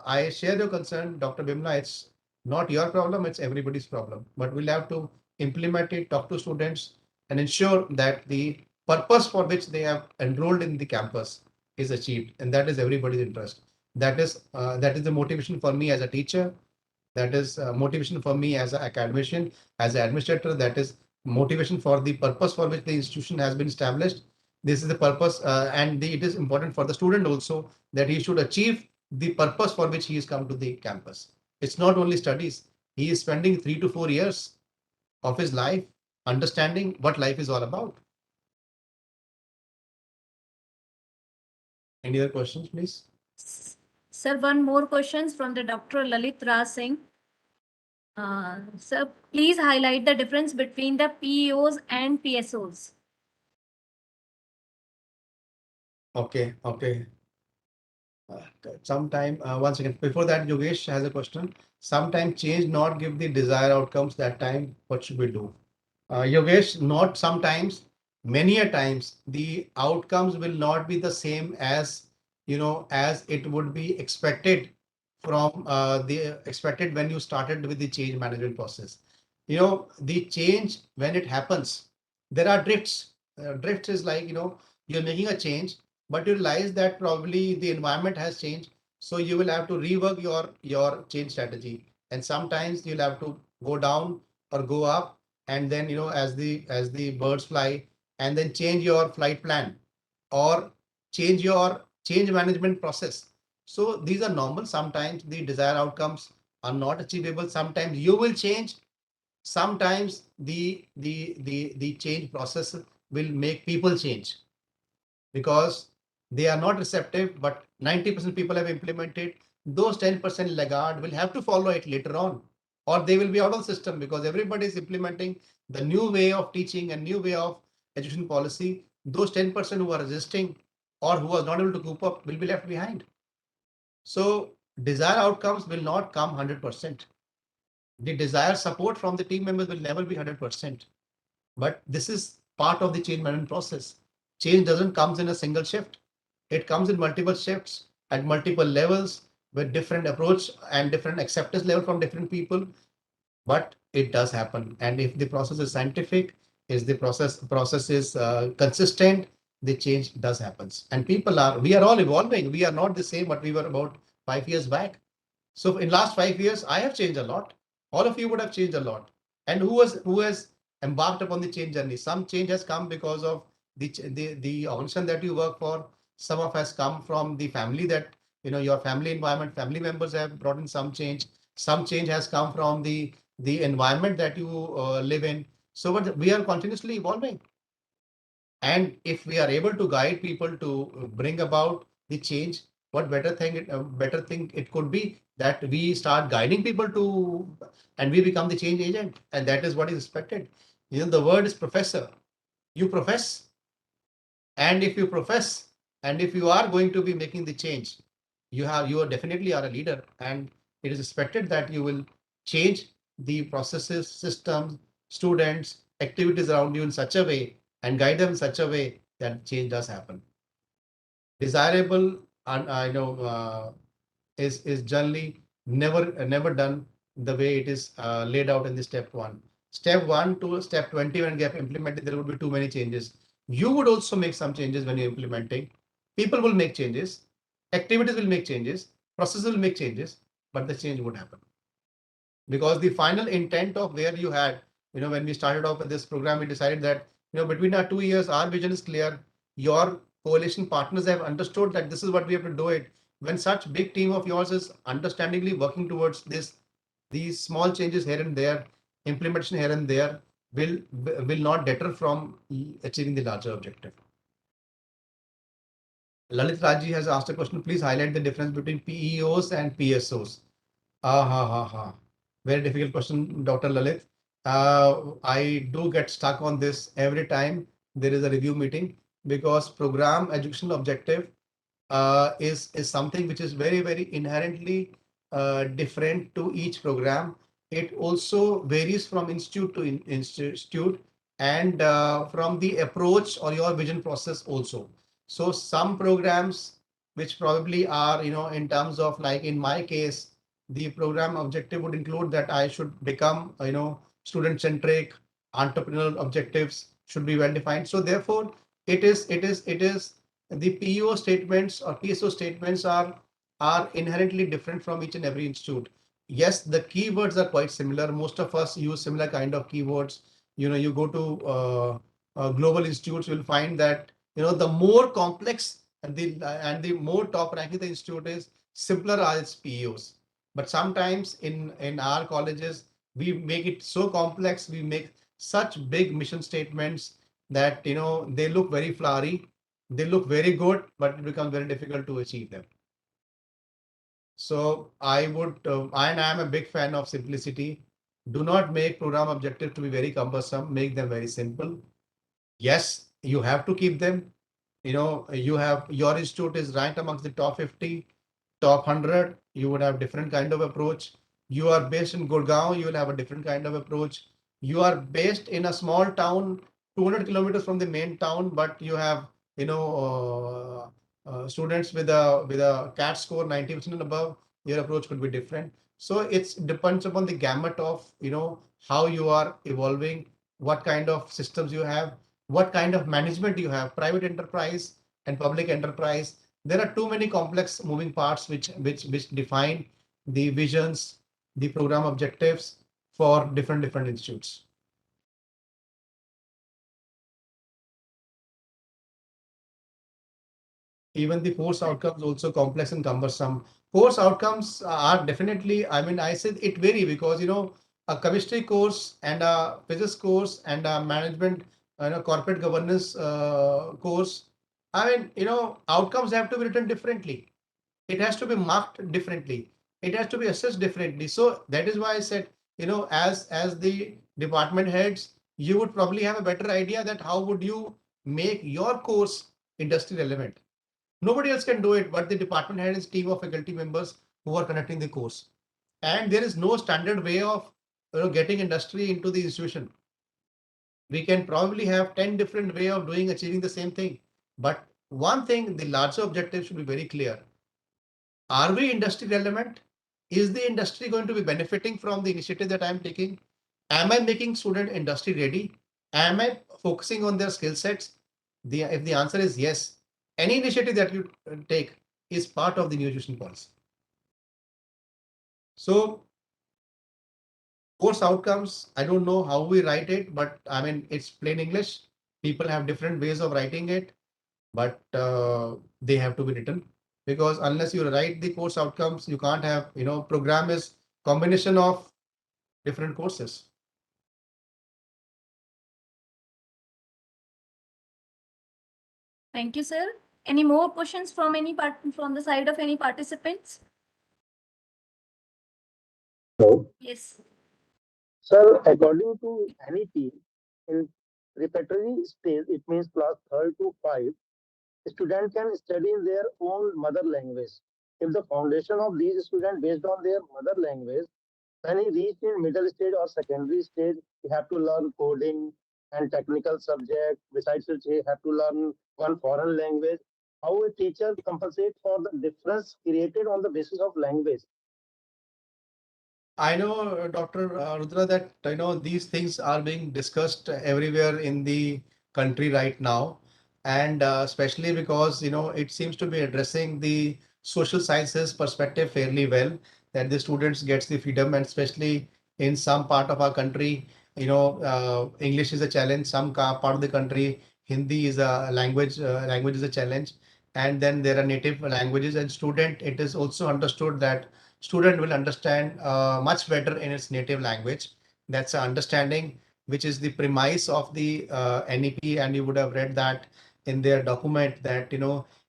I share your concern, Dr. Bimla. It's not your problem, it's everybody's problem. But we'll have to implement it, talk to students, and ensure that the purpose for which they have enrolled in the campus is achieved. And that is everybody's interest. That is the motivation for me as a teacher. That is motivation for me as an academician, as an administrator. That is motivation for the purpose for which the institution has been established. This is the purpose, and it is important for the student also that he should achieve the purpose for which he has come to the campus. It's not only studies. He is spending 3 to 4 years of his life understanding what life is all about. Any other questions, please? Sir, one more questions from the Dr. Lalit Raj Singh. Sir, please highlight the difference between the PEOs and PSOs. Okay. Sometime, one second. Before that, Yogesh has a question. Sometime change not give the desired outcomes. That time, what should we do? Yogesh, not sometimes, many a times, the outcomes will not be the same as it would be expected from the expected when you started with the change management process. The change when it happens, there are drifts. Drift is like you're making a change, but you realize that probably the environment has changed, so you will have to rework your change strategy, and sometimes you'll have to go down or go up, and then as the birds fly, and then change your flight plan or change your change management process. So these are normal. Sometimes the desired outcomes are not achievable. Sometimes you will change. Sometimes the change process will make people change because they are not receptive, but 90% people have implemented. Those 10% laggard will have to follow it later on, or they will be out of the system because everybody is implementing the new way of teaching and new way of education policy. Those 10% who are resisting or who are not able to cope up will be left behind. So desired outcomes will not come 100%. The desired support from the team members will never be 100%. But this is part of the change management process. Change doesn't come in a single shift. It comes in multiple shifts at multiple levels with different approach and different acceptance level from different people. But it does happen. And if the process is scientific, is the process is consistent, the change does happens. And we are all evolving. We are not the same what we were about 5 years back. So in last 5 years, I have changed a lot. All of you would have changed a lot. And who has embarked upon the change journey? Some change has come because of the organization that you work for. Some of has come from the family that your family environment, family members have brought in some change. Some change has come from the environment that you live in. So but we are continuously evolving. And if we are able to guide people to bring about the change, what better thing it could be that we start guiding people to, and we become the change agent, and that is what is expected. The word is professor. You profess, and if you profess, and if you are going to be making the change, you are definitely are a leader, and it is expected that you will change the processes, systems, students, activities around you in such a way and guide them in such a way that change does happen. Desirable, and I know is generally never done the way it is laid out in the step 1. Step 1 to step 20, when get implemented, there would be too many changes. You would also make some changes when you're implementing. People will make changes, activities will make changes, processes will make changes, but the change would happen. Because the final intent of where you had, when we started off with this program, we decided that, between our 2 years, our vision is clear. Your coalition partners have understood that this is what we have to do it. When such big team of yours is understandingly working towards these small changes here and there, implementation here and there will not deter from achieving the larger objective. Lalit Raji has asked a question. Please highlight the difference between PEOs and PSOs. Very difficult question, Dr. Lalit. I do get stuck on this every time there is a review meeting because program educational objective is something which is very inherently different to each program. It also varies from institute to institute and from the approach or your vision process also. So some programs which probably are, in terms of, like in my case, the program objective would include that I should become, student centric, entrepreneurial objectives should be well defined. So therefore, it is the PEO statements or PSO statements are inherently different from each and every institute. Yes, the keywords are quite similar. Most of us use similar kind of keywords. You go to global institutes, you'll find that the more complex and the more top ranking the institute is, simpler are its PEOs. But sometimes in our colleges, we make it so complex. We make such big mission statements that they look very flowery, they look very good, but it becomes very difficult to achieve them. So I would, and I am a big fan of simplicity. Do not make program objective to be very cumbersome. Make them very simple. Yes, you have to keep them. You have your institute is ranked amongst the top 50, top 100. You would have different kind of approach. You are based in Gurgaon, you will have a different kind of approach. You are based in a small town 200 kilometers from the main town, but you have students with a CAT score 90% and above. Your approach could be different. So it depends upon the gamut of how you are evolving, what kind of systems you have, what kind of management you have, private enterprise and public enterprise. There are too many complex moving parts which define the visions, the program objectives for different institutes. Even the force outcomes also complex and cumbersome. Course outcomes are definitely, I mean, I said it vary because, a chemistry course and a physics course and a management, corporate governance course. I mean, outcomes have to be written differently. It has to be marked differently. It has to be assessed differently. So that is why I said, as the department heads, you would probably have a better idea that how would you make your course industry relevant. Nobody else can do it, but the department head is team of faculty members who are conducting the course. And there is no standard way of getting industry into the institution. We can probably have 10 different way of doing achieving the same thing. But one thing, the larger objective should be very clear. Are we industry relevant? Is the industry going to be benefiting from the initiative that I'm taking? Am I making student industry ready? Am I focusing on their skill sets? If the answer is yes, any initiative that you take is part of the new education policy. So course outcomes, I don't know how we write it, but I mean, it's plain English. People have different ways of writing it, but they have to be written, because unless you write the course outcomes, you can't have, program is combination of different courses. Thank you, sir. Any more questions from from the side of any participants? Hello. Yes. Sir, according to NEP, in preparatory stage, it means class 3rd to 5, student can study in their own mother language. If the foundation of these students based on their mother language, when he reach in middle stage or secondary stage, he have to learn coding and technical subject. Besides which, he have to learn one foreign language. How a teacher compensate for the difference created on the basis of language? I know, Dr. Rudra, that these things are being discussed everywhere in the country right now, and especially because it seems to be addressing the social sciences perspective fairly well. That the students gets the freedom, and especially in some part of our country, English is a challenge. Some part of the country, Hindi is a language. Language is a challenge, and then there are native languages. And student, it is also understood that student will understand much better in its native language. That's an understanding which is the premise of the NEP, and you would have read that in their document that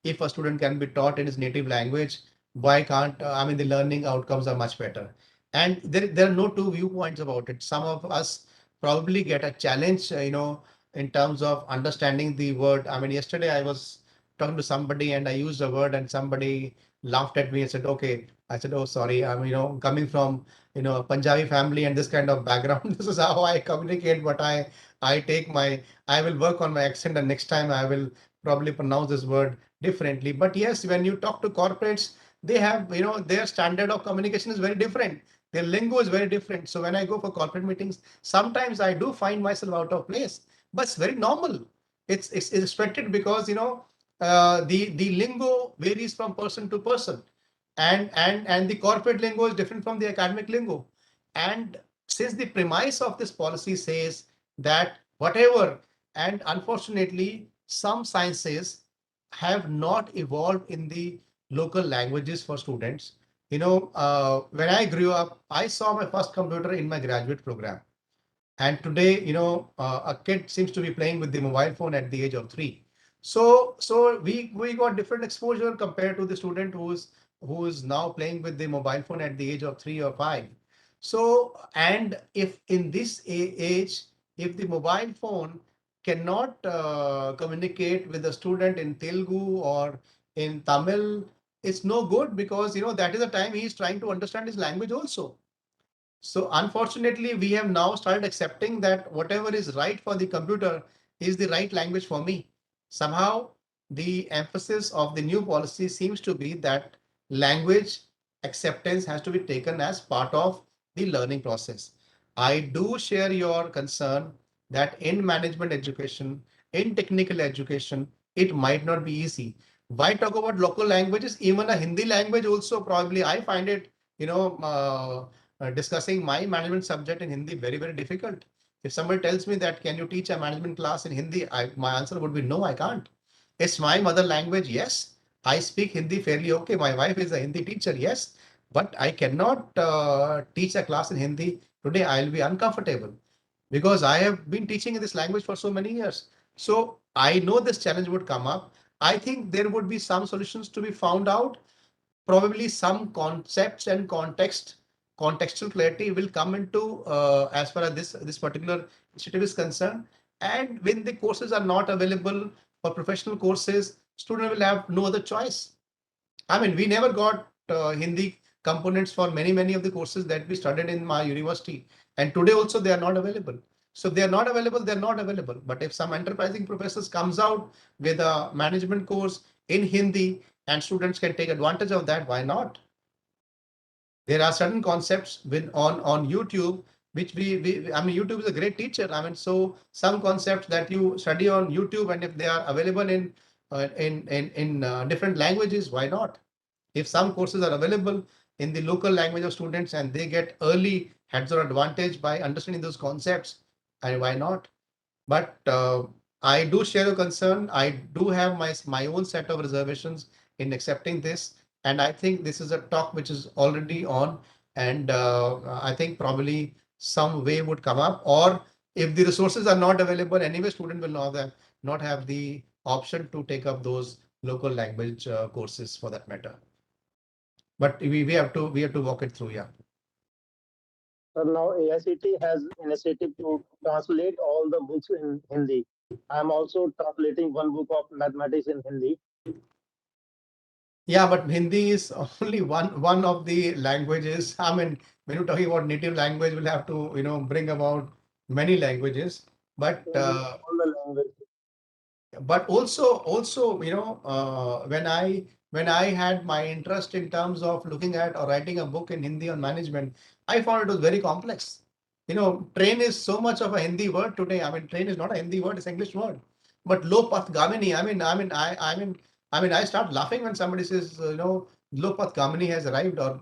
if a student can be taught in his native language, why can't I mean the learning outcomes are much better. And there are no two viewpoints about it. Some of us probably get a challenge, in terms of understanding the word. I mean, yesterday I was talking to somebody and I used a word and somebody laughed at me and said, okay. I said, oh, sorry. I'm, coming from, a Punjabi family and this kind of background. This is how I communicate, but I will work on my accent, and next time I will probably pronounce this word differently. But yes, when you talk to corporates, they have, their standard of communication is very different. Their lingo is very different. So when I go for corporate meetings, sometimes I do find myself out of place, but it's very normal. It's expected because, the lingo varies from person to person, and the corporate lingo is different from the academic lingo. And since the premise of this policy says that whatever, and unfortunately some sciences have not evolved in the local languages for students. When I grew up, I saw my first computer in my graduate program. And today, a kid seems to be playing with the mobile phone at the age of 3. So we got different exposure compared to the student who's now playing with the mobile phone at the age of 3 or 5. So, and if in this age, if the mobile phone cannot communicate with the student in Telugu or in Tamil, it's no good, because that is the time he's trying to understand his language also. So unfortunately, we have now started accepting that whatever is right for the computer is the right language for me. Somehow, the emphasis of the new policy seems to be that language acceptance has to be taken as part of the learning process. I do share your concern that in management education, in technical education, it might not be easy. Why talk about local languages? Even a Hindi language also, probably I find it, you know, discussing my management subject in Hindi very, very difficult. If somebody tells me that, can you teach a management class in Hindi? My answer would be no, I can't. It's my mother language. Yes, I speak Hindi fairly okay. My wife is a Hindi teacher, yes, but I cannot teach a class in Hindi today. I'll be uncomfortable because I have been teaching in this language for so many years. So I know this challenge would come up. I think there would be some solutions to be found out. Probably some concepts and contextual clarity will come into as far as this particular initiative is concerned. And when the courses are not available for professional courses, student will have no other choice. I mean, we never got Hindi components for many of the courses that we studied in my university, and today also they are not available. So they are not available. They are not available. But if some enterprising professors comes out with a management course in Hindi and students can take advantage of that, why not? There are certain concepts with on YouTube which we I mean YouTube is a great teacher. I mean, so some concepts that you study on YouTube, and if they are available in different languages, why not? If some courses are available in the local language of students and they get early heads-on advantage by understanding those concepts, and why not? But I do share your concern. I do have my own set of reservations in accepting this, and I think this is a talk which is already on, and I think probably some way would come up, or if the resources are not available, anyway, student will not have the option to take up those local language courses for that matter. But we have to walk it through, yeah. So now AICT has initiative to translate all the books in Hindi. I am also translating one book of mathematics in Hindi. Yeah, but Hindi is only one of the languages. I mean, when you're talking about native language, we'll have to bring about many languages. But In all the languages. also when I had my interest in terms of looking at or writing a book in Hindi on management, I found it was very complex. Train is so much of a Hindi word today. I mean, train is not a Hindi word; it's an English word. But Lopath Gamini, I start laughing when somebody says, Lopath Gamini has arrived, or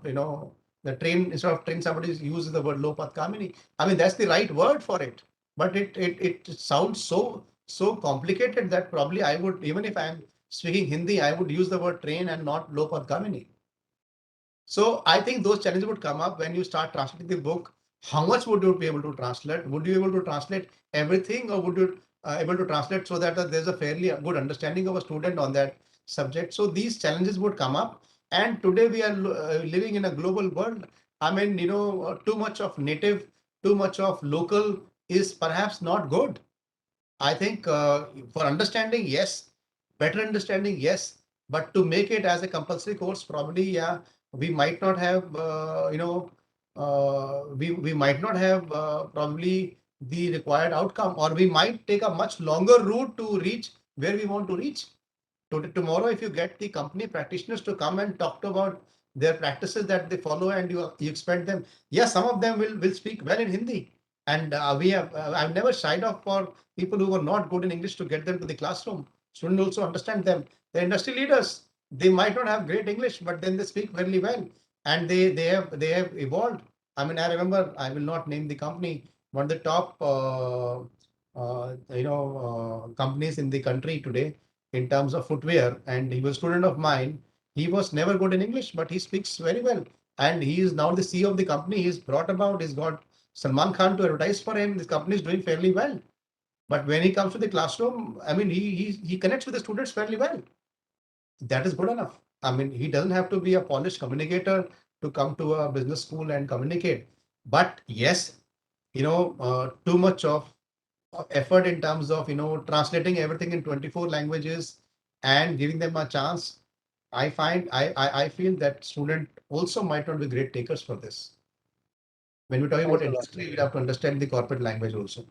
the train, instead of train, somebody uses the word Lopath Gamini. I mean, that's the right word for it, but it sounds so complicated that probably I would, even if I'm speaking Hindi, I would use the word train and not Lopath Gamini. So I think those challenges would come up when you start translating the book. How much would you be able to translate? Would you be able to translate everything, or would you able to translate so that there's a fairly good understanding of a student on that subject? So these challenges would come up. And today we are living in a global world. I mean, too much of native, too much of local is perhaps not good. I think for understanding, yes, better understanding, yes, but to make it as a compulsory course, probably, yeah, we might not have, we might not have probably the required outcome, or we might take a much longer route to reach where we want to reach. Tomorrow, if you get the company practitioners to come and talk about their practices that they follow, and you expect them, yes, some of them will speak well in Hindi, and I've never shied off for people who were not good in English to get them to the classroom. Students also understand them. The industry leaders, they might not have great English, but then they speak very well, and they have evolved. I mean, I remember, I will not name the company, one of the top companies in the country today in terms of footwear, and he was a student of mine. He was never good in English, but he speaks very well, and he is now the CEO of the company. He's got Salman Khan to advertise for him. This company is doing fairly well. But when he comes to the classroom, I mean, he connects with the students fairly well. That is good enough. I mean, he doesn't have to be a polished communicator to come to a business school and communicate. But yes, too much of effort in terms of translating everything in 24 languages and giving them a chance. I feel that student also might not be great takers for this. When we're talking about Thanks a lot, sir. industry, we have to understand the corporate language also.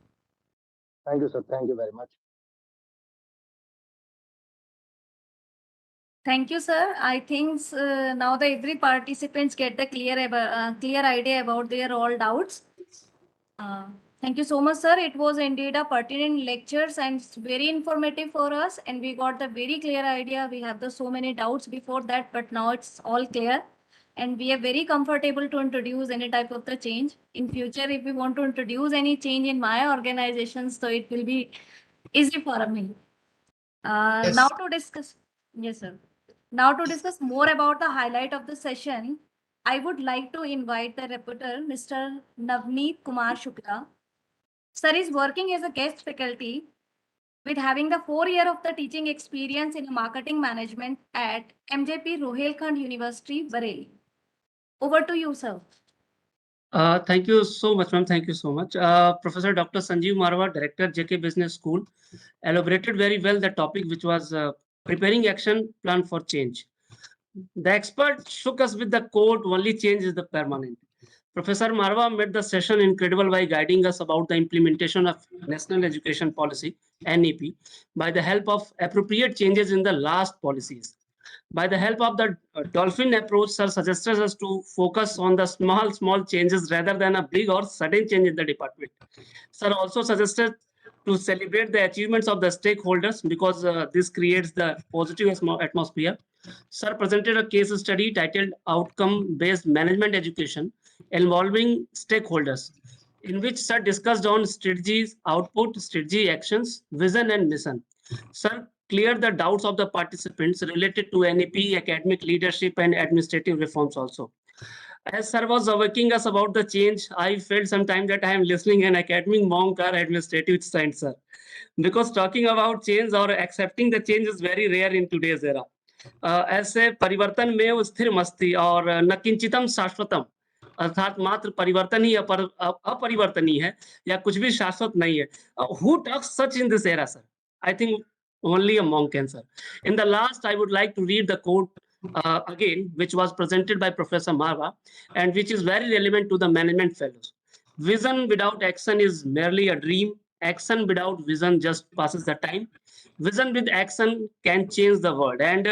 Thank you, sir. Thank you very much. Thank you, sir. I think now the every participants get the clear idea about their all doubts. Uh, Thank you so much, sir. It was indeed a pertinent lectures and very informative for us. And we got the very clear idea. We have the so many doubts before that, but now it's all clear. And we are very comfortable to introduce any type of the change. In future, if we want to introduce any change in my organization, so it will be easy for me. Now Yes. to discuss. Yes, sir. Now to discuss more about the highlight of the session, I would like to invite the reporter, Mr. Navneet Kumar Shukla. Sir is working as a guest faculty with having the 4 year of the teaching experience in marketing management at MJP Rohilkhand University, Bareilly. Over to you, sir. Thank you so much, ma'am. Thank you so much. Professor Dr. Sanjeev Marwah, Director, JK Business School, elaborated very well the topic, which was preparing action plan for change. The expert shook us with the quote, only change is the permanent. Professor Marwa made the session incredible by guiding us about the implementation of National Education Policy, NEP, by the help of appropriate changes in the last policies. By the help of the dolphin approach, sir suggested us to focus on the small changes rather than a big or sudden change in the department. Sir also suggested to celebrate the achievements of the stakeholders because this creates the positive atmosphere. Sir presented a case study titled Outcome Based Management Education involving stakeholders, in which Sir discussed on strategies, output, strategy, actions, vision, and mission. Sir cleared the doubts of the participants related to NEP, academic leadership, and administrative reforms also. As sir was awaking us about the change, I felt sometimes that I am listening an academic monk or administrative science, sir. Because talking about change or accepting the change is very rare in today's era. ऐसे परिवर्तन में वो स्थिर मस्ती और न किंचितम शाश्वतम अर्थात मात्र परिवर्तन ही अपरिवर्तनीय है या कुछ भी शाश्वत नहीं है. Who talks such in this era, sir? I think only a monk can, sir. In the last, I would like to read the quote again, which was presented by Professor Marva, and which is very relevant to the management fellows. Vision without action is merely a dream. Action without vision just passes the time. Vision with action can change the world. And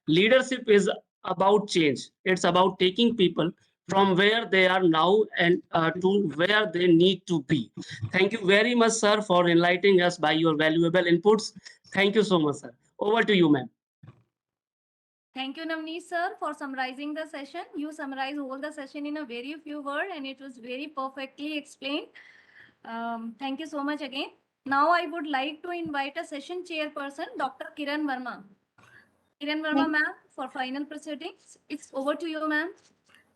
leadership is about change. It's about taking people from where they are now and to where they need to be. Thank you very much, sir, for enlightening us by your valuable inputs. Thank you so much, sir. Over to you, ma'am. Thank you, Navneet sir, for summarizing the session. You summarized all the session in a very few words and it was very perfectly explained. Thank you so much again. Now I would like to invite a session chairperson, Dr. Kiran Verma. Kiran Verma, ma'am, for final proceedings. It's over to you, ma'am.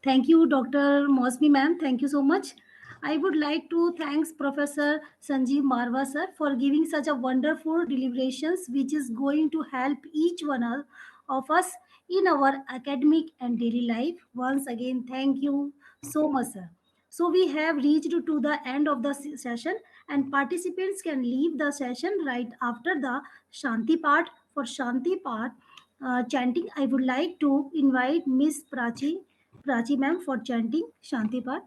Thank you, Dr. Mosby, ma'am. Thank you so much. I would like to thank Professor Sanjeev Marwah, sir, for giving such a wonderful deliberations, which is going to help each one of us in our academic and daily life. Once again, thank you so much, sir. So we have reached to the end of the session, and participants can leave the session right after the Shanti part. For Shanti part, chanting, I would like to invite Miss Prachi ma'am for chanting Shanti Part.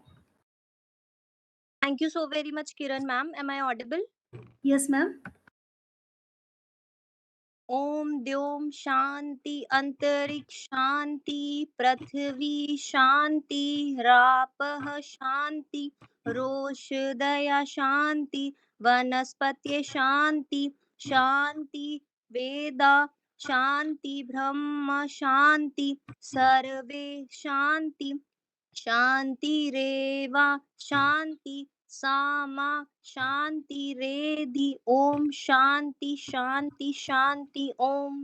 Thank you so very much, Kiran ma'am. Am I audible? Yes, ma'am. ओम द्योम शांति अंतरिक्ष शांति पृथ्वी शांति रापः शांति रोषदया शांति वनस्पत्य शांति शांति वेदा शांति ब्रह्म शांति सर्वे शांति शांतिरेव शांति सामा शांति रेधि ओम शांति शांति Shanti Om.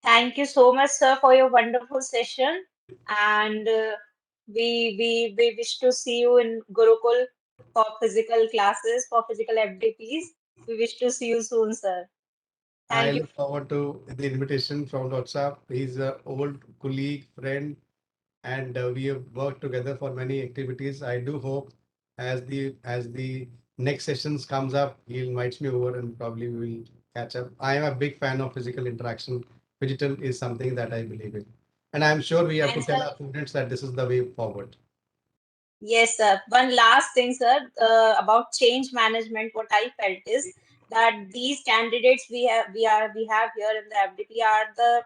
Thank you so much, sir, for your wonderful session. And we wish to see you in Gurukul for physical classes, for physical FDPs. We wish to see you soon, sir. I Thank you. look forward to the invitation from WhatsApp. He's an old colleague, friend, and we have worked together for many activities. I do hope as the next sessions comes up, he invites me over and probably we will catch up. I am a big fan of physical interaction. Digital is something that I believe in, and I'm sure we have to And tell sir, our students that this is the way forward. yes, sir. One last thing, sir, about change management. What I felt is that these candidates we have here in the FDP are the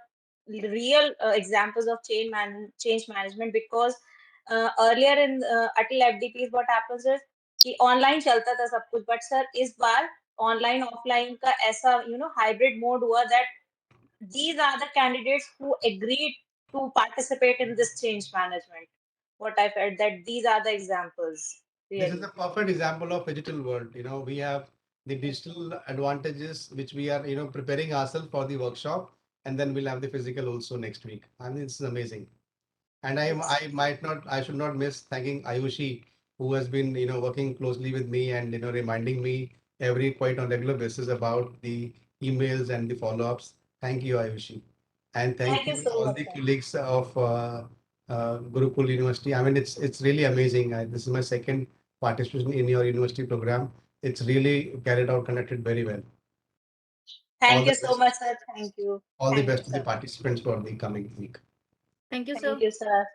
real examples of change management because earlier in Atal FDPs what happens is कि online चलता था सब कुछ but sir इस बार online offline का ऐसा hybrid mode हुआ that these are the candidates who agreed to participate in this change management. What I felt that these are the examples, This is really. a perfect example of digital world. We have the digital advantages which we are, preparing ourselves for the workshop, and then we'll have the physical also next week. I mean, it's amazing. And Yes. I should not miss thanking Ayushi, who has been, working closely with me and, reminding me every quite on regular basis about the emails and the follow-ups. Thank you, Ayushi. And thank Thank you you so all much, the sir. colleagues of Gurukul University. I mean, it's really amazing. This is my second participation in your university program. It's really carried out, conducted very well. All Thank the you so much, best. sir. Thank you. All the Thank you, best to the sir. participants for the coming week. Thank you, Thank sir. you, sir.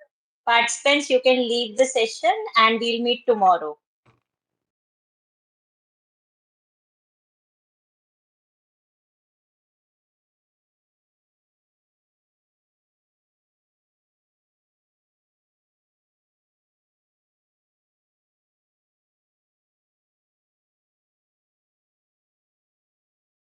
Participants, you can leave the session and we'll meet tomorrow.